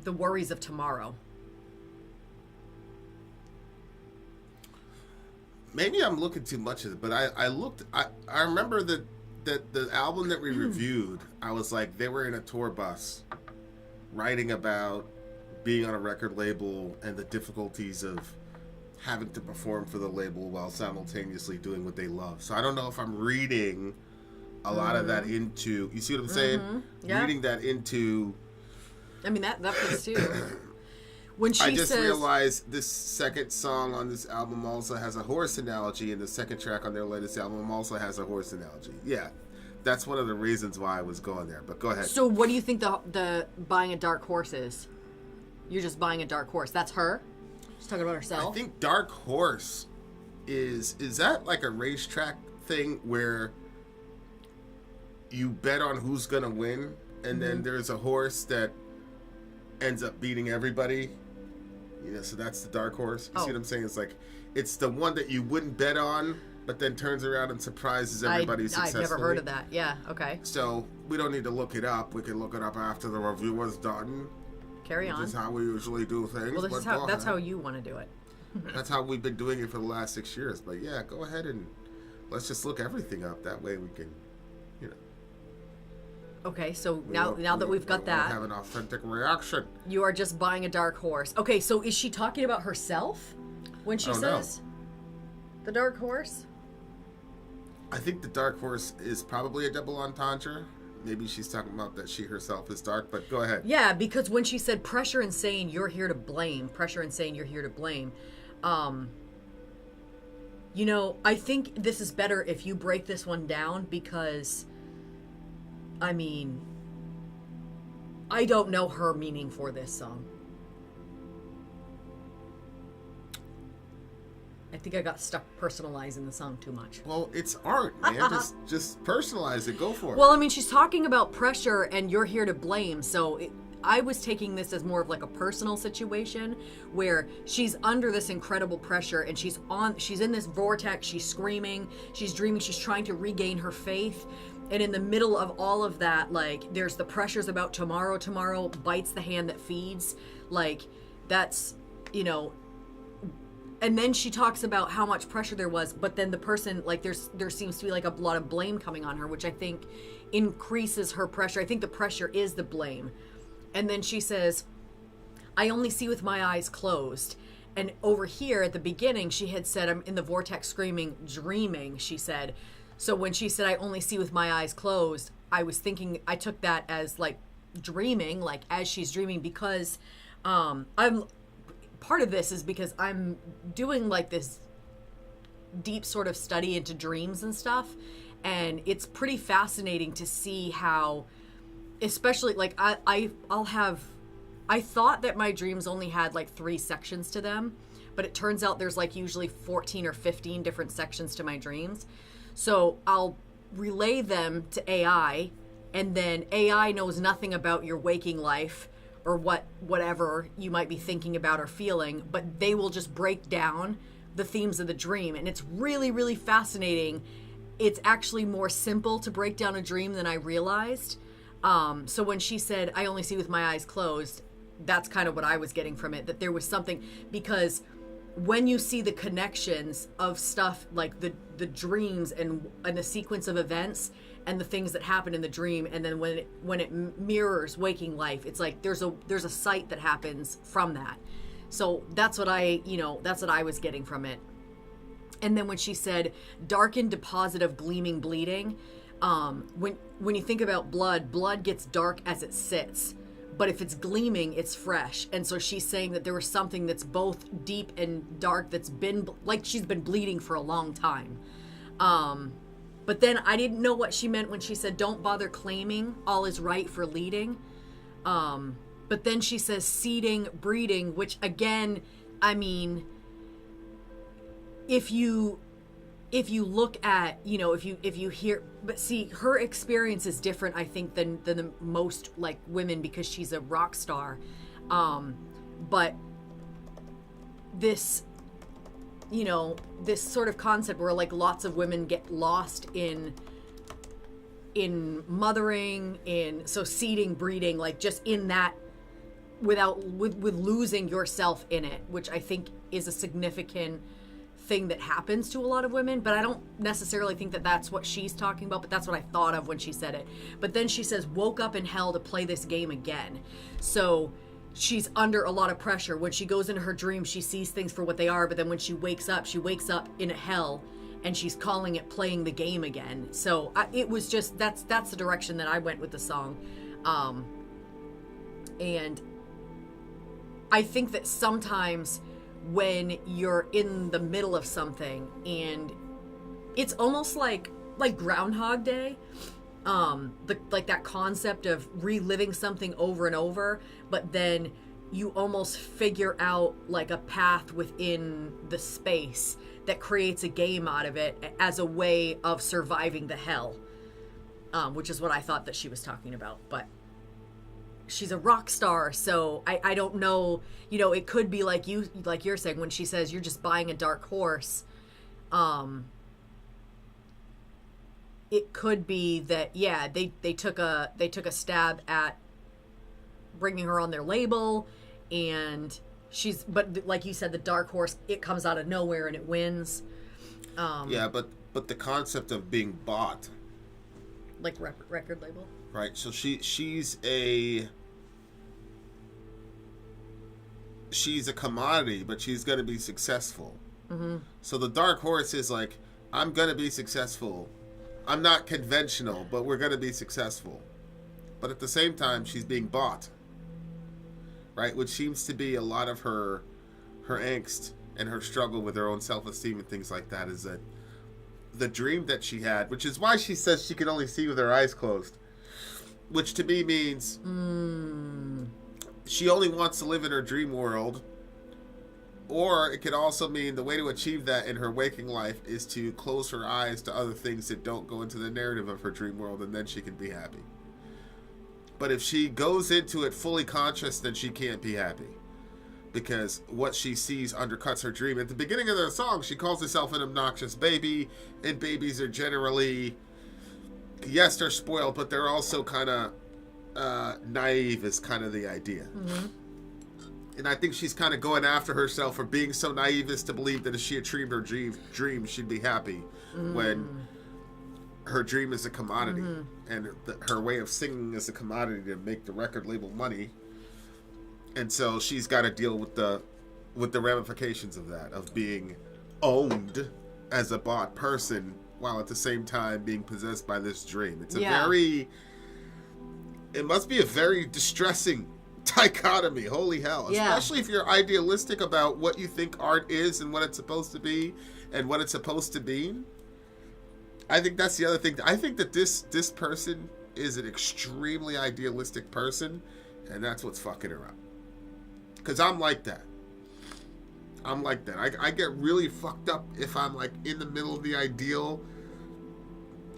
the worries of tomorrow. Maybe I'm looking too much at it, but I remember that the album that we reviewed, I was like, they were in a tour bus writing about being on a record label and the difficulties of having to perform for the label while simultaneously doing what they love. So I don't know if I'm reading a lot of that into, you see what I'm saying? Yeah. Reading that into I mean, that fits too. When she I just says, realized this second song on this album also has a horse analogy, and the second track on their latest album also has a horse analogy. Yeah, that's one of the reasons why I was going there. But go ahead. So what do you think the buying a dark horse is? You're just buying a dark horse. That's her? She's talking about herself? I think dark horse is that like a racetrack thing where you bet on who's gonna win, and then there's a horse that ends up beating everybody. So that's the dark horse. You see what I'm saying? It's like, it's the one that you wouldn't bet on, but then turns around and surprises everybody successfully. I've never heard of that. Yeah, okay. So we don't need to look it up. We can look it up after the review was done. Carry on. This is how we usually do things. Well, that's how you want to do it. That's how we've been doing it for the last 6 years. But yeah, go ahead and let's just look everything up. That way we can, Okay, so now that we've got that, have an authentic reaction. You are just buying a dark horse. Okay, so is she talking about herself when she says the dark horse? I think the dark horse is probably a double entendre. Maybe she's talking about that she herself is dark, but go ahead. Yeah, because when she said pressure and saying you're here to blame, I think this is better if you break this one down because, I mean, I don't know her meaning for this song. I think I got stuck personalizing the song too much. Well, it's art, man. just personalize it. Go for it. Well, I mean, she's talking about pressure and you're here to blame. So I was taking this as more of like a personal situation where she's under this incredible pressure and she's in this vortex. She's screaming, she's dreaming, she's trying to regain her faith. And in the middle of all of that, like, there's the pressures about tomorrow. Tomorrow bites the hand that feeds. Like, that's, and then she talks about how much pressure there was, but then the person, like, there seems to be like a lot of blame coming on her, which I think increases her pressure. I think the pressure is the blame. And then she says, I only see with my eyes closed. And over here at the beginning, she had said, I'm in the vortex screaming, dreaming, she said. So when she said, I only see with my eyes closed, I was thinking, I took that as like dreaming, like as she's dreaming, because part of this is because I'm doing like this deep sort of study into dreams and stuff. And it's pretty fascinating to see how, especially like I thought that my dreams only had like 3 sections to them, but it turns out there's like usually 14 or 15 different sections to my dreams. So I'll relay them to AI, and then AI knows nothing about your waking life or whatever you might be thinking about or feeling, but they will just break down the themes of the dream. And it's really, really fascinating. It's actually more simple to break down a dream than I realized. So when she said, I only see with my eyes closed, that's kind of what I was getting from it, that there was something, because when you see the connections of stuff like the dreams and the sequence of events and the things that happen in the dream, and then when it mirrors waking life, it's like there's a sight that happens from that. So that's what I was getting from it. And then when she said darkened deposit of gleaming bleeding, when you think about blood gets dark as it sits. But if it's gleaming, it's fresh. And so she's saying that there was something that's both deep and dark that's been, like, she's been bleeding for a long time. But then I didn't know what she meant when she said, don't bother claiming, all is right for leading. But then she says seeding, breeding, which again, I mean, if you look at, if you hear, but see, her experience is different, I think, than the most like women, because she's a rock star. But this, this sort of concept where like lots of women get lost in mothering, so seeding, breeding, like just in that, with losing yourself in it, which I think is a significant thing that happens to a lot of women. But I don't necessarily think that that's what she's talking about, but that's what I thought of when she said it. But then she says, woke up in hell to play this game again. So she's under a lot of pressure. When she goes into her dream, she sees things for what they are, but then when she wakes up in a hell, and she's calling it playing the game again. So it was just, that's the direction that I went with the song. And I think that sometimes when you're in the middle of something and it's almost like Groundhog Day, like that concept of reliving something over and over, but then you almost figure out like a path within the space that creates a game out of it as a way of surviving the hell, which is what I thought that she was talking about. But she's a rock star, so I don't know, you know, it could be like you're saying when she says you're just buying a dark horse. It could be that, yeah, they took a stab at bringing her on their label, and but like you said, the dark horse, it comes out of nowhere and it wins. Yeah, but the concept of being bought, like record label, right? So she's a commodity, but she's gonna be successful. Mm-hmm. So the dark horse is like, I'm gonna be successful. I'm not conventional, but we're gonna be successful. But at the same time, she's being bought, right? Which seems to be a lot of her angst and her struggle with her own self-esteem and things like that, is that the dream that she had, which is why she says she can only see with her eyes closed, which to me means she only wants to live in her dream world. Or it could also mean the way to achieve that in her waking life is to close her eyes to other things that don't go into the narrative of her dream world, and then she can be happy. But if she goes into it fully conscious, then she can't be happy, because what she sees undercuts her dream. At the beginning of the song, she calls herself an obnoxious baby, and babies are generally, yes, they're spoiled, but they're also kind of naive is kind of the idea. Mm-hmm. And I think she's kind of going after herself for being so naive as to believe that if she achieved her dream, she'd be happy, when her dream is a commodity, and her way of singing is a commodity to make the record label money. And so she's got to deal with the ramifications of that, of being owned as a bought person while at the same time being possessed by this dream. It's it must be a very distressing dichotomy. Holy hell. Especially if you're idealistic about what you think art is and what it's supposed to be and what it's supposed to be. I think that's the other thing. I think that this person is an extremely idealistic person, and that's what's fucking her up. Because I'm like that. I get really fucked up if I'm like in the middle of the ideal,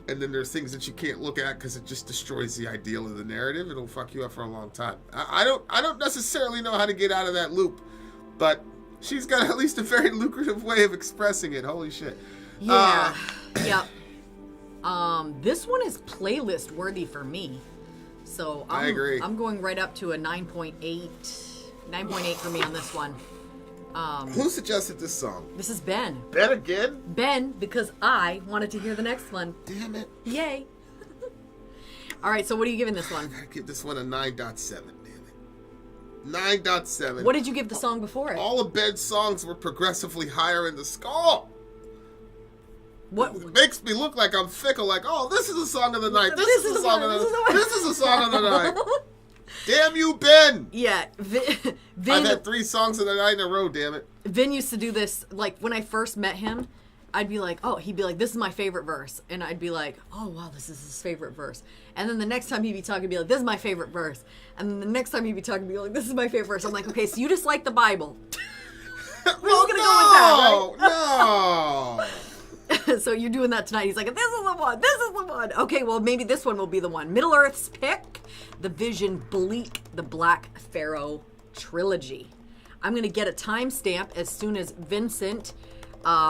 and then there's things that you can't look at because it just destroys the ideal of the narrative. It'll fuck you up for a long time. I don't necessarily know how to get out of that loop, but she's got at least a very lucrative way of expressing it. Holy shit. Yeah. Yep. This one is playlist worthy for me. So I agree. I'm going right up to a 9.8. 9.8 for me on this one. Who suggested this song? This is Ben. Ben again? Ben, because I wanted to hear the next one. Damn it. Yay. All right, so what are you giving this one? I give this one a 9.7, damn it. 9.7. What did you give the song before it? All of Ben's songs were progressively higher in the score. What it makes me look like I'm fickle, like, oh, this is a song of the night. This is a song of the night. This is a song of the night. Damn you, Ben! Yeah, Vin. I've had 3 songs of the night in a row, damn it. Vin used to do this, like, when I first met him, I'd be like, oh, he'd be like, this is my favorite verse. And I'd be like, oh, wow, this is his favorite verse. And then the next time he'd be talking, he'd be like, this is my favorite verse. And then the next time he'd be talking, he'd be like, this is my favorite verse. I'm like, okay, so you just like the Bible. We're all going to go with that, right? No! So you're doing that tonight. He's like, this is the one. This is the one. Okay, well, maybe this one will be the one. Middle Earth's pick, the Vision Bleak, the Black Pharaoh Trilogy. I'm going to get a timestamp as soon as Vincent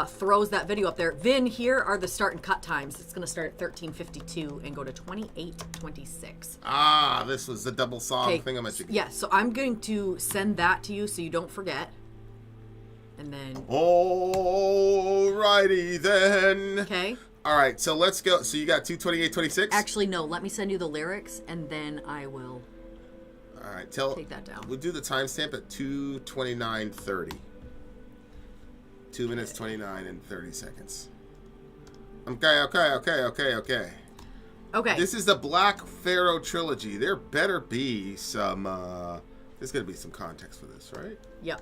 throws that video up there. Vin, here are the start and cut times. It's going to start at 13:52 and go to 28:26. Ah, this was the double song thing. Yeah, so I'm going to send that to you so you don't forget. And then... Alrighty then. Okay. Alright, so let's go. So you got 2:28:26? Actually, no. Let me send you the lyrics, and then I will take that down. We'll do the timestamp at 2:29:30. 2 minutes, 29 and 30 seconds. Okay. Okay. This is the Black Pharaoh Trilogy. There better be some, there's going to be some context for this, right? Yep.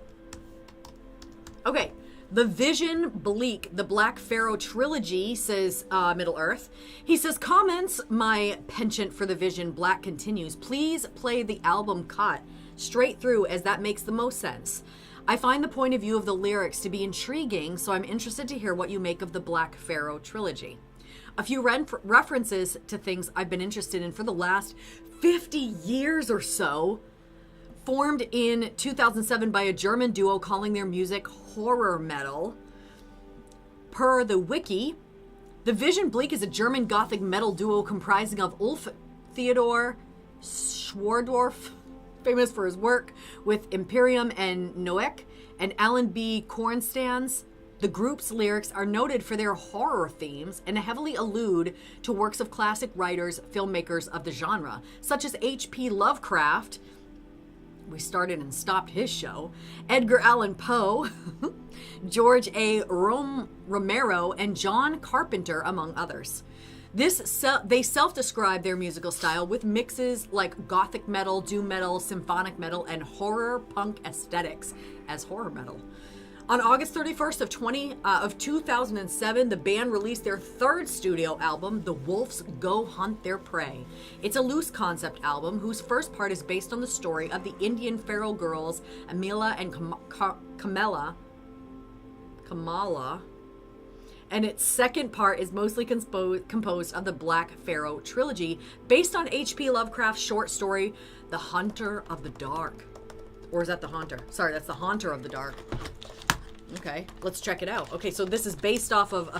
Okay. The Vision Bleak, the Black Pharaoh Trilogy, says Middle Earth. He says, comments, my penchant for the Vision Black continues. Please play the album cut straight through, as that makes the most sense. I find the point of view of the lyrics to be intriguing, so I'm interested to hear what you make of the Black Pharaoh Trilogy. A few references to things I've been interested in for the last 50 years or so. Formed in 2007 by a German duo calling their music horror metal. Per the wiki, the Vision Bleak is a German Gothic metal duo comprising of Ulf Theodor Schwardorf, famous for his work with Imperium and Noek, and Alan B. Kornstans. The group's lyrics are noted for their horror themes and heavily allude to works of classic writers, filmmakers of the genre, such as H.P. Lovecraft. We started and stopped his show. Edgar Allan Poe, George A. Romero, and John Carpenter, among others. They self-describe their musical style with mixes like gothic metal, doom metal, symphonic metal, and horror punk aesthetics as horror metal. On August 31st of 2007, the band released their third studio album, The Wolves Go Hunt Their Prey. It's a loose concept album whose first part is based on the story of the Indian Pharaoh girls, Amila and Kamala, and its second part is mostly composed of the Black Pharaoh Trilogy, based on H.P. Lovecraft's short story, The Hunter of the Dark. Or is that The Haunter? Sorry, that's The Haunter of the Dark. Okay, let's check it out. Okay, so this is based off of a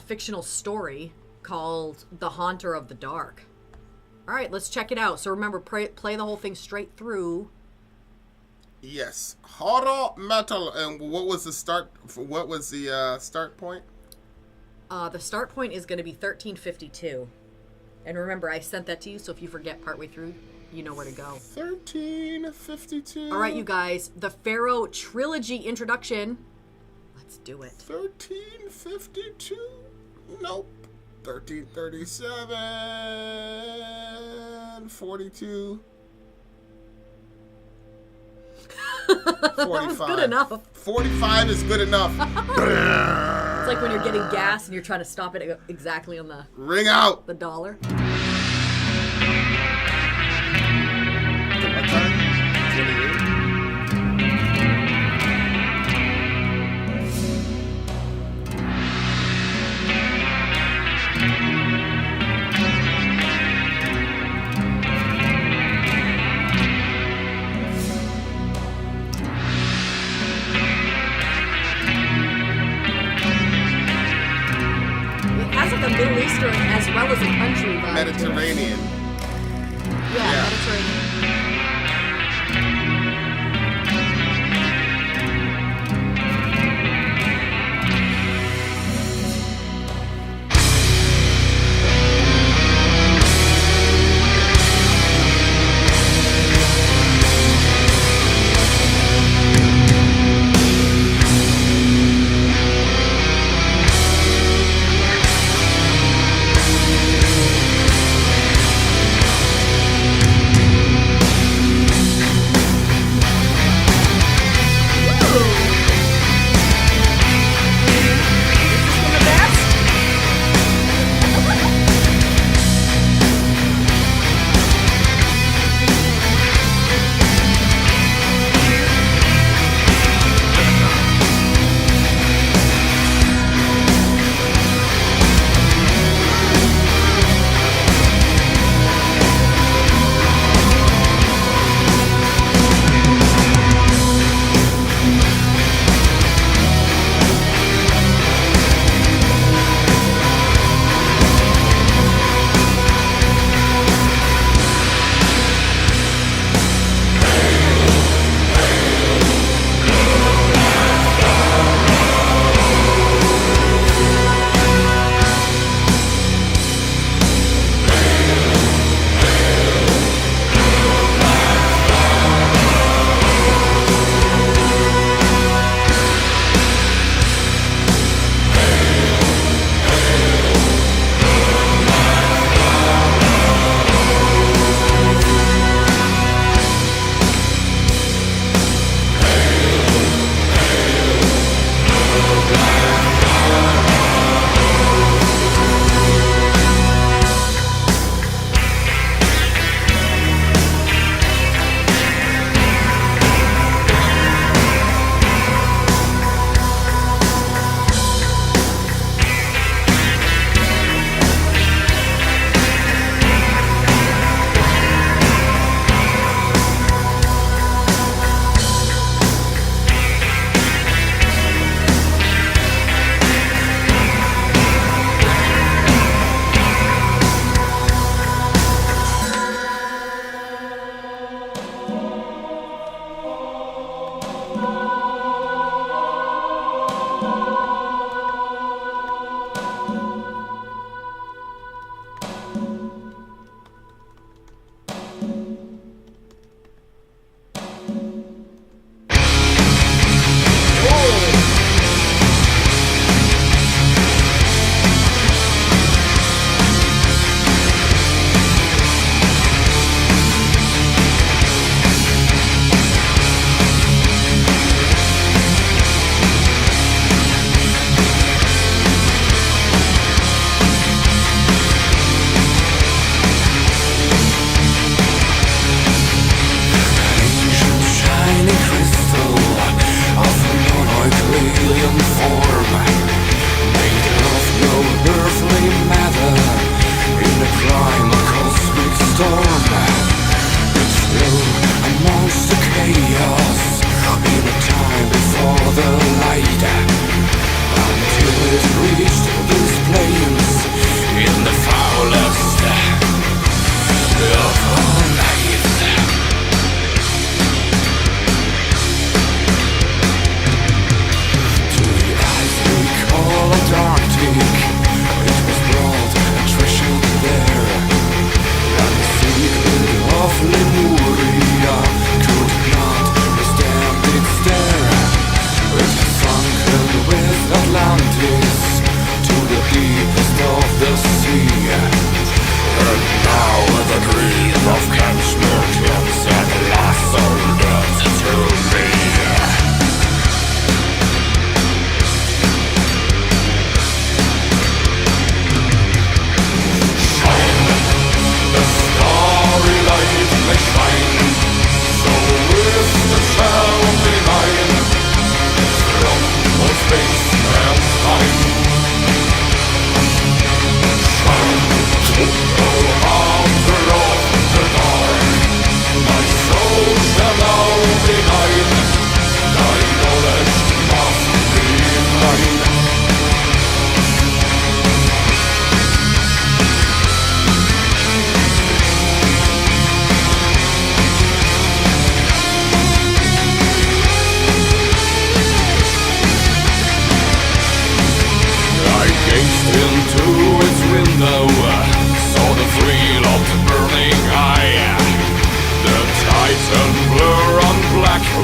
fictional story called The Haunter of the Dark. All right, let's check it out. So remember, play the whole thing straight through. Yes, horror metal. And what was the start? What was the start point? The start point is going to be 1352. And remember, I sent that to you, so if you forget partway through, you know where to go. 1352. All right, you guys, the Pharaoh Trilogy introduction. Let's do it. 1352? Nope. 1337. 42. 45. That was good enough. 45 is good enough. It's like when you're getting gas and you're trying to stop it exactly on the ring out the dollar. What time? 28. It has like a Middle Eastern as well as a country vibe.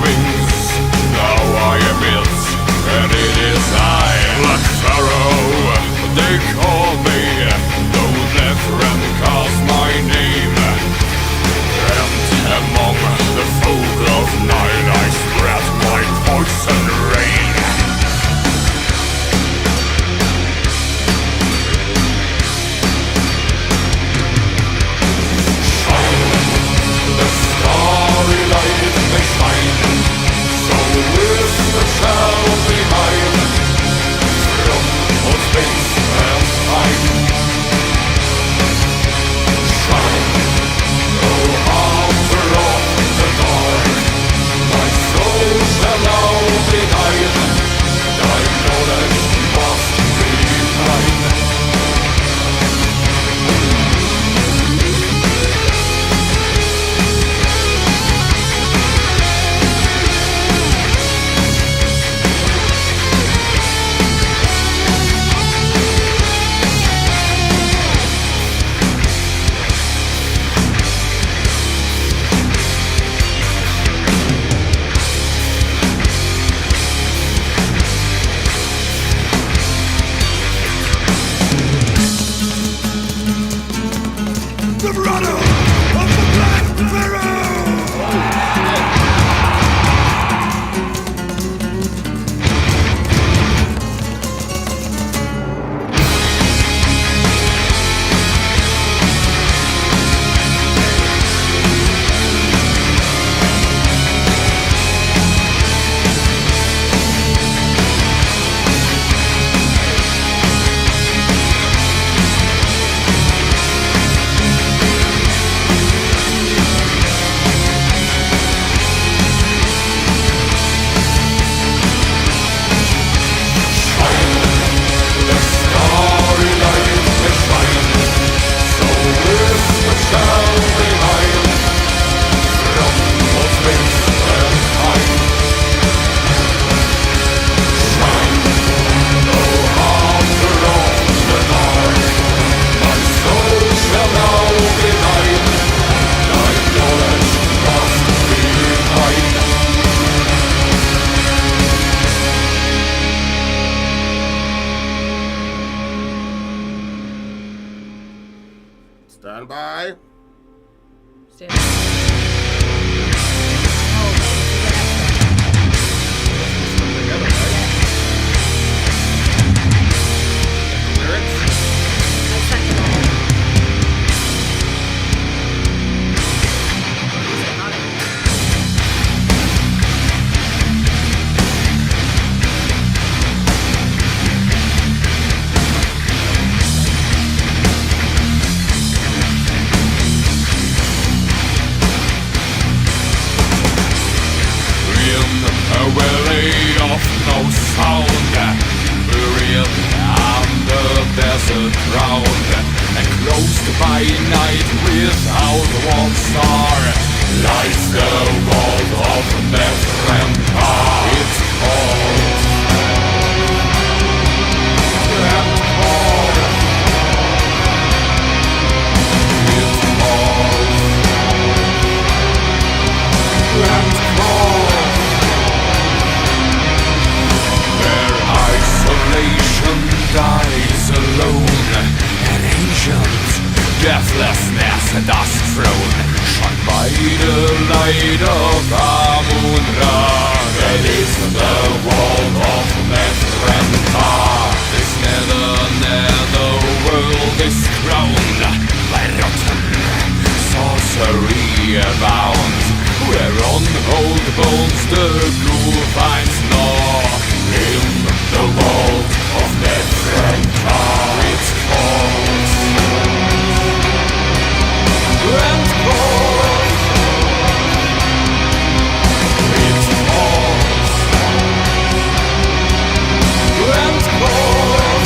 wings. Now I am it, and it is I, Black Pharaoh. They call me, though their friend calls my name. And among the folk of night I spread my poison rain. The starry light may shine, so is the child behind, from all space and time. Shine, oh after all the dark, my soul shall now be thine, thy knowledge must be mine. The brother of the Black Pharaoh! Stand by. Stand. Together, right? Lyrics? A valley of no sound, buried under desert ground, enclosed by night without one star, lies the world of Nefertari. It's cold and cold. It's cold and cold. Isolation dies alone. An ancient deathlessness does throne, shone by the light of Amun-Ra. That is the world of Nefertari. This nether world is crowned by rotten sorcery abound, where on old bones the ghoul finds gnaw. In the world of Nefertari, it's cold and cold. It's cold and cold.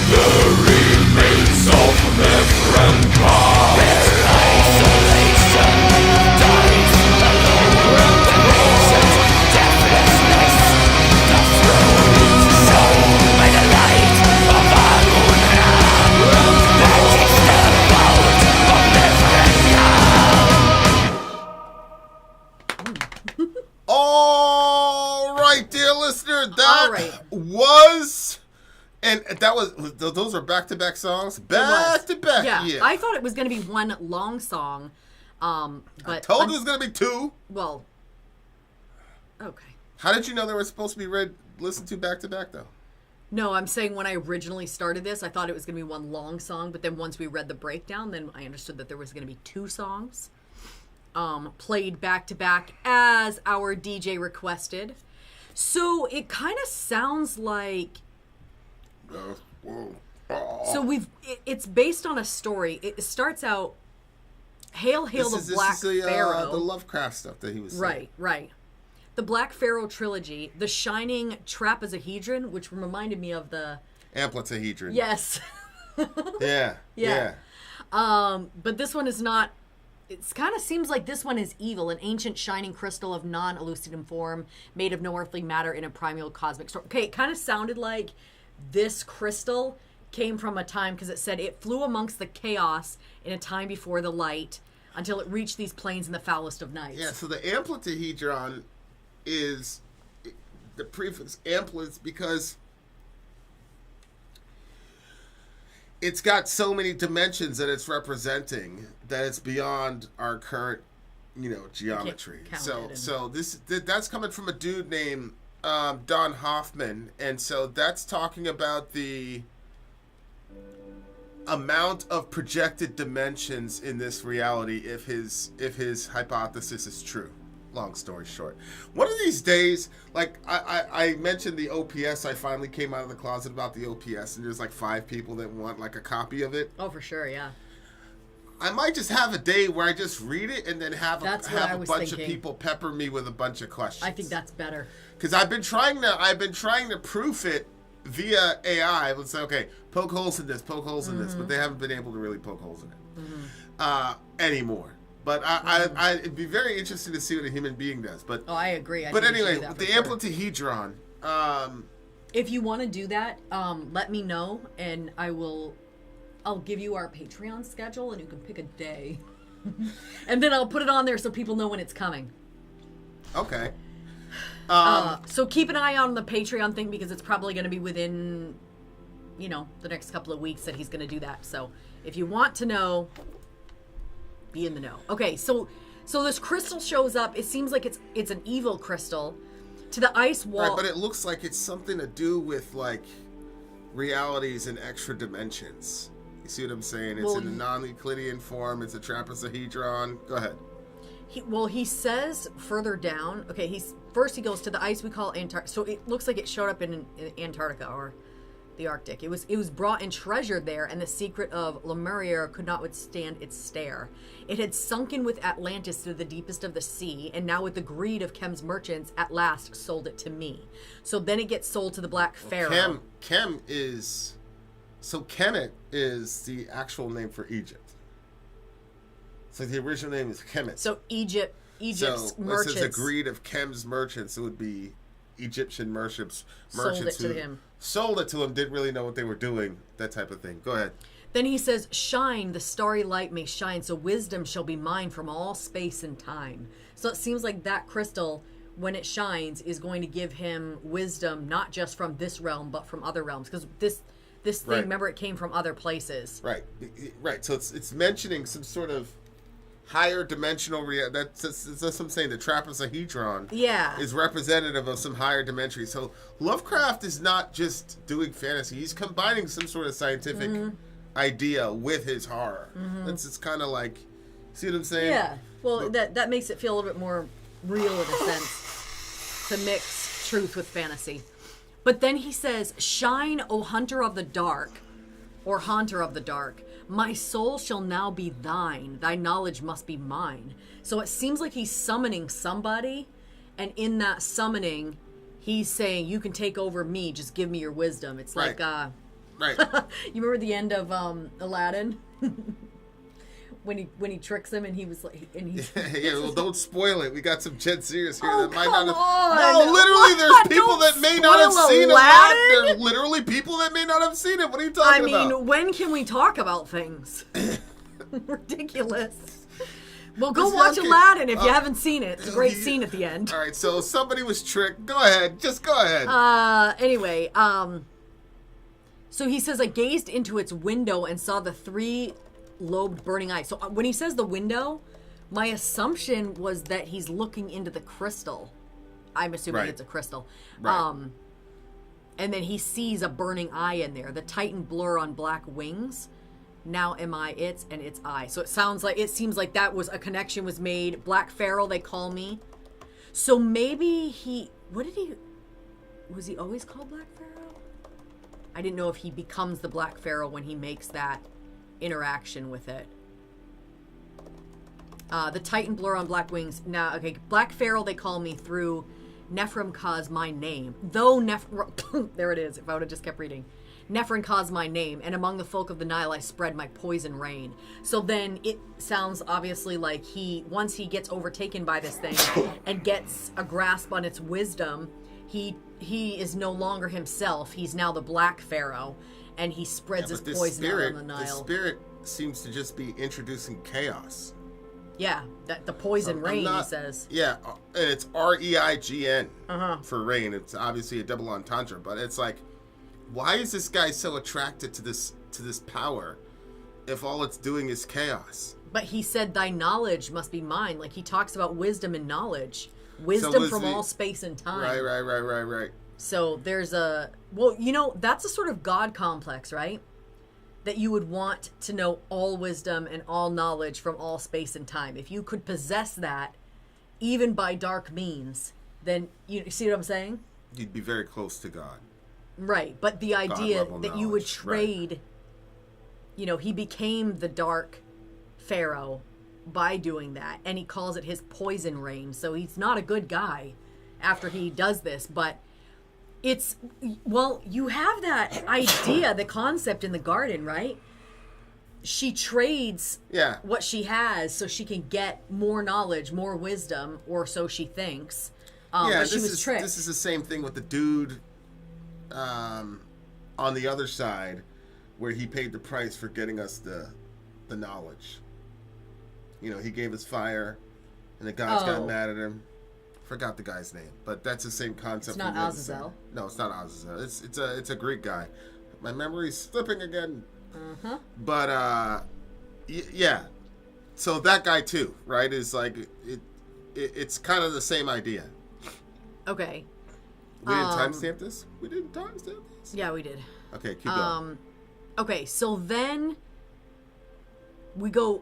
The remains of myth and past. Isolation dies alone. Ancient deathlessness, the throne shown by the light of Aguna. That is the vault of myth and power. All right, dear listener, that was... And that was, those are back-to-back songs? Back-to-back, yeah. I thought it was going to be one long song. But I told you it was going to be two. Well, okay. How did you know they were supposed to be listened to back-to-back, though? No, I'm saying when I originally started this, I thought it was going to be one long song. But then once we read the breakdown, then I understood that there was going to be two songs played back-to-back as our DJ requested. So it kind of sounds like... So it's based on a story. It starts out, Hail, the Black Pharaoh. The Lovecraft stuff that he was saying. Right. The Black Pharaoh Trilogy, The Shining Trapezohedron, which reminded me of the... Amplitahedron. Yes. Yeah. But this one is not... It kind of seems like this one is evil, an ancient shining crystal of non-elucidative form, made of no earthly matter in a primeval cosmic storm. Okay, it kind of sounded like this crystal came from a time, because it said it flew amongst the chaos in a time before the light until it reached these plains in the foulest of nights. Yeah, so the amplitahedron is the prefix amplits because it's got so many dimensions that it's representing that it's beyond our current, geometry. So that's coming from a dude named Don Hoffman, and so that's talking about the amount of projected dimensions in this reality if his hypothesis is true. Long story short, one of these days, like I mentioned the OPS, I finally came out of the closet about the OPS, and there's like 5 people that want like a copy of it. Oh, for sure, yeah. I might just have a day where I just read it and then have a bunch of thinking. people pepper me with a bunch of questions. I think that's better. Because I've been trying to proof it via AI. Let's say, okay, poke holes in this, but they haven't been able to really poke holes in it anymore. But it'd be very interesting to see what a human being does. But I agree. But anyway, the amplitahedron. If you want to do that, let me know, and I'll give you our Patreon schedule, and you can pick a day, and then I'll put it on there so people know when it's coming. Okay. So keep an eye on the Patreon thing, because it's probably going to be within, the next couple of weeks that he's going to do that. So if you want to know, be in the know. Okay, so this crystal shows up. It seems like it's an evil crystal. To the ice wall. Right, but it looks like it's something to do with like realities and extra dimensions. You see what I'm saying? It's in a non-Euclidean form. It's a trapezohedron. Go ahead. He says further down. Okay, he goes to the ice we call Antarctica. So it looks like it showed up in Antarctica or the Arctic. It was brought and treasured there, and the secret of Lemuria could not withstand its stare. It had sunken with Atlantis to the deepest of the sea, and now with the greed of Chem's merchants, at last sold it to me. So then it gets sold to the Black Pharaoh. Kemet is the actual name for Egypt. So the original name is Kemet. So Egypt's merchants. So the greed of Chem's merchants, it would be Egyptian merchants sold it to him. Sold it to him, didn't really know what they were doing, that type of thing. Go ahead. Then he says, shine, the starry light may shine, so wisdom shall be mine from all space and time. So it seems like that crystal, when it shines, is going to give him wisdom, not just from this realm, but from other realms. Because this thing, right. Remember, it came from other places. Right. So it's mentioning some sort of higher dimensional that's what I'm saying. The trapezohedron is representative of some higher dimension. So Lovecraft is not just doing fantasy; he's combining some sort of scientific idea with his horror. It's kind of like, see what I'm saying? Yeah. Well, that makes it feel a little bit more real in a sense, to mix truth with fantasy. But then he says, "Shine, O hunter of the dark," or haunter of the dark. My soul shall now be thine. Thy knowledge must be mine. So it seems like he's summoning somebody, and in that summoning, he's saying, you can take over me, just give me your wisdom. It's like, Right. You remember the end of Aladdin? when he tricks him and he was like, and he Yeah, well, don't spoil it. We got some Gen Zers here Oh, that might not have. on. No, literally, there's What? people Don't that may not have spoil seen Aladdin? it. There are literally people that may not have seen it. What are you I talking mean, about? when can we talk about things? Ridiculous. Well, go This watch young kid- Aladdin if you haven't seen it. It's a great he- scene at the end. All right, so somebody was tricked. Go ahead. Just go ahead. Anyway, so he says, I gazed into its window and saw the 3-lobed burning eye. So when he says the window, my assumption was that he's looking into the crystal. I'm assuming Right. it's a crystal. Right. And then he sees a burning eye in there. The Titan blur on black wings. Now am I its and its eye. So it seems like that was a connection was made. Black Pharaoh, they call me. So maybe was he always called Black Pharaoh? I didn't know if he becomes the Black Pharaoh when he makes that interaction with it. The Titan blur on black wings. Now, okay, Black Pharaoh, they call me through Nephrim cause my name. Though there it is, if I would have just kept reading. Nephrim caused my name, and among the folk of the Nile I spread my poison rain. So then it sounds obviously like once he gets overtaken by this thing and gets a grasp on its wisdom, he is no longer himself. He's now the Black Pharaoh, and he spreads his poison out on the Nile. The spirit seems to just be introducing chaos. Yeah, the poison rain, he says. Yeah, and it's REIGN Uh-huh. for rain. It's obviously a double entendre, but it's like, why is this guy so attracted to this power if all it's doing is chaos? But he said, thy knowledge must be mine. Like, he talks about wisdom and knowledge. Wisdom from all space and time. Right. So there's that's a sort of God complex, right? That you would want to know all wisdom and all knowledge from all space and time. If you could possess that, even by dark means, then you see what I'm saying? You'd be very close to God. Right, but the idea God-level that you would knowledge, trade, he became the Dark Pharaoh by doing that, and he calls it his poison rain. So he's not a good guy after he does this, but you have that idea, the concept in the garden, right? She trades what she has so she can get more knowledge, more wisdom, or so she thinks. But she was tricked. This is the same thing with the dude on the other side, where he paid the price for getting us the knowledge. He gave us fire, and the gods got mad at him. Forgot the guy's name, but that's the same concept. It's not Azazel. No, it's not Azazel. It's a Greek guy. My memory's slipping again. Uh-huh. But yeah. So that guy too, right? Is like it's kind of the same idea. Okay. We didn't timestamp this? We didn't timestamp this? Yeah, we did. Okay, keep going. Okay, so then we go,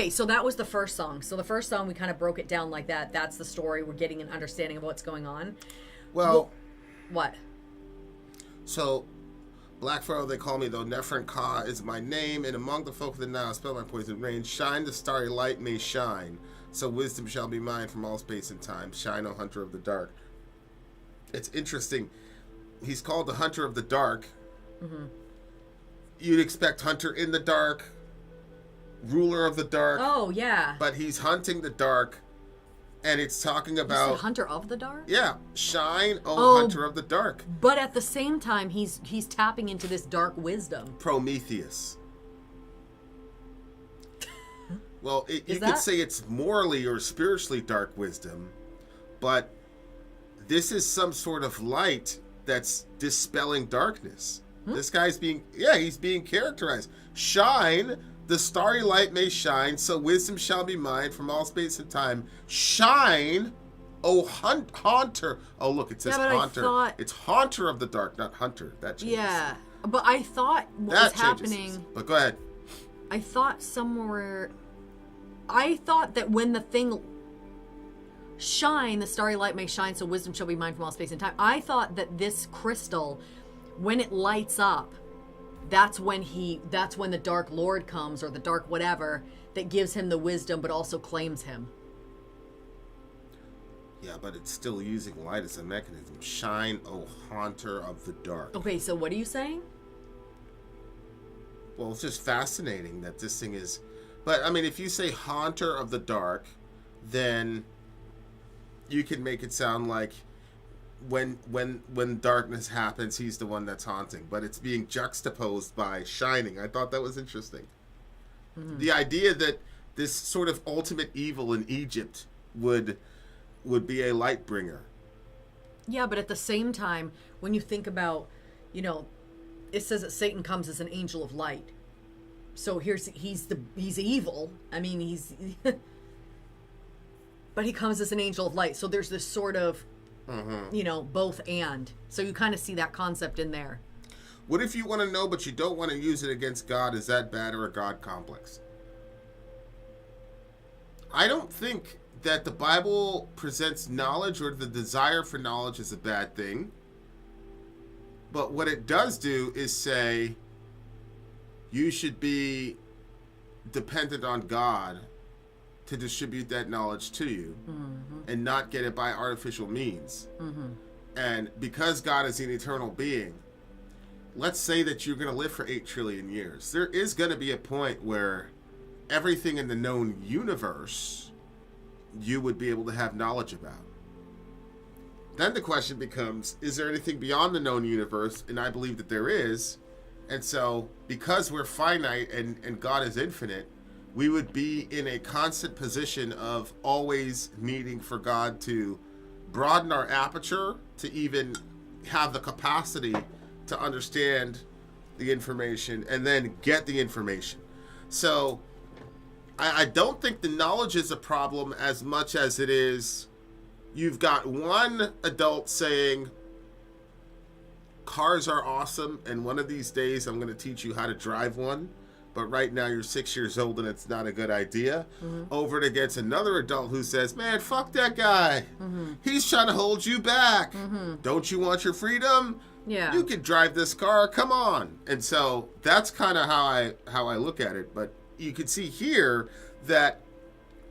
so that was the first song. So the first song, we kind of broke it down like that. That's the story. We're getting an understanding of what's going on. Well, what? So, Black Pharaoh, they call me, though Nephrin Ka is my name, and among the folk of the Nile, spell my poison rain. Shine, the starry light may shine, so wisdom shall be mine from all space and time. Shine, O hunter of the dark. It's interesting. He's called the hunter of the dark. Mm-hmm. You'd expect hunter in the dark, ruler of the dark. Oh, yeah. But he's hunting the dark, and it's talking about... You said hunter of the dark? Yeah. Shine, O hunter of the dark. But at the same time, he's tapping into this dark wisdom. Prometheus. Well, you could say it's morally or spiritually dark wisdom, but this is some sort of light that's dispelling darkness. This guy's he's being characterized. Shine, the starry light may shine, so wisdom shall be mine from all space and time. Shine, O haunter. Oh, look, it says haunter. It's haunter of the dark, not hunter. That changes. Yeah, but I thought what was happening... But go ahead. I thought that when the thing... Shine, the starry light may shine, so wisdom shall be mine from all space and time. I thought that this crystal, when it lights up, that's when the Dark Lord comes, or the Dark whatever, that gives him the wisdom but also claims him. Yeah, but it's still using light as a mechanism. Shine, O haunter of the dark. Okay, so what are you saying? Well, it's just fascinating that this thing is... But, I mean, if you say Haunter of the Dark, then you can make it sound like when darkness happens, he's the one that's haunting. But it's being juxtaposed by Shining. I thought that was interesting. Mm-hmm. The idea that this sort of ultimate evil in Egypt would be a light bringer. Yeah, but at the same time, when you think about, you know, it says that Satan comes as an angel of light. So he's evil. I mean, but he comes as an angel of light. So there's this sort of, you know, both and. So you kind of see that concept in there. What if you want to know, but you don't want to use it against God? Is that bad or a God complex? I don't think that the Bible presents knowledge or the desire for knowledge as a bad thing. But what it does do is say you should be dependent on God to distribute that knowledge to you and not get it by artificial means. And because God is an eternal being, let's say that you're going to live for 8 trillion years. There is going to be a point where everything in the known universe you would be able to have knowledge about. Then the question becomes, is there anything beyond the known universe? And I believe that there is. And so, because we're finite and God is infinite, we would be in a constant position of always needing for God to broaden our aperture to even have the capacity to understand the information and then get the information. So I don't think the knowledge is a problem as much as it is you've got one adult saying cars are awesome and one of these days I'm going to teach you how to drive one, but right now you're 6 years old and it's not a good idea. Over it against another adult who says, man, fuck that guy. He's trying to hold you back. Don't you want your freedom? Yeah. You can drive this car. Come on. And so that's kind of how I look at it. But you can see here that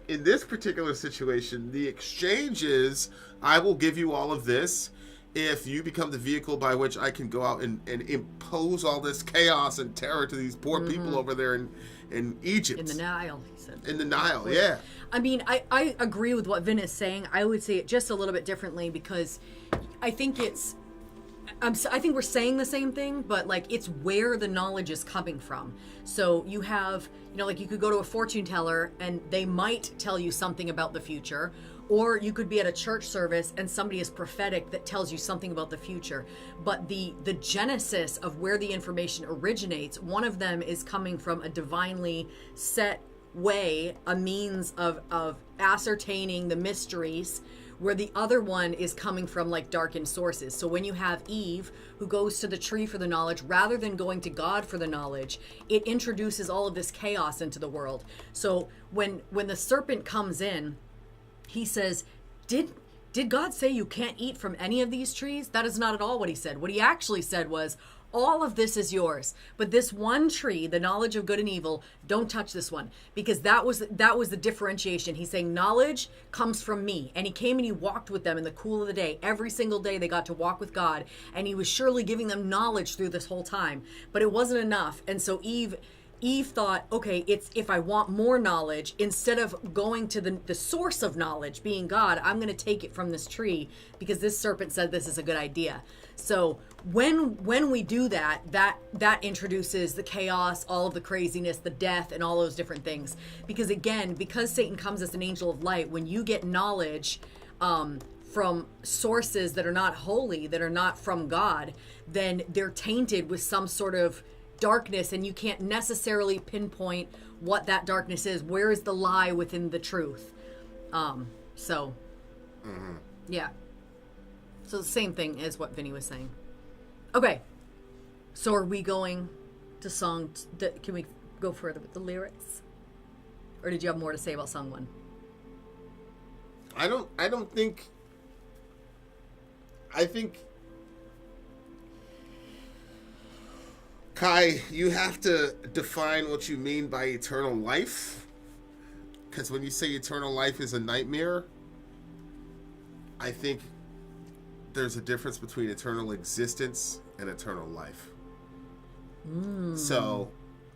in this particular situation, the exchange is, I will give you all of this if you become the vehicle by which I can go out and impose all this chaos and terror to these poor people over there in Egypt. In the Nile, he said. In the Nile, yeah. I mean, I agree with what Vin is saying. I would say it just a little bit differently because I think I think we're saying the same thing, but like it's where the knowledge is coming from. So you have, you know, like you could go to a fortune teller and they might tell you something about the future, or you could be at a church service and somebody is prophetic that tells you something about the future. But the genesis of where the information originates, one of them is coming from a divinely set way, a means of ascertaining the mysteries, where the other one is coming from like darkened sources. So when you have Eve who goes to the tree for the knowledge rather than going to God for the knowledge, it introduces all of this chaos into the world. So when the serpent comes in, he says, did God say you can't eat from any of these trees? That is not at all what he said. What he actually said was, all of this is yours, but this one tree, the knowledge of good and evil, don't touch this one, because that was the differentiation. He's saying knowledge comes from me, and he came and he walked with them in the cool of the day. Every single day they got to walk with God, and he was surely giving them knowledge through this whole time, but it wasn't enough. And so Eve thought, okay, it's if I want more knowledge, instead of going to the source of knowledge, being God, I'm going to take it from this tree because this serpent said this is a good idea. So when we do that introduces the chaos, all of the craziness, the death, and all those different things. Because again, because Satan comes as an angel of light, when you get knowledge from sources that are not holy, that are not from God, then they're tainted with some sort of darkness, and you can't necessarily pinpoint what that darkness is. Where is the lie within the truth? Yeah. So the same thing as what Vinny was saying. Okay. So are we going to song? Can we go further with the lyrics? Or did you have more to say about song 1? I think Kai, you have to define what you mean by eternal life. Because when you say eternal life is a nightmare, I think there's a difference between eternal existence and eternal life. So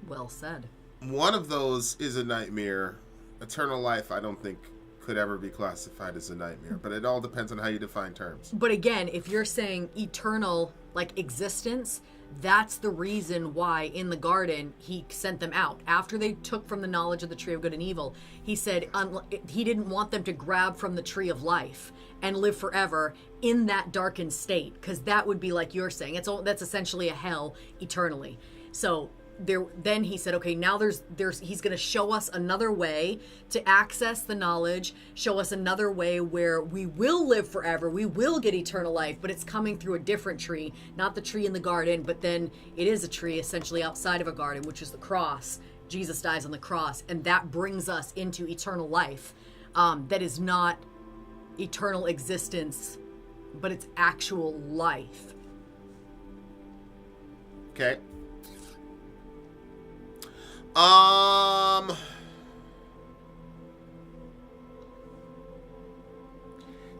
Well said. One of those is a nightmare. Eternal life, I don't think, could ever be classified as a nightmare. But it all depends on how you define terms. But again, if you're saying eternal, like existence, that's the reason why in the garden he sent them out. After they took from the knowledge of the tree of good and evil, he said he didn't want them to grab from the tree of life and live forever in that darkened state, because that would be like you're saying. That's essentially a hell eternally. So then he said, okay, now he's going to show us another way to access the knowledge, show us another way where we will live forever, we will get eternal life, but it's coming through a different tree, not the tree in the garden, but then it is a tree essentially outside of a garden, which is the cross. Jesus dies on the cross, and that brings us into eternal life. That is not eternal existence, but it's actual life. Okay.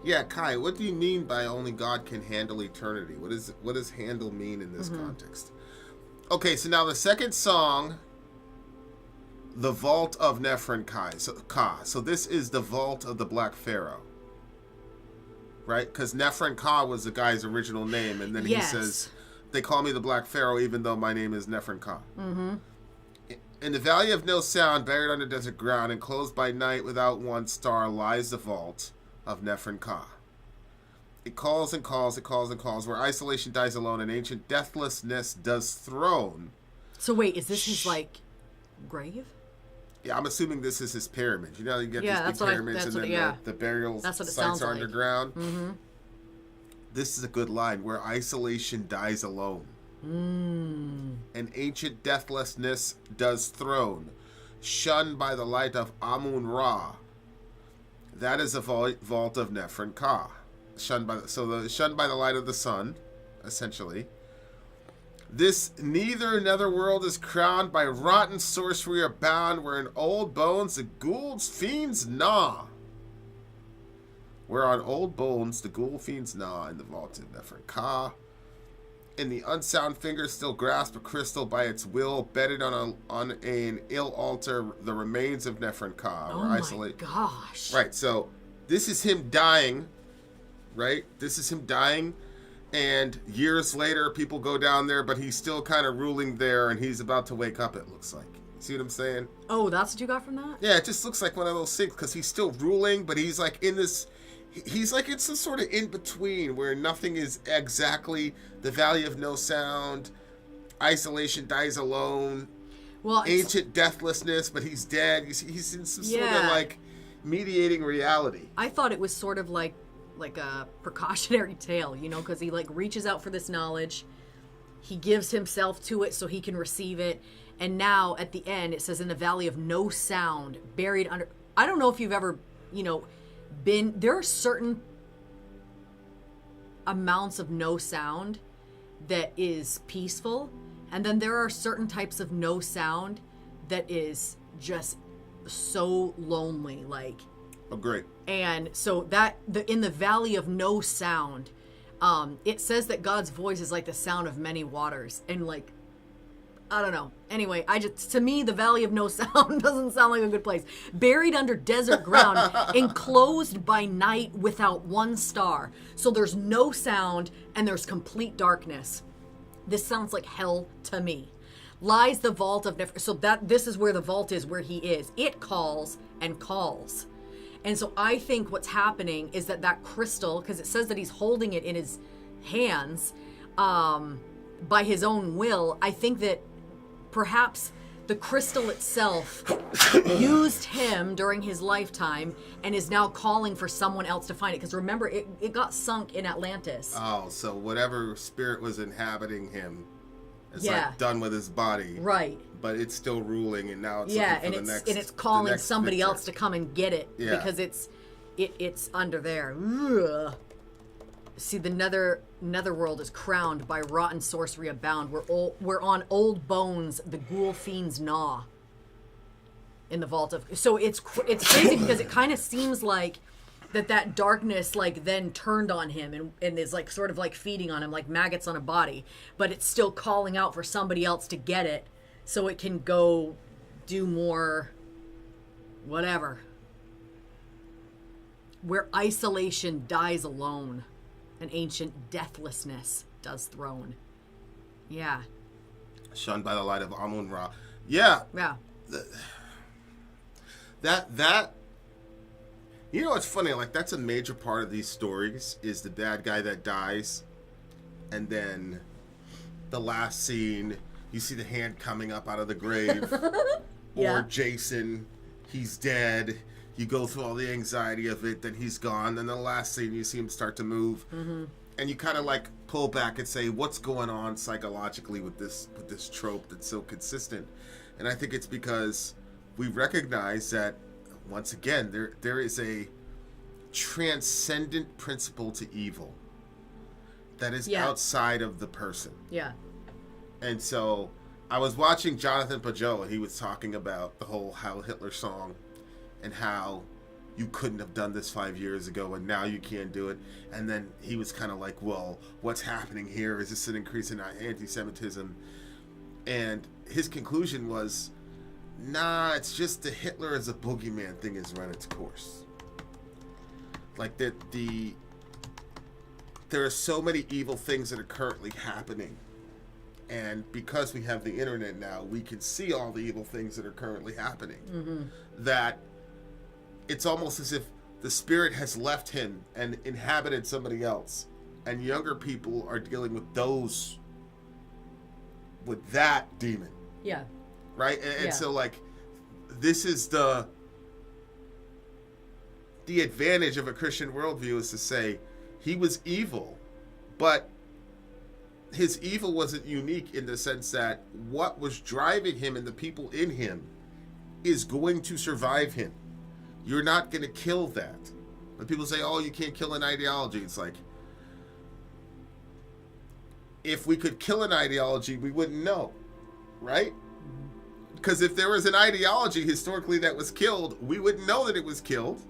Yeah, Kai, what do you mean by only God can handle eternity? What does handle mean in this context? Okay, so now the second song, The Vault of Nephron-Ka. So this is the Vault of the Black Pharaoh. Right? Because Nephron-Ka was the guy's original name, and then he says, they call me the Black Pharaoh even though my name is Nephron-Ka. Mm-hmm. In the valley of no sound, buried under desert ground, enclosed by night without one star, lies the vault of Nephron-Ka. It calls and calls, it calls and calls, where isolation dies alone and ancient deathlessness does throne. So wait, is this his, like, grave? Yeah, I'm assuming this is his pyramid. You know how you get these big pyramids and then the burial sites are underground? Mm-hmm. This is a good line, where isolation dies alone. And ancient deathlessness does throne, shunned by the light of Amun-Ra. That is a vault of Nephron-Ka. Shunned by the light of the sun, essentially. This netherworld is crowned by rotten sorcery or bound, where in old bones the ghouls fiends gnaw. Where on old bones the ghoul fiends gnaw in the vault of Nephron-Ka. And the unsound fingers still grasp a crystal by its will, bedded on an ill altar, the remains of Nephron-Ka. Oh my gosh. Right, so this is him dying, right? This is him dying, and years later people go down there, but he's still kind of ruling there, and he's about to wake up, it looks like. See what I'm saying? Oh, that's what you got from that? Yeah, it just looks like one of those things, because he's still ruling, but he's like in this... He's like, it's some sort of in-between where nothing is exactly the valley of no sound, isolation dies alone, ancient deathlessness, but he's dead. He's in some sort of like mediating reality. I thought it was sort of like a precautionary tale, you know, because he like reaches out for this knowledge, he gives himself to it so he can receive it, and now at the end it says in the valley of no sound, buried under... I don't know if you've ever, you know... there are certain amounts of no sound that is peaceful, and then there are certain types of no sound that is just so lonely, like... Agree. And so in the valley of no sound, it says that God's voice is like the sound of many waters, and like, I don't know. Anyway, to me, the valley of no sound doesn't sound like a good place. Buried under desert ground, enclosed by night without one star. So there's no sound and there's complete darkness. This sounds like hell to me. Lies the vault of so this is where the vault is, where he is. It calls and calls. And so I think what's happening is that crystal, because it says that he's holding it in his hands by his own will, I think that perhaps the crystal itself used him during his lifetime and is now calling for someone else to find it. Because remember, it got sunk in Atlantis. Oh, so whatever spirit was inhabiting him is like done with his body. Right. But it's still ruling, and now it's it's calling somebody else to come and get it because it's under there. Ugh. See, the netherworld is crowned by rotten sorcery abound. Where on old bones the ghoul fiends gnaw. In the vault of... So it's crazy because it kind of seems like that darkness like then turned on him and is like sort of like feeding on him like maggots on a body. But it's still calling out for somebody else to get it so it can go do more whatever. Where isolation dies alone, and ancient deathlessness does throne. Yeah. Shunned by the light of Amun-Ra. Yeah. Yeah. That you know what's funny, like that's a major part of these stories is the bad guy that dies, and then the last scene you see the hand coming up out of the grave. Yeah. Or Jason, he's dead. You go through all the anxiety of it, then he's gone, then the last scene you see him start to move. And you kind of like pull back and say, what's going on psychologically with this trope that's so consistent? And I think it's because we recognize that, once again, there is a transcendent principle to evil that is outside of the person. Yeah. And so I was watching Jonathan Pajot, and he was talking about the whole Heil Hitler song and how you couldn't have done this 5 years ago and now you can't do it. And then he was kind of like, well, what's happening here? Is this an increase in anti-Semitism? And his conclusion was, nah, it's just the Hitler as a boogeyman thing has run its course. Like there are so many evil things that are currently happening. And because we have the internet now, we can see all the evil things that are currently happening. That it's almost as if the spirit has left him and inhabited somebody else. And younger people are dealing with that demon. Yeah. Right? And so, like, this is the advantage of a Christian worldview is to say he was evil, but his evil wasn't unique in the sense that what was driving him and the people in him is going to survive him. You're not going to kill that. When people say, oh, you can't kill an ideology, it's like, if we could kill an ideology, we wouldn't know, right? Because if there was an ideology historically that was killed, we wouldn't know that it was killed.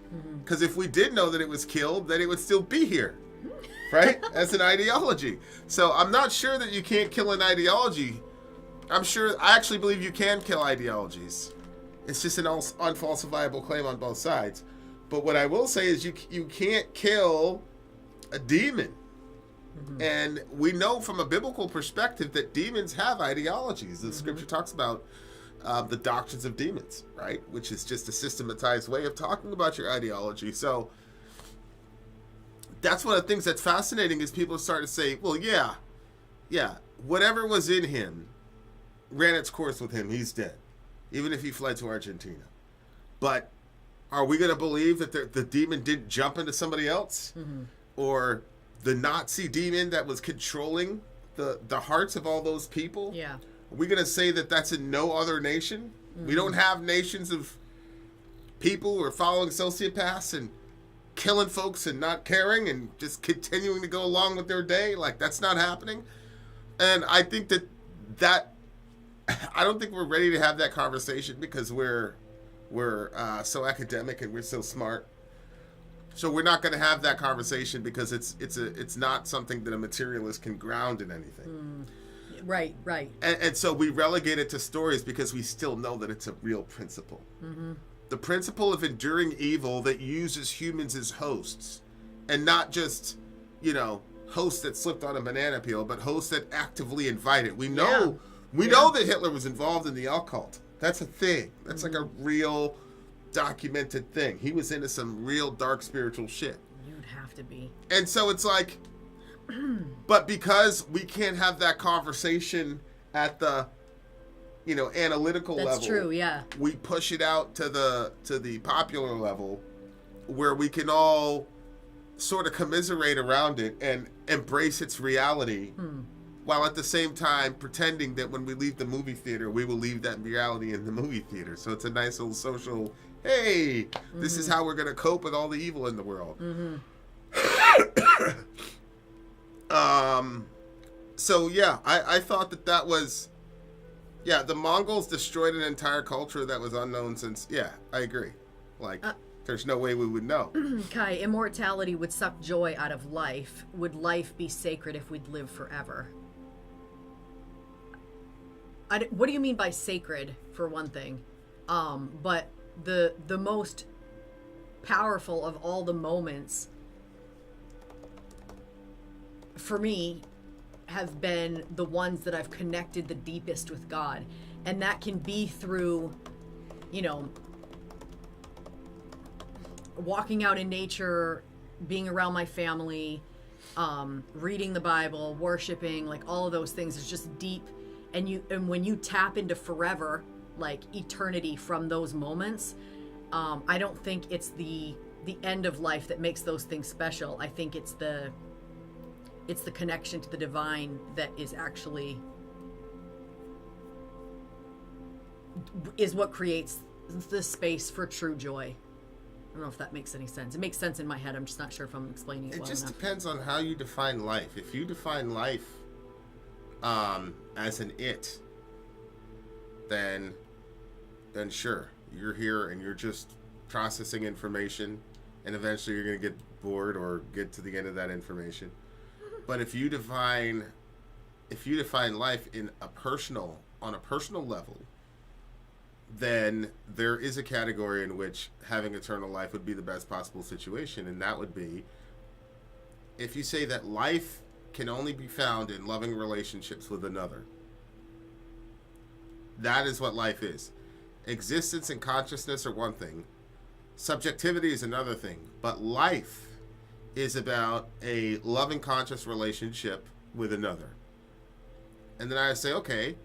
Because if we did know that it was killed, then it would still be here, right? As an ideology. So I'm not sure that you can't kill an ideology. I actually believe you can kill ideologies. It's just an unfalsifiable claim on both sides. But what I will say is you can't kill a demon. And we know from a biblical perspective that demons have ideologies. The scripture talks about the doctrines of demons, right? Which is just a systematized way of talking about your ideology. So that's one of the things that's fascinating is people start to say, well, yeah, whatever was in him ran its course with him. He's dead, even if he fled to Argentina. But are we going to believe that the demon didn't jump into somebody else? Or the Nazi demon that was controlling the hearts of all those people? Yeah. Are we going to say that that's in no other nation? We don't have nations of people who are following sociopaths and killing folks and not caring and just continuing to go along with their day. Like, that's not happening. And I think that I don't think we're ready to have that conversation because we're so academic and we're so smart. So we're not going to have that conversation because it's not something that a materialist can ground in anything. Right. And so we relegate it to stories because we still know that it's a real principle. The principle of enduring evil that uses humans as hosts, and not just, hosts that slipped on a banana peel, but hosts that actively invite it. We know know that Hitler was involved in the occult. That's a thing. That's like a real documented thing. He was into some real dark spiritual shit. You'd have to be. And so it's like, but because we can't have that conversation at the, analytical level. That's true, yeah. We push it out to the popular level where we can all sort of commiserate around it and embrace its reality while at the same time pretending that when we leave the movie theater, we will leave that reality in the movie theater. So it's a nice little social, hey, this is how we're going to cope with all the evil in the world. So yeah, I thought that was, the Mongols destroyed an entire culture that was unknown since, I agree. Like, there's no way we would know. Kai, immortality would suck joy out of life. Would life be sacred if we'd live forever? what do you mean by sacred, for one thing? But the most powerful of all the moments for me have been the ones that I've connected the deepest with God. And that can be through, you know, walking out in nature, being around my family, reading the Bible, worshiping, like all of those things is just deep. And when you tap into forever, like eternity from those moments, I don't think it's the end of life that makes those things special. I think it's the connection to the divine that is actually is what creates the space for true joy. I don't know if that makes any sense. It makes sense in my head. I'm just not sure if I'm explaining it well just enough. depends on how you define life. If you define life as an it, then sure, you're here and you're just processing information, and eventually you're going to get bored or get to the end of that information. But if you define life on a personal level, then there is a category in which having eternal life would be the best possible situation, and that would be if you say that life can only be found in loving relationships with another. That is what life is. Existence and consciousness are one thing. Subjectivity is another thing. But life is about a loving, conscious relationship with another. And then I say, okay,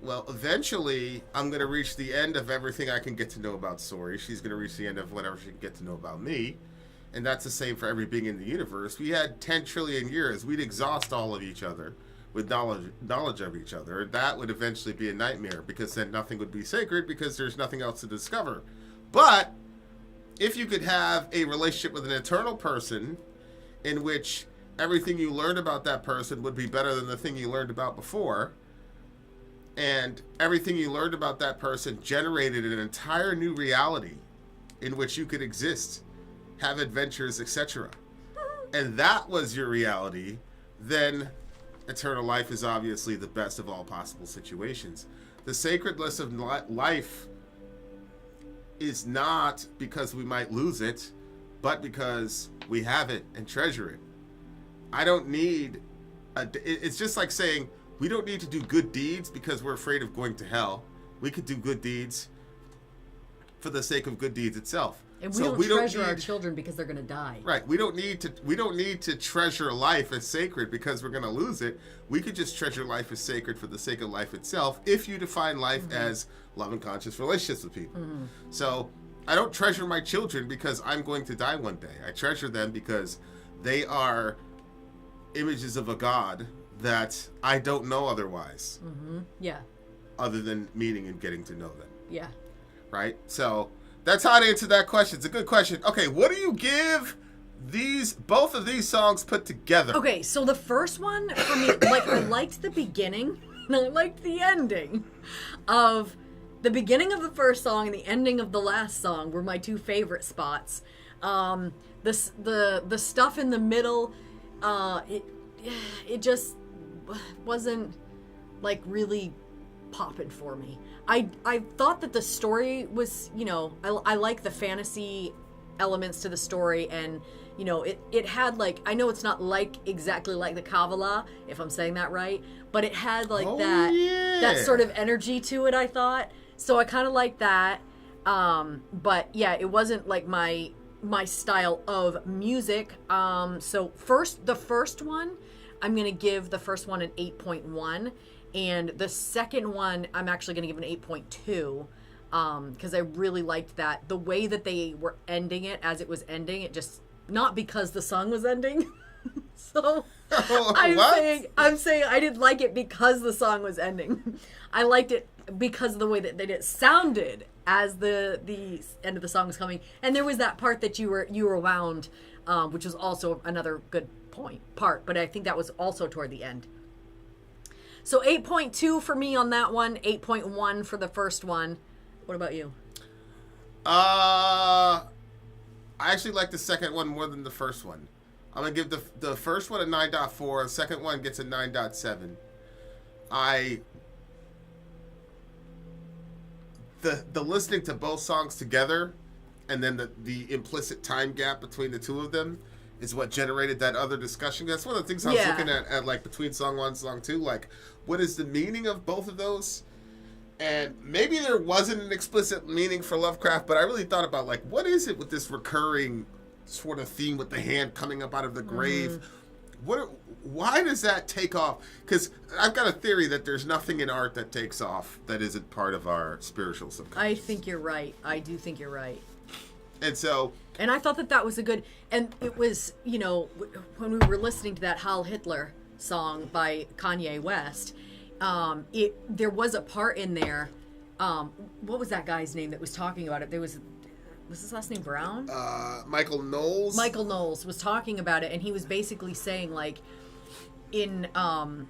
well, eventually I'm going to reach the end of everything I can get to know about Sori. She's going to reach the end of whatever she can get to know about me. And that's the same for every being in the universe. We had 10 trillion years. We'd exhaust all of each other with knowledge of each other. That would eventually be a nightmare, because then nothing would be sacred, because there's nothing else to discover. But if you could have a relationship with an eternal person in which everything you learned about that person would be better than the thing you learned about before, and everything you learned about that person generated an entire new reality in which you could exist, have adventures, etc., and that was your reality, then eternal life is obviously the best of all possible situations. The sacredness of life is not because we might lose it, but because we have it and treasure it. I don't need it's just like saying we don't need to do good deeds because we're afraid of going to hell. We could do good deeds for the sake of good deeds itself. And we don't treasure our children because they're going to die. Right. We don't need to treasure life as sacred because we're going to lose it. We could just treasure life as sacred for the sake of life itself if you define life as loving, conscious relationships with people. So I don't treasure my children because I'm going to die one day. I treasure them because they are images of a God that I don't know otherwise. Yeah. Other than meeting and getting to know them. Yeah. Right? So that's how to answer that question. It's a good question. Okay, what do you give both of these songs put together? Okay, so the first one for me, like, I liked the beginning and I liked the ending of the beginning of the first song and the ending of the last song were my two favorite spots. The stuff in the middle, it just wasn't like really popping for me. I thought that the story was, you know, I like the fantasy elements to the story, and you know, it had like, I know it's not like exactly like the Kabbalah, if I'm saying that right, but it had like that sort of energy to it, I thought. So I kind of liked that. But yeah, it wasn't like my style of music. So the first one, I'm going to give the first one an 8.1. And the second one, I'm actually going to give an 8.2 because I really liked that. The way that they were ending it as it was ending, it just, not because the song was ending. So I'm saying I didn't like it because the song was ending. I liked it because of the way that it sounded as the end of the song was coming. And there was that part that you were wound, which was also another good part. But I think that was also toward the end. So 8.2 for me on that one, 8.1 for the first one. What about you? I actually like the second one more than the first one. I'm going to give the first one a 9.4. The second one gets a 9.7. the listening to both songs together, and then the implicit time gap between the two of them is what generated that other discussion. That's one of the things I was looking at like between song 1 and song 2, like what is the meaning of both of those? And maybe there wasn't an explicit meaning for Lovecraft, but I really thought about like what is it with this recurring sort of theme with the hand coming up out of the grave? Why does that take off? Because I've got a theory that there's nothing in art that takes off that isn't part of our spiritual subconscious. I think you're right. I do think you're right. And so... And I thought that was a good... And it was, you know, when we were listening to that Heil Hitler song by Kanye West, there was a part in there... what was that guy's name that was talking about it? There was his last name Brown? Michael Knowles. Michael Knowles was talking about it, and he was basically saying, like, in our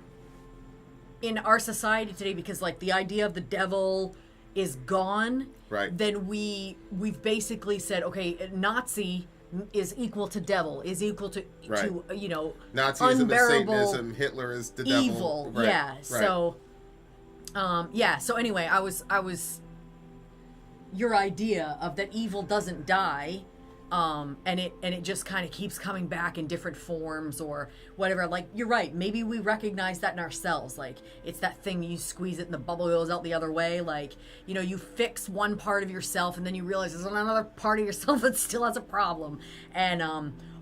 society today, because, like, the idea of the devil is gone, right? Then we've basically said, okay, Nazi is equal to devil, is equal to you know, Nazism unbearable is Satanism, Hitler is the evil. Devil. Right. Yeah. Right. So, So anyway, I was your idea of that evil doesn't die, and it just kind of keeps coming back in different forms or whatever. Like, you're right. Maybe we recognize that in ourselves. Like, it's that thing, you squeeze it and the bubble goes out the other way. Like, you know, you fix one part of yourself and then you realize there's another part of yourself that still has a problem. And,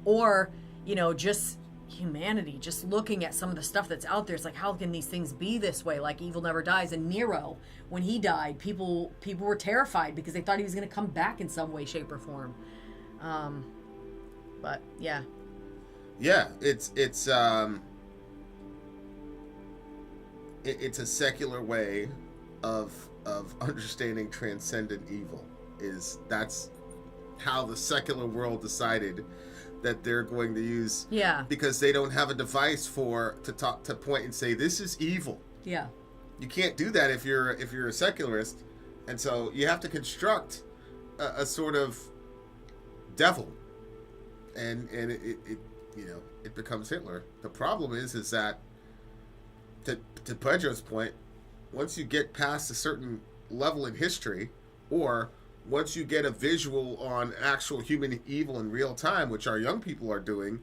or, you know, just humanity, just looking at some of the stuff that's out there. It's like, how can these things be this way? Like, evil never dies. And Nero, when he died, people were terrified because they thought he was going to come back in some way, shape, or form. But yeah, it's a secular way of understanding transcendent evil. That's how the secular world decided that they're going to use, because they don't have a device to point and say this is evil. Yeah, you can't do that if you're a secularist, and so you have to construct a sort of devil, and it you know, it becomes Hitler. The problem is that to Pedro's point, once you get past a certain level in history, or once you get a visual on actual human evil in real time, which our young people are doing,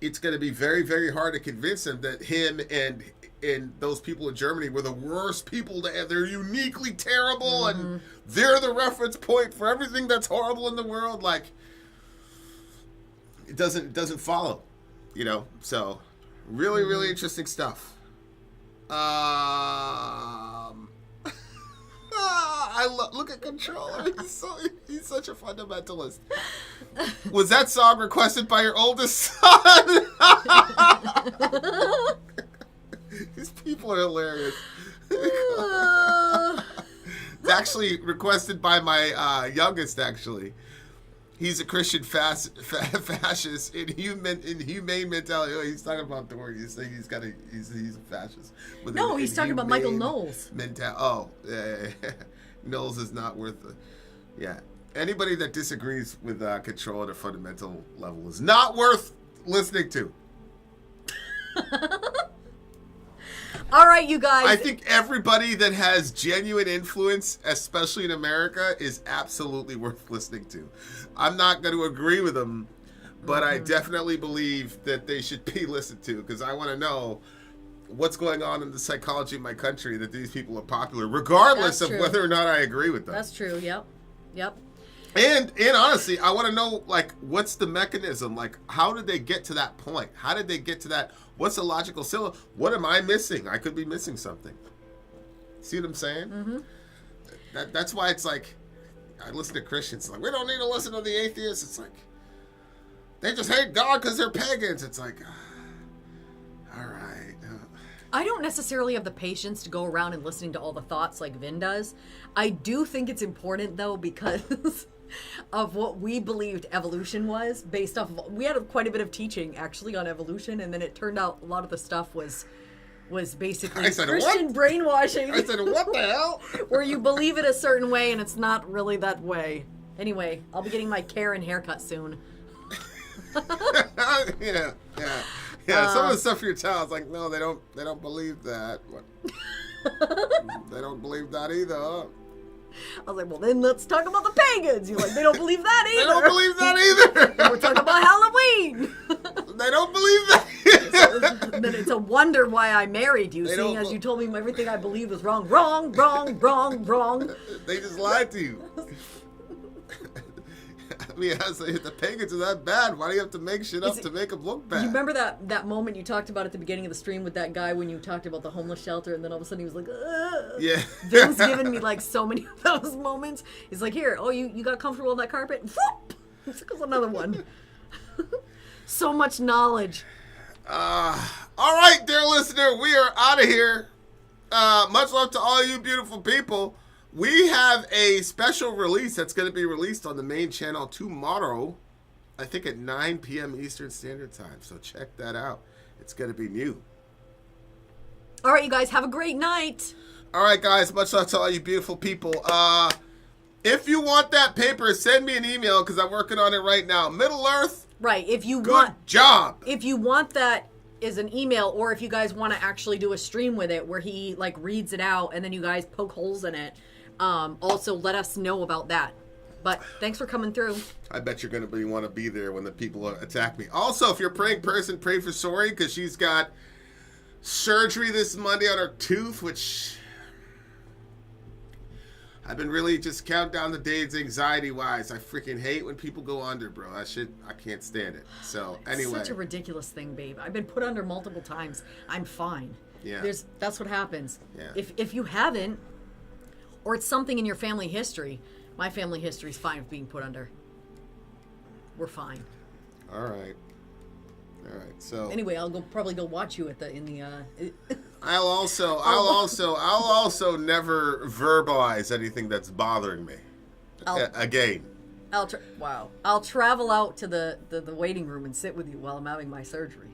it's going to be very, very hard to convince them that him and those people in Germany were the worst people to have. They're uniquely terrible, and they're the reference point for everything that's horrible in the world. Like, it doesn't follow, you know. So, really, really interesting stuff. Look at Controller. He's such a fundamentalist. Was that song requested by your oldest son? These people are hilarious. It's actually requested by my youngest. Actually, he's a Christian fascist in humane mentality. Oh, he's talking about the word. He's saying he's a fascist. No, he's talking about Michael Knowles. Yeah. Knowles is not worth the... Yeah. Anybody that disagrees with Control at a fundamental level is not worth listening to. All right, you guys. I think everybody that has genuine influence, especially in America, is absolutely worth listening to. I'm not going to agree with them, but I definitely believe that they should be listened to, because I want to know what's going on in the psychology of my country that these people are popular, regardless of whether or not I agree with them. That's true. Yep. And honestly, I want to know, like, what's the mechanism? Like, how did they get to that point? How did they get to that? What's the logical syllable? What am I missing? I could be missing something. See what I'm saying? That's why it's like, I listen to Christians, like, we don't need to listen to the atheists. It's like, they just hate God because they're pagans. It's like, all right. I don't necessarily have the patience to go around and listening to all the thoughts like Vin does. I do think it's important, though, because of what we believed evolution was, based off of... We had quite a bit of teaching, actually, on evolution, and then it turned out a lot of the stuff was basically Christian brainwashing. I said, what the hell? Where you believe it a certain way, and it's not really that way. Anyway, I'll be getting my Karen haircut soon. Yeah, some of the stuff you're telling is like, no, they don't believe that. they don't believe that either. Huh? I was like, well, then let's talk about the pagans. You're like, they don't believe that either. They don't believe that either. We're talking about Halloween. They don't believe that. Then it's a wonder why I married you, seeing as you told me everything I believed was wrong. Wrong, wrong, wrong, wrong. They just lied to you. I mean, I was like, if the pagans are that bad, why do you have to make shit up to make them look bad? You remember that moment you talked about at the beginning of the stream with that guy when you talked about the homeless shelter, and then all of a sudden he was like, ugh. Yeah. Vin's given me like so many of those moments. He's like, here, oh, you got comfortable on that carpet? Whoop! This goes another one. So much knowledge. All right, dear listener, we are out of here. Much love to all you beautiful people. We have a special release that's going to be released on the main channel tomorrow, I think at 9 p.m. Eastern Standard Time. So check that out. It's going to be new. All right, you guys, have a great night. All right, guys, much love to all you beautiful people. If you want that paper, send me an email because I'm working on it right now. Middle Earth. Right, if you Good job. If you want that as an email, or if you guys want to actually do a stream with it where he like reads it out and then you guys poke holes in it, also let us know about that. But thanks for coming through. I bet you're going to want to be there when the people attack me. Also, if you're a praying person, pray for Sori because she's got surgery this Monday on her tooth, which I've been really just counting down the days anxiety-wise. I freaking hate when people go under, bro. I can't stand it. So, anyway. It's such a ridiculous thing, babe. I've been put under multiple times. I'm fine. Yeah. That's what happens. Yeah. If you haven't, or it's something in your family history, my family history is fine with being put under. We're fine. All right. So anyway, I'll probably go watch you I'll also never verbalize anything that's bothering me. Again. I'll travel out to the waiting room and sit with you while I'm having my surgery.